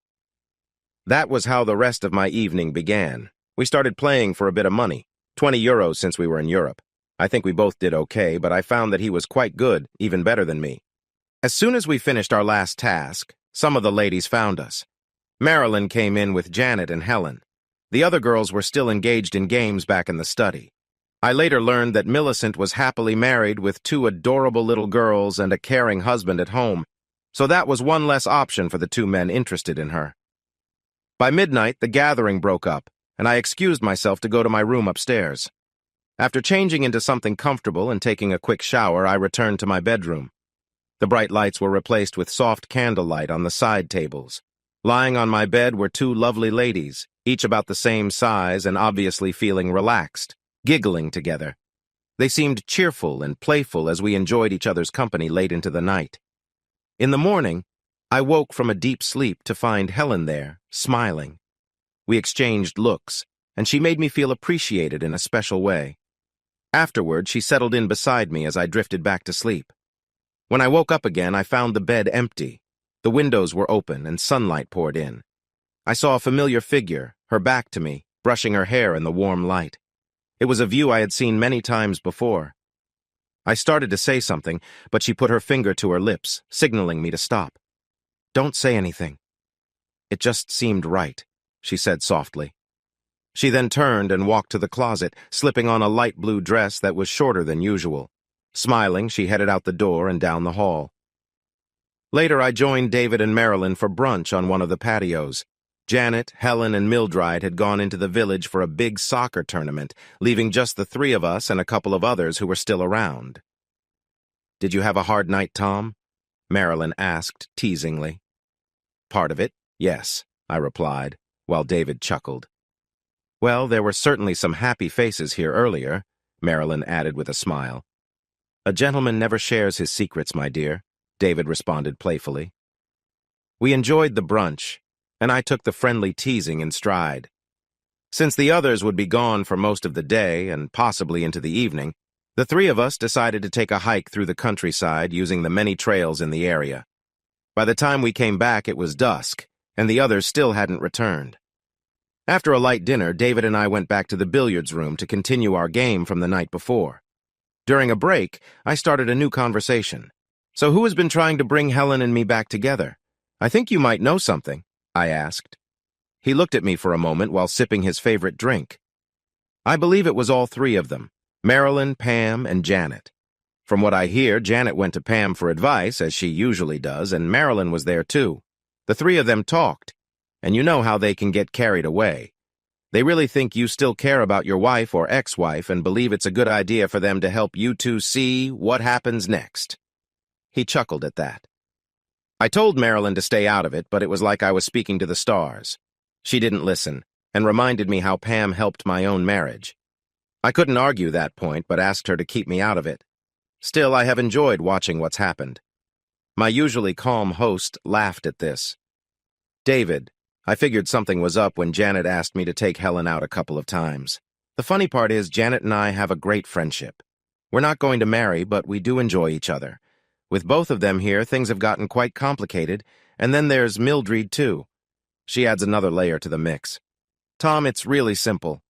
That was how the rest of my evening began. We started playing for a bit of money, 20 euros since we were in Europe. I think we both did okay, but I found that he was quite good, even better than me. As soon as we finished our last task, some of the ladies found us. Marilyn came in with Janet and Helen. The other girls were still engaged in games back in the study. I later learned that Millicent was happily married with 2 adorable little girls and a caring husband at home, so that was one less option for the 2 men interested in her. By midnight, the gathering broke up, and I excused myself to go to my room upstairs. After changing into something comfortable and taking a quick shower, I returned to my bedroom. The bright lights were replaced with soft candlelight on the side tables. Lying on my bed were 2 lovely ladies, each about the same size and obviously feeling relaxed, giggling together. They seemed cheerful and playful as we enjoyed each other's company late into the night. In the morning, I woke from a deep sleep to find Helen there, smiling. We exchanged looks, and she made me feel appreciated in a special way. Afterward, she settled in beside me as I drifted back to sleep. When I woke up again, I found the bed empty. The windows were open and sunlight poured in. I saw a familiar figure, her back to me, brushing her hair in the warm light. It was a view I had seen many times before. I started to say something, but she put her finger to her lips, signaling me to stop. "Don't say anything." "It just seemed right," she said softly. She then turned and walked to the closet, slipping on a light blue dress that was shorter than usual. Smiling, she headed out the door and down the hall. Later, I joined David and Marilyn for brunch on one of the patios. Janet, Helen, and Mildred had gone into the village for a big soccer tournament, leaving just the three of us and a couple of others who were still around. "Did you have a hard night, Tom?" Marilyn asked teasingly. "Part of it, yes," I replied, while David chuckled. "Well, there were certainly some happy faces here earlier," Marilyn added with a smile. "A gentleman never shares his secrets, my dear," David responded playfully. We enjoyed the brunch, and I took the friendly teasing in stride. Since the others would be gone for most of the day and possibly into the evening, the three of us decided to take a hike through the countryside using the many trails in the area. By the time we came back, it was dusk, and the others still hadn't returned. After a light dinner, David and I went back to the billiards room to continue our game from the night before. During a break, I started a new conversation. "So who has been trying to bring Helen and me back together? I think you might know something," I asked. He looked at me for a moment while sipping his favorite drink. "I believe it was all three of them, Marilyn, Pam, and Janet. From what I hear, Janet went to Pam for advice, as she usually does, and Marilyn was there too. The three of them talked, and you know how they can get carried away. They really think you still care about your wife or ex-wife and believe it's a good idea for them to help you two see what happens next." He chuckled at that. I told Marilyn to stay out of it, but it was like I was speaking to the stars. She didn't listen, and reminded me how Pam helped my own marriage. I couldn't argue that point, but asked her to keep me out of it. Still, I have enjoyed watching what's happened. My usually calm host laughed at this. "David, I figured something was up when Janet asked me to take Helen out a couple of times. The funny part is Janet and I have a great friendship. We're not going to marry, but we do enjoy each other. With both of them here, things have gotten quite complicated, and then there's Mildred, too." She adds another layer to the mix. "Tom, it's really simple.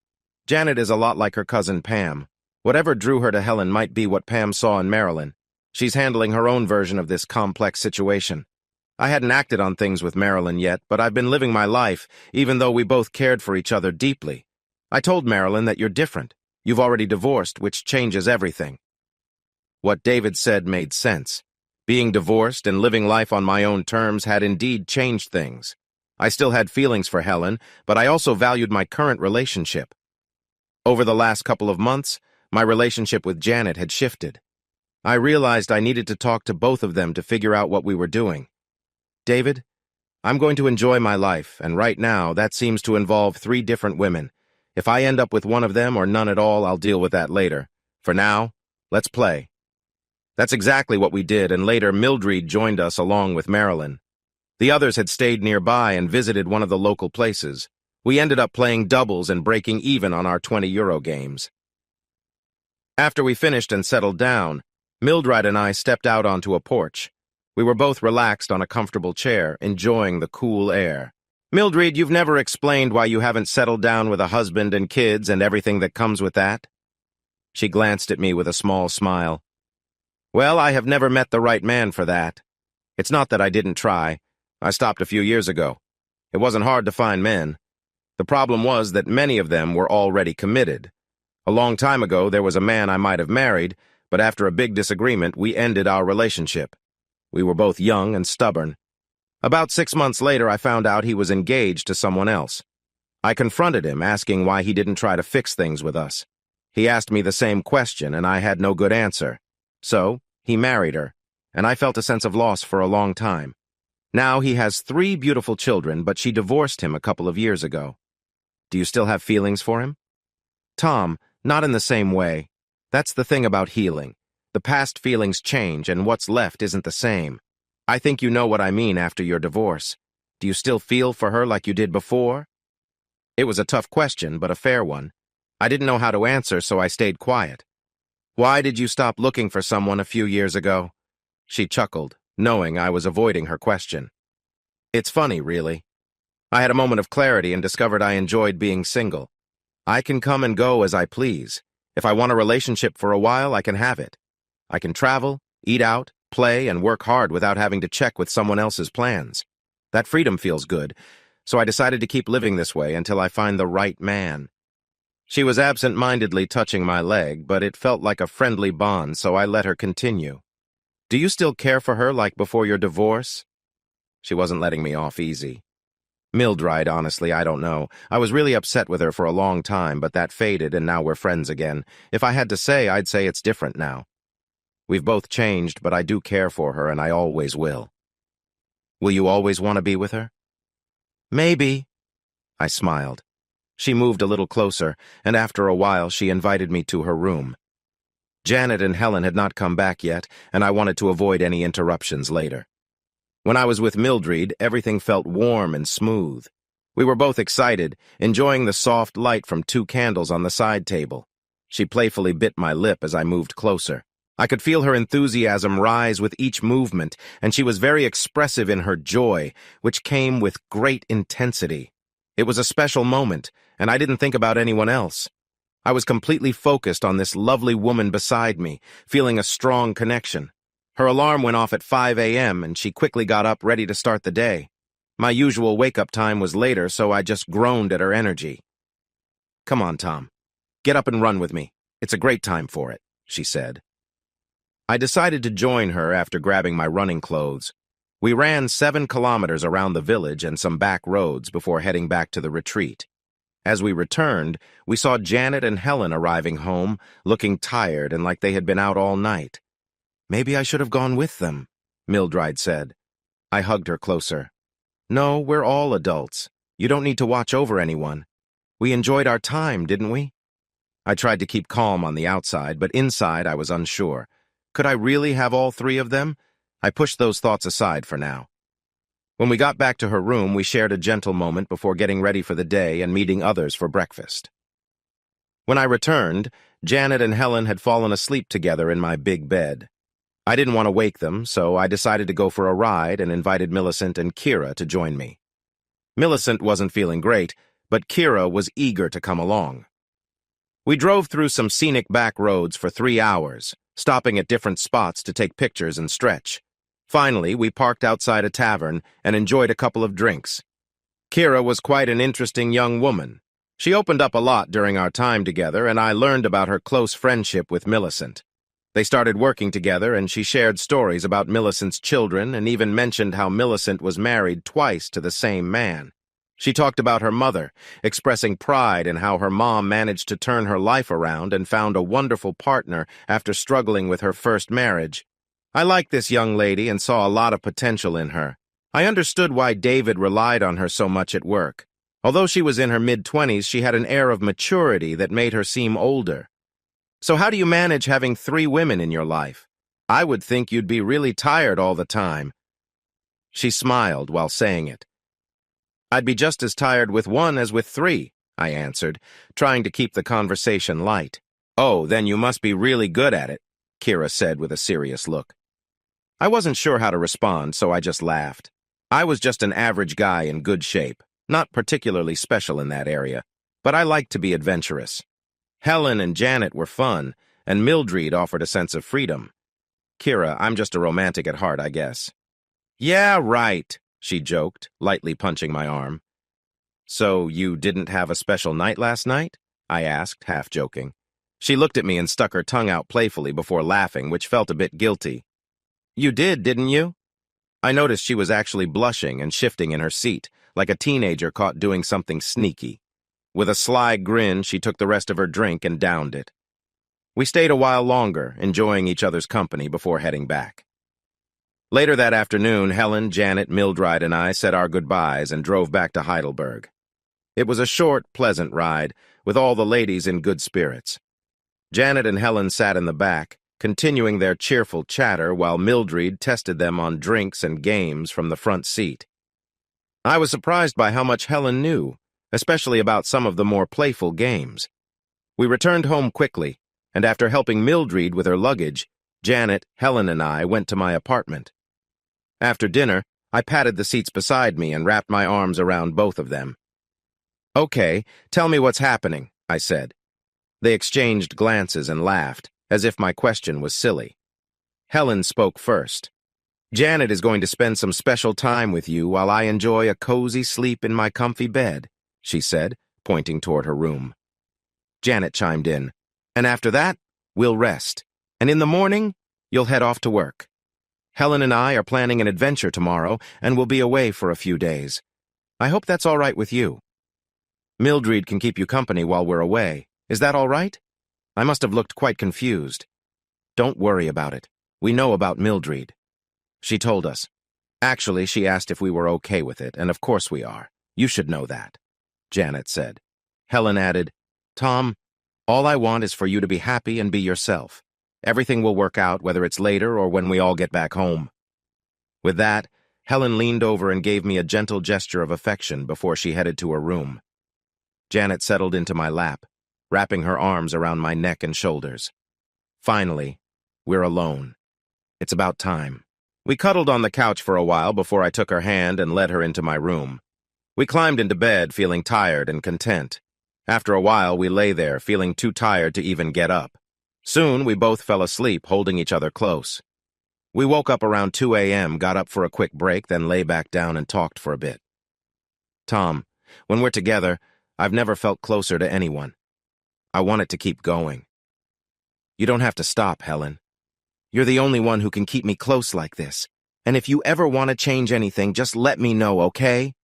Janet is a lot like her cousin Pam. Whatever drew her to Helen might be what Pam saw in Marilyn. She's handling her own version of this complex situation. I hadn't acted on things with Marilyn yet, but I've been living my life, even though we both cared for each other deeply. I told Marilyn that you're different. You've already divorced, which changes everything." What David said made sense. Being divorced and living life on my own terms had indeed changed things. I still had feelings for Helen, but I also valued my current relationship. Over the last couple of months, my relationship with Janet had shifted. I realized I needed to talk to both of them to figure out what we were doing. "David, I'm going to enjoy my life, and right now, that seems to involve 3 different women. If I end up with one of them or none at all, I'll deal with that later. For now, let's play." That's exactly what we did, and later Mildred joined us along with Marilyn. The others had stayed nearby and visited one of the local places. We ended up playing doubles and breaking even on our €20 games. After we finished and settled down, Mildred and I stepped out onto a porch. We were both relaxed on a comfortable chair, enjoying the cool air. "Mildred, you've never explained why you haven't settled down with a husband and kids and everything that comes with that." She glanced at me with a small smile. "Well, I have never met the right man for that. It's not that I didn't try. I stopped a few years ago. It wasn't hard to find men. The problem was that many of them were already committed. A long time ago, there was a man I might have married, but after a big disagreement, we ended our relationship. We were both young and stubborn. About 6 months later, I found out he was engaged to someone else. I confronted him, asking why he didn't try to fix things with us. He asked me the same question, and I had no good answer. So, he married her, and I felt a sense of loss for a long time. Now he has 3 beautiful children, but she divorced him a couple of years ago. Do you still have feelings for him?" "Tom, not in the same way. That's the thing about healing. The past feelings change, and what's left isn't the same. I think you know what I mean after your divorce. Do you still feel for her like you did before?" It was a tough question, but a fair one. I didn't know how to answer, so I stayed quiet. "Why did you stop looking for someone a few years ago?" She chuckled, knowing I was avoiding her question. "It's funny, really. I had a moment of clarity and discovered I enjoyed being single. I can come and go as I please. If I want a relationship for a while, I can have it. I can travel, eat out, play, and work hard without having to check with someone else's plans. That freedom feels good, so I decided to keep living this way until I find the right man. She was absent-mindedly touching my leg, but it felt like a friendly bond, so I let her continue. Do you still care for her like before your divorce? She wasn't letting me off easy. Mildred, honestly, I don't know. I was really upset with her for a long time, but that faded and now we're friends again. If I had to say, I'd say it's different now. We've both changed, but I do care for her and I always will. Will you always want to be with her? Maybe. I smiled. She moved a little closer, and after a while she invited me to her room. Janet and Helen had not come back yet, and I wanted to avoid any interruptions later. When I was with Mildred, everything felt warm and smooth. We were both excited, enjoying the soft light from 2 candles on the side table. She playfully bit my lip as I moved closer. I could feel her enthusiasm rise with each movement, and she was very expressive in her joy, which came with great intensity. It was a special moment, and I didn't think about anyone else. I was completely focused on this lovely woman beside me, feeling a strong connection. Her alarm went off at 5 a.m., and she quickly got up ready to start the day. My usual wake-up time was later, so I just groaned at her energy. "Come on, Tom. Get up and run with me. It's a great time for it," she said. I decided to join her after grabbing my running clothes. We ran 7 kilometers around the village and some back roads before heading back to the retreat. As we returned, we saw Janet and Helen arriving home, looking tired and like they had been out all night. "Maybe I should have gone with them," Mildred said. I hugged her closer. "No, we're all adults. You don't need to watch over anyone. We enjoyed our time, didn't we?" I tried to keep calm on the outside, but inside I was unsure. Could I really have all 3 of them? I pushed those thoughts aside for now. When we got back to her room, we shared a gentle moment before getting ready for the day and meeting others for breakfast. When I returned, Janet and Helen had fallen asleep together in my big bed. I didn't want to wake them, so I decided to go for a ride and invited Millicent and Kira to join me. Millicent wasn't feeling great, but Kira was eager to come along. We drove through some scenic back roads for 3 hours, stopping at different spots to take pictures and stretch. Finally, we parked outside a tavern and enjoyed a couple of drinks. Kira was quite an interesting young woman. She opened up a lot during our time together, and I learned about her close friendship with Millicent. They started working together, and she shared stories about Millicent's children and even mentioned how Millicent was married twice to the same man. She talked about her mother, expressing pride in how her mom managed to turn her life around and found a wonderful partner after struggling with her first marriage. I liked this young lady and saw a lot of potential in her. I understood why David relied on her so much at work. Although she was in her mid-20s, she had an air of maturity that made her seem older. "So how do you manage having 3 women in your life? I would think you'd be really tired all the time." She smiled while saying it. "I'd be just as tired with 1 as with 3, I answered, trying to keep the conversation light. "Oh, then you must be really good at it," Kira said with a serious look. I wasn't sure how to respond, so I just laughed. I was just an average guy in good shape, not particularly special in that area, but I liked to be adventurous. Helen and Janet were fun, and Mildred offered a sense of freedom. Kira, I'm just a romantic at heart, I guess. "Yeah, right," she joked, lightly punching my arm. "So you didn't have a special night last night?" I asked, half joking. She looked at me and stuck her tongue out playfully before laughing, which felt a bit guilty. "You did, didn't you?" I noticed she was actually blushing and shifting in her seat, like a teenager caught doing something sneaky. With a sly grin, she took the rest of her drink and downed it. We stayed a while longer, enjoying each other's company before heading back. Later that afternoon, Helen, Janet, Mildred, and I said our goodbyes and drove back to Heidelberg. It was a short, pleasant ride, with all the ladies in good spirits. Janet and Helen sat in the back, continuing their cheerful chatter while Mildred tested them on drinks and games from the front seat. I was surprised by how much Helen knew, especially about some of the more playful games. We returned home quickly, and after helping Mildred with her luggage, Janet, Helen, and I went to my apartment. After dinner, I patted the seats beside me and wrapped my arms around both of them. "Okay, tell me what's happening. I said. They exchanged glances and laughed, as if my question was silly. Helen spoke first. Janet is going to spend some special time with you while I enjoy a cozy sleep in my comfy bed, she said, pointing toward her room. Janet chimed in, and after that, we'll rest, and in the morning, you'll head off to work. Helen and I are planning an adventure tomorrow, and we'll be away for a few days. I hope that's all right with you. Mildred can keep you company while we're away. Is that all right? I must have looked quite confused. Don't worry about it. We know about Mildred. She told us. Actually, she asked if we were okay with it, and of course we are. You should know that, Janet said. Helen added, Tom, all I want is for you to be happy and be yourself. Everything will work out, whether it's later or when we all get back home. With that, Helen leaned over and gave me a gentle gesture of affection before she headed to her room. Janet settled into my lap, wrapping her arms around my neck and shoulders. Finally, we're alone. It's about time. We cuddled on the couch for a while before I took her hand and led her into my room. We climbed into bed feeling tired and content. After a while, we lay there feeling too tired to even get up. Soon, we both fell asleep, holding each other close. We woke up around 2 a.m., got up for a quick break, then lay back down and talked for a bit. Tom, when we're together, I've never felt closer to anyone. I want it to keep going. You don't have to stop, Helen. You're the only one who can keep me close like this. And if you ever want to change anything, just let me know, okay?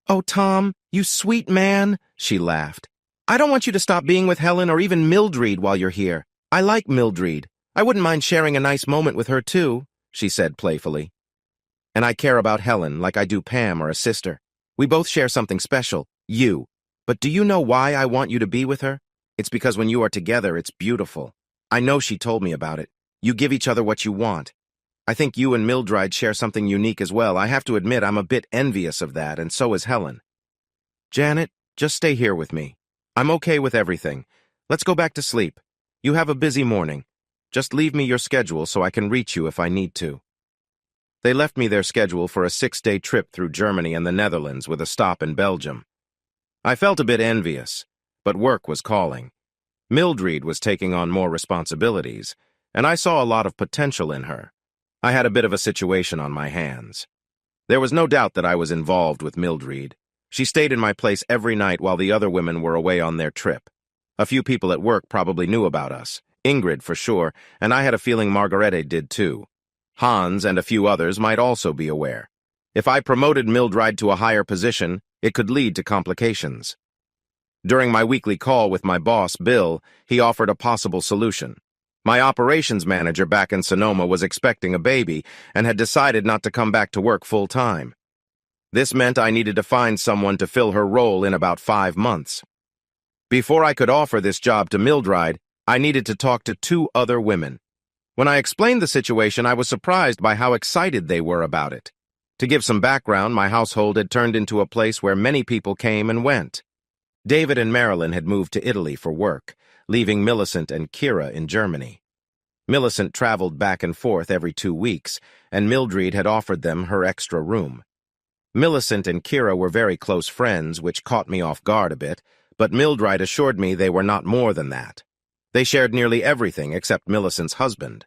Oh, Tom, you sweet man, she laughed. I don't want you to stop being with Helen or even Mildred while you're here. I like Mildred. I wouldn't mind sharing a nice moment with her, too, she said playfully. And I care about Helen like I do Pam or a sister. We both share something special, you. But do you know why I want you to be with her? It's because when you are together, it's beautiful. I know she told me about it. You give each other what you want. I think you and Mildred share something unique as well. I have to admit I'm a bit envious of that, and so is Helen. Janet, just stay here with me. I'm okay with everything. Let's go back to sleep. You have a busy morning. Just leave me your schedule so I can reach you if I need to. They left me their schedule for a 6-day trip through Germany and the Netherlands with a stop in Belgium. I felt a bit envious, but work was calling. Mildred was taking on more responsibilities, and I saw a lot of potential in her. I had a bit of a situation on my hands. There was no doubt that I was involved with Mildred. She stayed in my place every night while the other women were away on their trip. A few people at work probably knew about us. Ingrid, for sure, and I had a feeling Margarete did too. Hans and a few others might also be aware. If I promoted Mildred to a higher position, it could lead to complications. During my weekly call with my boss, Bill, he offered a possible solution. My operations manager back in Sonoma was expecting a baby and had decided not to come back to work full-time. This meant I needed to find someone to fill her role in about 5 months. Before I could offer this job to Mildred, I needed to talk to 2 other women. When I explained the situation, I was surprised by how excited they were about it. To give some background, my household had turned into a place where many people came and went. David and Marilyn had moved to Italy for work, leaving Millicent and Kira in Germany. Millicent traveled back and forth every 2 weeks, and Mildred had offered them her extra room. Millicent and Kira were very close friends, which caught me off guard a bit, but Mildred assured me they were not more than that. They shared nearly everything except Millicent's husband.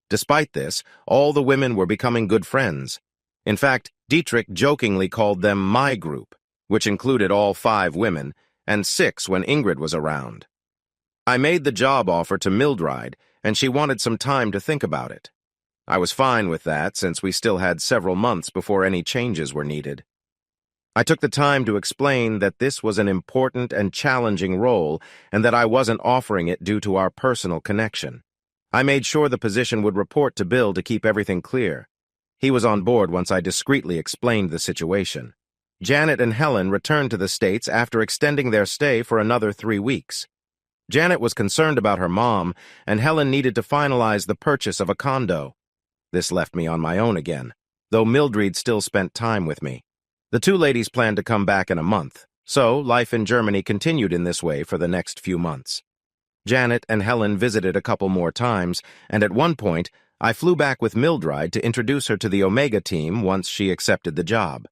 Despite this, all the women were becoming good friends. In fact, Dietrich jokingly called them my group, which included all 5 women, and 6 when Ingrid was around. I made the job offer to Mildred, and she wanted some time to think about it. I was fine with that since we still had several months before any changes were needed. I took the time to explain that this was an important and challenging role and that I wasn't offering it due to our personal connection. I made sure the position would report to Bill to keep everything clear. He was on board once I discreetly explained the situation. Janet and Helen returned to the States after extending their stay for another 3 weeks. Janet was concerned about her mom, and Helen needed to finalize the purchase of a condo. This left me on my own again, though Mildred still spent time with me. The 2 ladies planned to come back in a month, so life in Germany continued in this way for the next few months. Janet and Helen visited a couple more times, and at one point, I flew back with Mildred to introduce her to the Omega team once she accepted the job.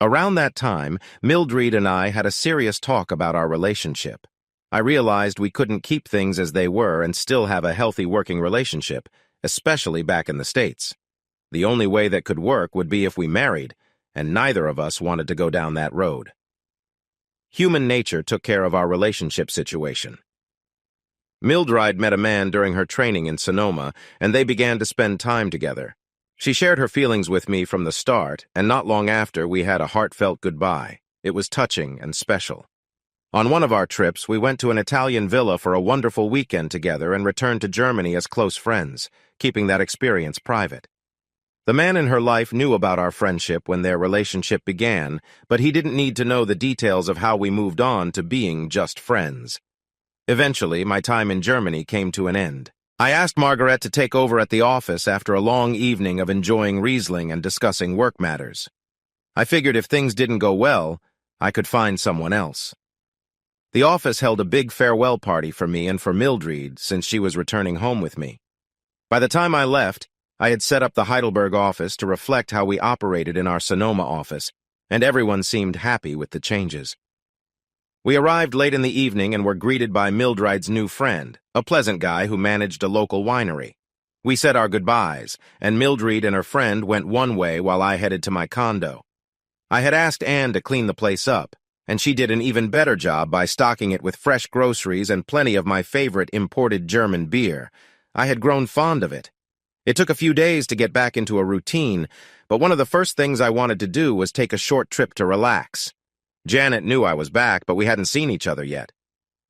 Around that time, Mildred and I had a serious talk about our relationship. I realized we couldn't keep things as they were and still have a healthy working relationship, especially back in the States. The only way that could work would be if we married, and neither of us wanted to go down that road. Human nature took care of our relationship situation. Mildred met a man during her training in Sonoma, and they began to spend time together. She shared her feelings with me from the start, and not long after, we had a heartfelt goodbye. It was touching and special. On one of our trips, we went to an Italian villa for a wonderful weekend together and returned to Germany as close friends, keeping that experience private. The man in her life knew about our friendship when their relationship began, but he didn't need to know the details of how we moved on to being just friends. Eventually, my time in Germany came to an end. I asked Margaret to take over at the office after a long evening of enjoying Riesling and discussing work matters. I figured if things didn't go well, I could find someone else. The office held a big farewell party for me and for Mildred since she was returning home with me. By the time I left, I had set up the Heidelberg office to reflect how we operated in our Sonoma office, and everyone seemed happy with the changes. We arrived late in the evening and were greeted by Mildred's new friend, a pleasant guy who managed a local winery. We said our goodbyes, and Mildred and her friend went one way while I headed to my condo. I had asked Anne to clean the place up, and she did an even better job by stocking it with fresh groceries and plenty of my favorite imported German beer. I had grown fond of it. It took a few days to get back into a routine, but one of the first things I wanted to do was take a short trip to relax. Janet knew I was back, but we hadn't seen each other yet.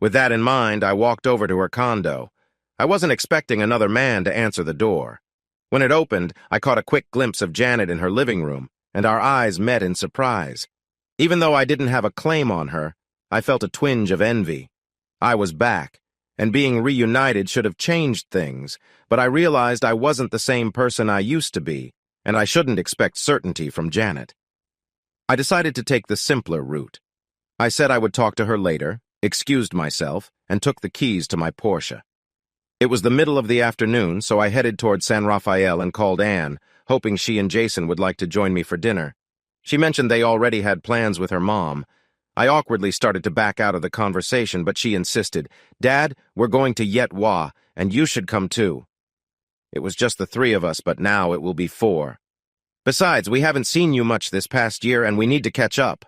With that in mind, I walked over to her condo. I wasn't expecting another man to answer the door. When it opened, I caught a quick glimpse of Janet in her living room, and our eyes met in surprise. Even though I didn't have a claim on her, I felt a twinge of envy. I was back, and being reunited should have changed things, but I realized I wasn't the same person I used to be, and I shouldn't expect certainty from Janet. I decided to take the simpler route. I said I would talk to her later, excused myself, and took the keys to my Porsche. It was the middle of the afternoon, so I headed toward San Rafael and called Anne, hoping she and Jason would like to join me for dinner. She mentioned they already had plans with her mom. I awkwardly started to back out of the conversation, but she insisted, "Dad, we're going to Yet Wah, and you should come too." It was just the three of us, but now it will be 4. Besides, we haven't seen you much this past year, and we need to catch up.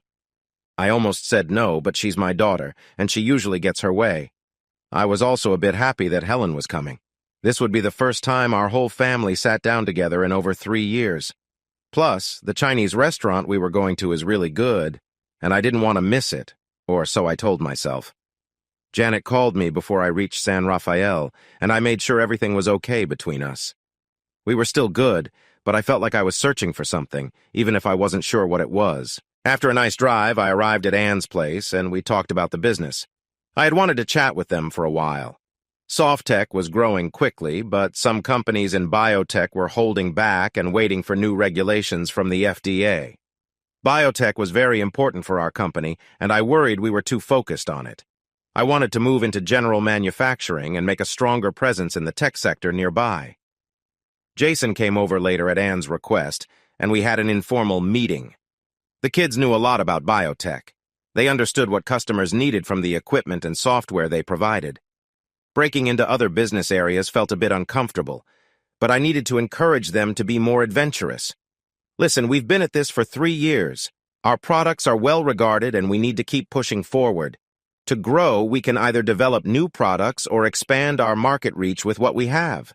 I almost said no, but she's my daughter, and she usually gets her way. I was also a bit happy that Helen was coming. This would be the first time our whole family sat down together in over 3 years. Plus, the Chinese restaurant we were going to is really good, and I didn't want to miss it, or so I told myself. Janet called me before I reached San Rafael, and I made sure everything was okay between us. We were still good, but I felt like I was searching for something, even if I wasn't sure what it was. After a nice drive, I arrived at Anne's place, and we talked about the business. I had wanted to chat with them for a while. Softtech was growing quickly, but some companies in biotech were holding back and waiting for new regulations from the FDA. Biotech was very important for our company, and I worried we were too focused on it. I wanted to move into general manufacturing and make a stronger presence in the tech sector nearby. Jason came over later at Anne's request, and we had an informal meeting. The kids knew a lot about biotech. They understood what customers needed from the equipment and software they provided. Breaking into other business areas felt a bit uncomfortable, but I needed to encourage them to be more adventurous. Listen, we've been at this for 3 years. Our products are well regarded and we need to keep pushing forward. To grow, we can either develop new products or expand our market reach with what we have.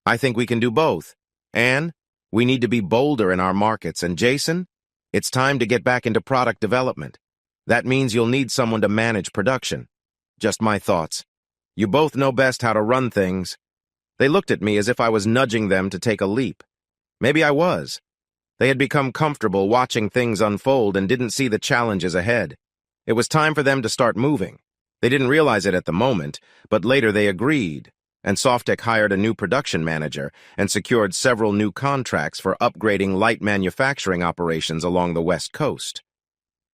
I think we can do both. Anne, we need to be bolder in our markets, and Jason, it's time to get back into product development. That means you'll need someone to manage production. Just my thoughts. You both know best how to run things. They looked at me as if I was nudging them to take a leap. Maybe I was. They had become comfortable watching things unfold and didn't see the challenges ahead. It was time for them to start moving. They didn't realize it at the moment, but later they agreed, and Softtech hired a new production manager and secured several new contracts for upgrading light manufacturing operations along the West Coast.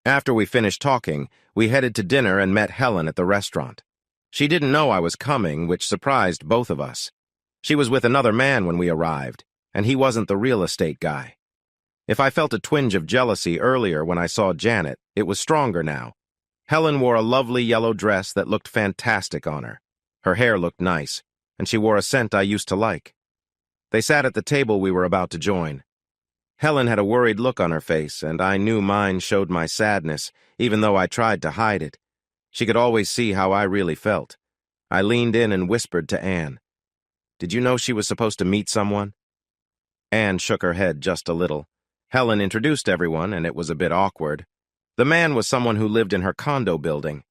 After we finished talking, we headed to dinner and met Helen at the restaurant. She didn't know I was coming, which surprised both of us. She was with another man when we arrived, and he wasn't the real estate guy. If I felt a twinge of jealousy earlier when I saw Janet, it was stronger now. Helen wore a lovely yellow dress that looked fantastic on her. Her hair looked nice, and she wore a scent I used to like. They sat at the table we were about to join. Helen had a worried look on her face, and I knew mine showed my sadness, even though I tried to hide it. She could always see how I really felt. I leaned in and whispered to Anne, "Did you know she was supposed to meet someone?" Anne shook her head just a little. Helen introduced everyone, and it was a bit awkward. The man was someone who lived in her condo building.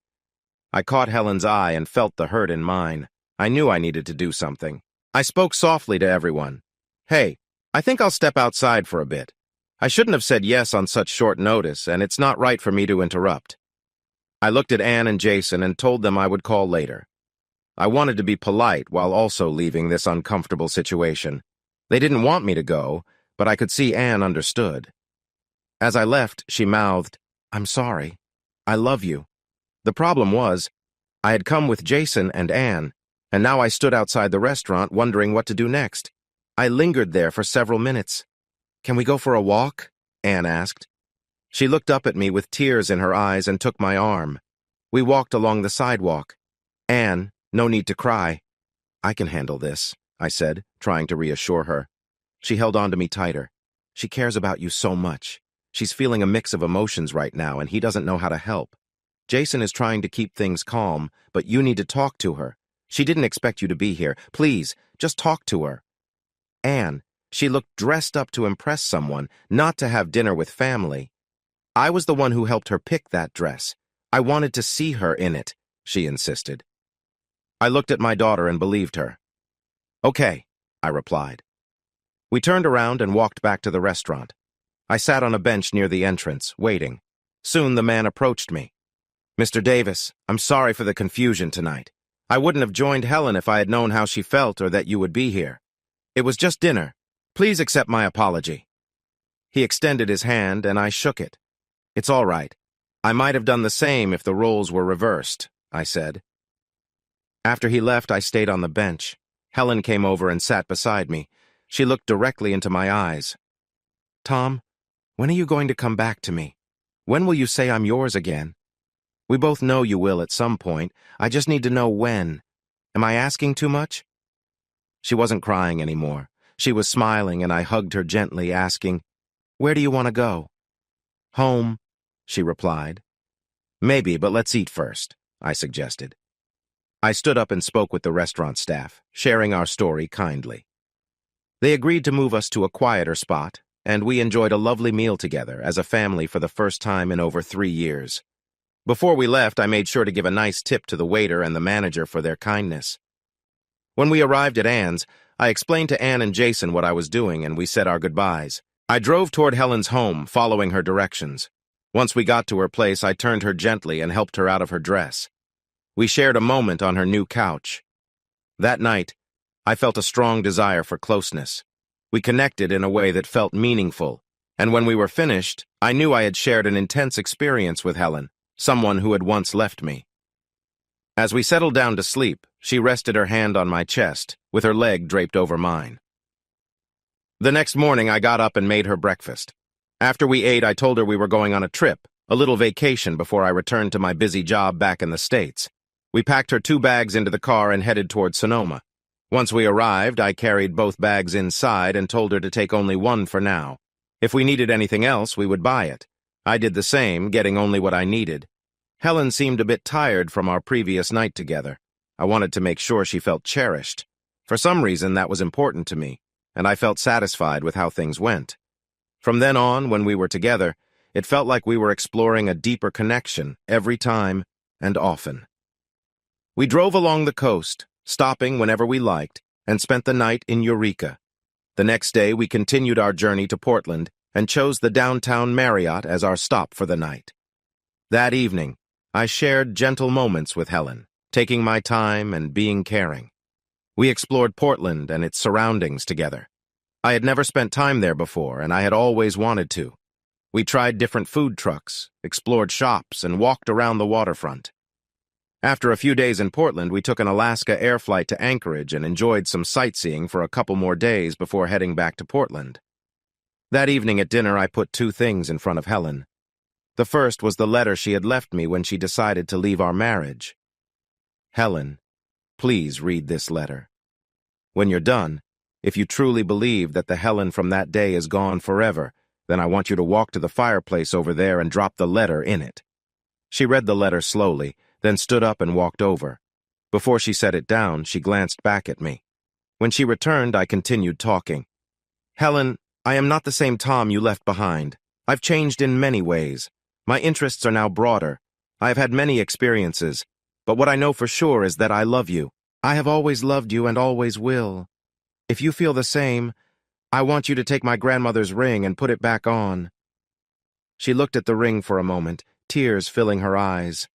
I caught Helen's eye and felt the hurt in mine. I knew I needed to do something. I spoke softly to everyone. "Hey, I think I'll step outside for a bit. I shouldn't have said yes on such short notice, and it's not right for me to interrupt." I looked at Anne and Jason and told them I would call later. I wanted to be polite while also leaving this uncomfortable situation. They didn't want me to go, but I could see Anne understood. As I left, she mouthed, "I'm sorry. I love you." The problem was, I had come with Jason and Anne, and now I stood outside the restaurant wondering what to do next. I lingered there for several minutes. "Can we go for a walk?" Anne asked. She looked up at me with tears in her eyes and took my arm. We walked along the sidewalk. "Anne, no need to cry." "I can handle this," I said, trying to reassure her. She held on to me tighter. "She cares about you so much. She's feeling a mix of emotions right now, and he doesn't know how to help. Jason is trying to keep things calm, but you need to talk to her. She didn't expect you to be here. Please, just talk to her." Anne, she looked dressed up to impress someone, not to have dinner with family. I was the one who helped her pick that dress. I wanted to see her in it, she insisted. I looked at my daughter and believed her. "Okay," I replied. We turned around and walked back to the restaurant. I sat on a bench near the entrance, waiting. Soon the man approached me. "Mr. Davis, I'm sorry for the confusion tonight. I wouldn't have joined Helen if I had known how she felt or that you would be here. It was just dinner. Please accept my apology." He extended his hand, and I shook it. "It's all right. I might have done the same if the roles were reversed," I said. After he left, I stayed on the bench. Helen came over and sat beside me. She looked directly into my eyes. "Tom, when are you going to come back to me? When will you say I'm yours again? We both know you will at some point. I just need to know when. Am I asking too much?" She wasn't crying anymore. She was smiling, and I hugged her gently, asking, "Where do you want to go?" "Home," she replied. "Maybe, but let's eat first," I suggested. I stood up and spoke with the restaurant staff, sharing our story kindly. They agreed to move us to a quieter spot, and we enjoyed a lovely meal together as a family for the first time in over 3 years. Before we left, I made sure to give a nice tip to the waiter and the manager for their kindness. When we arrived at Anne's, I explained to Anne and Jason what I was doing, and we said our goodbyes. I drove toward Helen's home, following her directions. Once we got to her place, I turned her gently and helped her out of her dress. We shared a moment on her new couch. That night, I felt a strong desire for closeness. We connected in a way that felt meaningful, and when we were finished, I knew I had shared an intense experience with Helen, someone who had once left me. As we settled down to sleep, she rested her hand on my chest, with her leg draped over mine. The next morning, I got up and made her breakfast. After we ate, I told her we were going on a trip, a little vacation before I returned to my busy job back in the States. We packed her 2 bags into the car and headed toward Sonoma. Once we arrived, I carried both bags inside and told her to take only one for now. If we needed anything else, we would buy it. I did the same, getting only what I needed. Helen seemed a bit tired from our previous night together. I wanted to make sure she felt cherished. For some reason, that was important to me, and I felt satisfied with how things went. From then on, when we were together, it felt like we were exploring a deeper connection every time and often. We drove along the coast, stopping whenever we liked, and spent the night in Eureka. The next day, we continued our journey to Portland and chose the downtown Marriott as our stop for the night. That evening, I shared gentle moments with Helen, taking my time and being caring. We explored Portland and its surroundings together. I had never spent time there before, and I had always wanted to. We tried different food trucks, explored shops, and walked around the waterfront. After a few days in Portland, we took an Alaska air flight to Anchorage and enjoyed some sightseeing for a couple more days before heading back to Portland. That evening at dinner, I put 2 things in front of Helen. The first was the letter she had left me when she decided to leave our marriage. Helen, please read this letter. When you're done, if you truly believe that the Helen from that day is gone forever, then I want you to walk to the fireplace over there and drop the letter in it. She read the letter slowly, then stood up and walked over. Before she set it down, she glanced back at me. When she returned, I continued talking. Helen, I am not the same Tom you left behind. I've changed in many ways. My interests are now broader. I have had many experiences, but what I know for sure is that I love you. I have always loved you and always will. If you feel the same, I want you to take my grandmother's ring and put it back on. She looked at the ring for a moment, tears filling her eyes.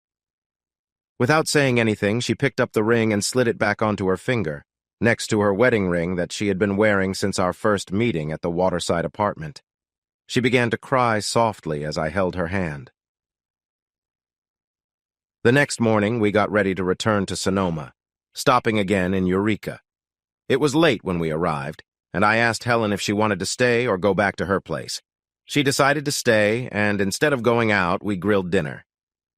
Without saying anything, she picked up the ring and slid it back onto her finger, next to her wedding ring that she had been wearing since our first meeting at the waterside apartment. She began to cry softly as I held her hand. The next morning, we got ready to return to Sonoma, stopping again in Eureka. It was late when we arrived, and I asked Helen if she wanted to stay or go back to her place. She decided to stay, and instead of going out, we grilled dinner.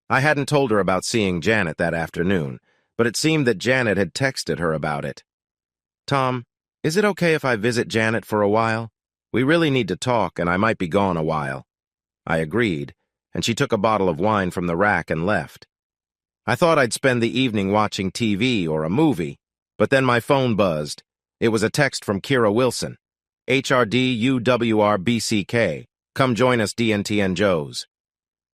I hadn't told her about seeing Janet that afternoon, but it seemed that Janet had texted her about it. Tom, is it okay if I visit Janet for a while? We really need to talk, and I might be gone a while. I agreed, and she took a bottle of wine from the rack and left. I thought I'd spend the evening watching TV or a movie, but then my phone buzzed. It was a text from Kira Wilson. HRDUWRBCK. Come join us DNTN Joe's.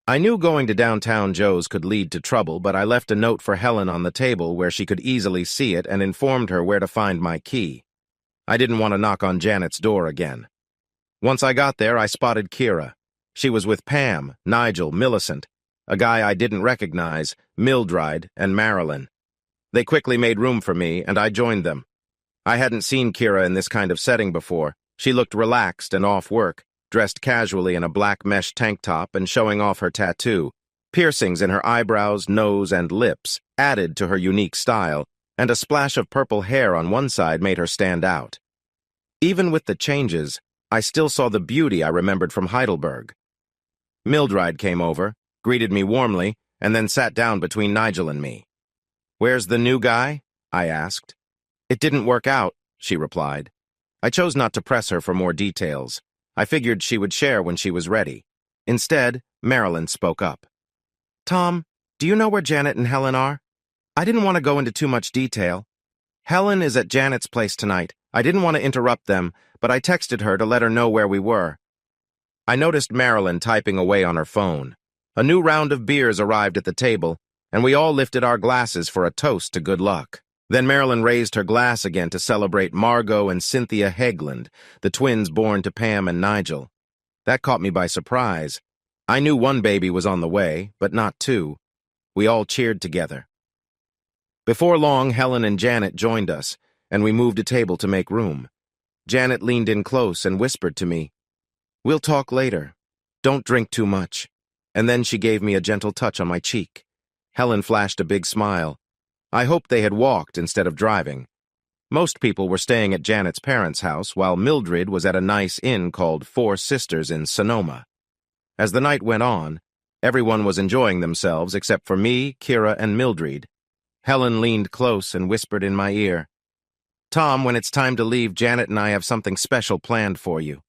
I knew going to downtown Joe's could lead to trouble, but I left a note for Helen on the table where she could easily see it and informed her where to find my key. I didn't want to knock on Janet's door again. Once I got there, I spotted Kira. She was with Pam, Nigel, Millicent, a guy I didn't recognize, Mildred, and Marilyn. They quickly made room for me, and I joined them. I hadn't seen Kira in this kind of setting before. She looked relaxed and off work, dressed casually in a black mesh tank top and showing off her tattoo. Piercings in her eyebrows, nose, and lips added to her unique style, and a splash of purple hair on one side made her stand out. Even with the changes, I still saw the beauty I remembered from Heidelberg. Mildred came over, greeted me warmly, and then sat down between Nigel and me. "Where's the new guy?" I asked. "It didn't work out," she replied. I chose not to press her for more details. I figured she would share when she was ready. Instead, Marilyn spoke up. "Tom, do you know where Janet and Helen are? I didn't want to go into too much detail. Helen is at Janet's place tonight. I didn't want to interrupt them, but I texted her to let her know where we were." I noticed Marilyn typing away on her phone. A new round of beers arrived at the table, and we all lifted our glasses for a toast to good luck. Then Marilyn raised her glass again to celebrate Margot and Cynthia Hegland, the twins born to Pam and Nigel. That caught me by surprise. I knew one baby was on the way, but not two. We all cheered together. Before long, Helen and Janet joined us, and we moved a table to make room. Janet leaned in close and whispered to me, "We'll talk later. Don't drink too much." And then she gave me a gentle touch on my cheek. Helen flashed a big smile. I hoped they had walked instead of driving. Most people were staying at Janet's parents' house, while Mildred was at a nice inn called Four Sisters in Sonoma. As the night went on, everyone was enjoying themselves except for me, Kira, and Mildred. Helen leaned close and whispered in my ear, "Tom, when it's time to leave, Janet and I have something special planned for you."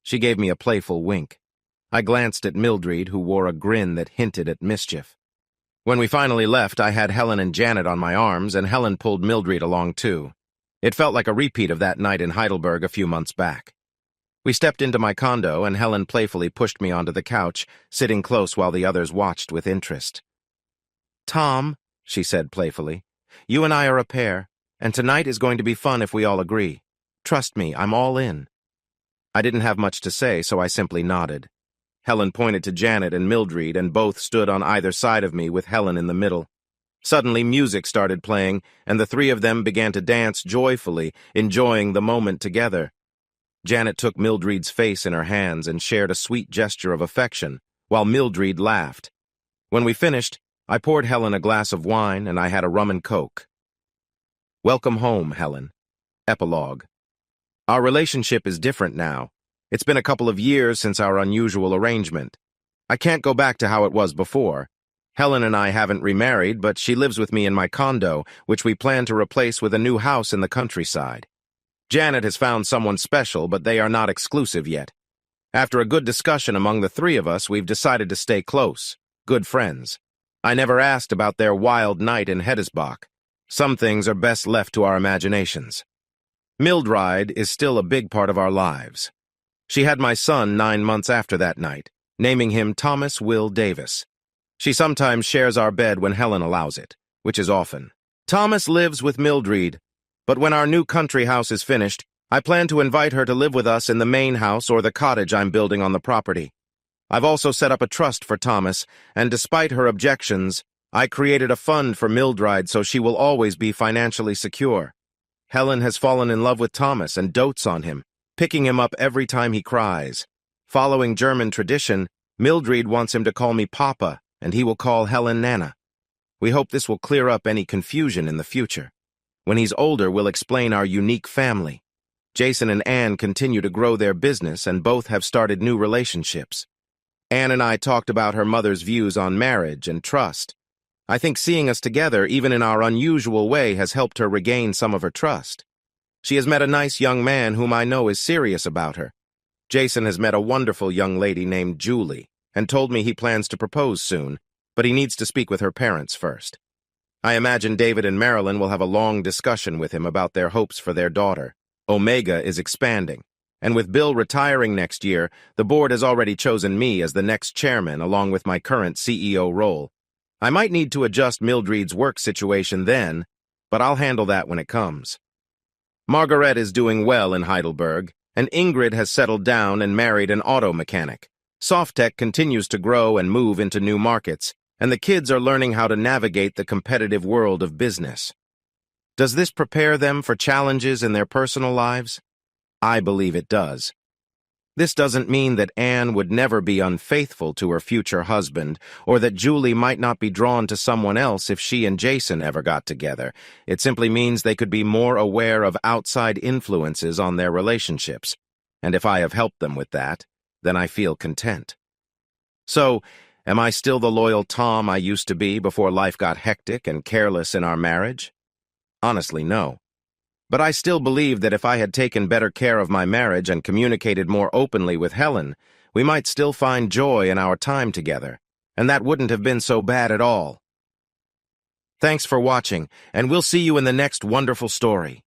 She gave me a playful wink. I glanced at Mildred, who wore a grin that hinted at mischief. When we finally left, I had Helen and Janet on my arms, and Helen pulled Mildred along too. It felt like a repeat of that night in Heidelberg a few months back. We stepped into my condo, and Helen playfully pushed me onto the couch, sitting close while the others watched with interest. "Tom," she said playfully, "you and I are a pair, and tonight is going to be fun if we all agree. Trust me, I'm all in." I didn't have much to say, so I simply nodded. Helen pointed to Janet and Mildred, and both stood on either side of me with Helen in the middle. Suddenly, music started playing, and the three of them began to dance joyfully, enjoying the moment together. Janet took Mildred's face in her hands and shared a sweet gesture of affection, while Mildred laughed. When we finished, I poured Helen a glass of wine, and I had a rum and coke. Welcome home, Helen. Epilogue. Our relationship is different now. It's been a couple of years since our unusual arrangement. I can't go back to how it was before. Helen and I haven't remarried, but she lives with me in my condo, which we plan to replace with a new house in the countryside. Janet has found someone special, but they are not exclusive yet. After a good discussion among the three of us, we've decided to stay close, good friends. I never asked about their wild night in Hedesbach. Some things are best left to our imaginations. Mildred is still a big part of our lives. She had my son 9 months after that night, naming him Thomas Will Davis. She sometimes shares our bed when Helen allows it, which is often. Thomas lives with Mildred, but when our new country house is finished, I plan to invite her to live with us in the main house or the cottage I'm building on the property. I've also set up a trust for Thomas, and despite her objections, I created a fund for Mildred so she will always be financially secure. Helen has fallen in love with Thomas and dotes on him, picking him up every time he cries. Following German tradition, Mildred wants him to call me Papa, and he will call Helen Nana. We hope this will clear up any confusion in the future. When he's older, we'll explain our unique family. Jason and Anne continue to grow their business, and both have started new relationships. Anne and I talked about her mother's views on marriage and trust. I think seeing us together, even in our unusual way, has helped her regain some of her trust. She has met a nice young man whom I know is serious about her. Jason has met a wonderful young lady named Julie, and told me he plans to propose soon, but he needs to speak with her parents first. I imagine David and Marilyn will have a long discussion with him about their hopes for their daughter. Omega is expanding, and with Bill retiring next year, the board has already chosen me as the next chairman along with my current CEO role. I might need to adjust Mildred's work situation then, but I'll handle that when it comes. Margaret is doing well in Heidelberg, and Ingrid has settled down and married an auto mechanic. Softtech continues to grow and move into new markets, and the kids are learning how to navigate the competitive world of business. Does this prepare them for challenges in their personal lives? I believe it does. This doesn't mean that Anne would never be unfaithful to her future husband, or that Julie might not be drawn to someone else if she and Jason ever got together. It simply means they could be more aware of outside influences on their relationships, and if I have helped them with that, then I feel content. So, am I still the loyal Tom I used to be before life got hectic and careless in our marriage? Honestly, no. But I still believe that if I had taken better care of my marriage and communicated more openly with Helen, we might still find joy in our time together, and that wouldn't have been so bad at all. Thanks for watching, and we'll see you in the next wonderful story.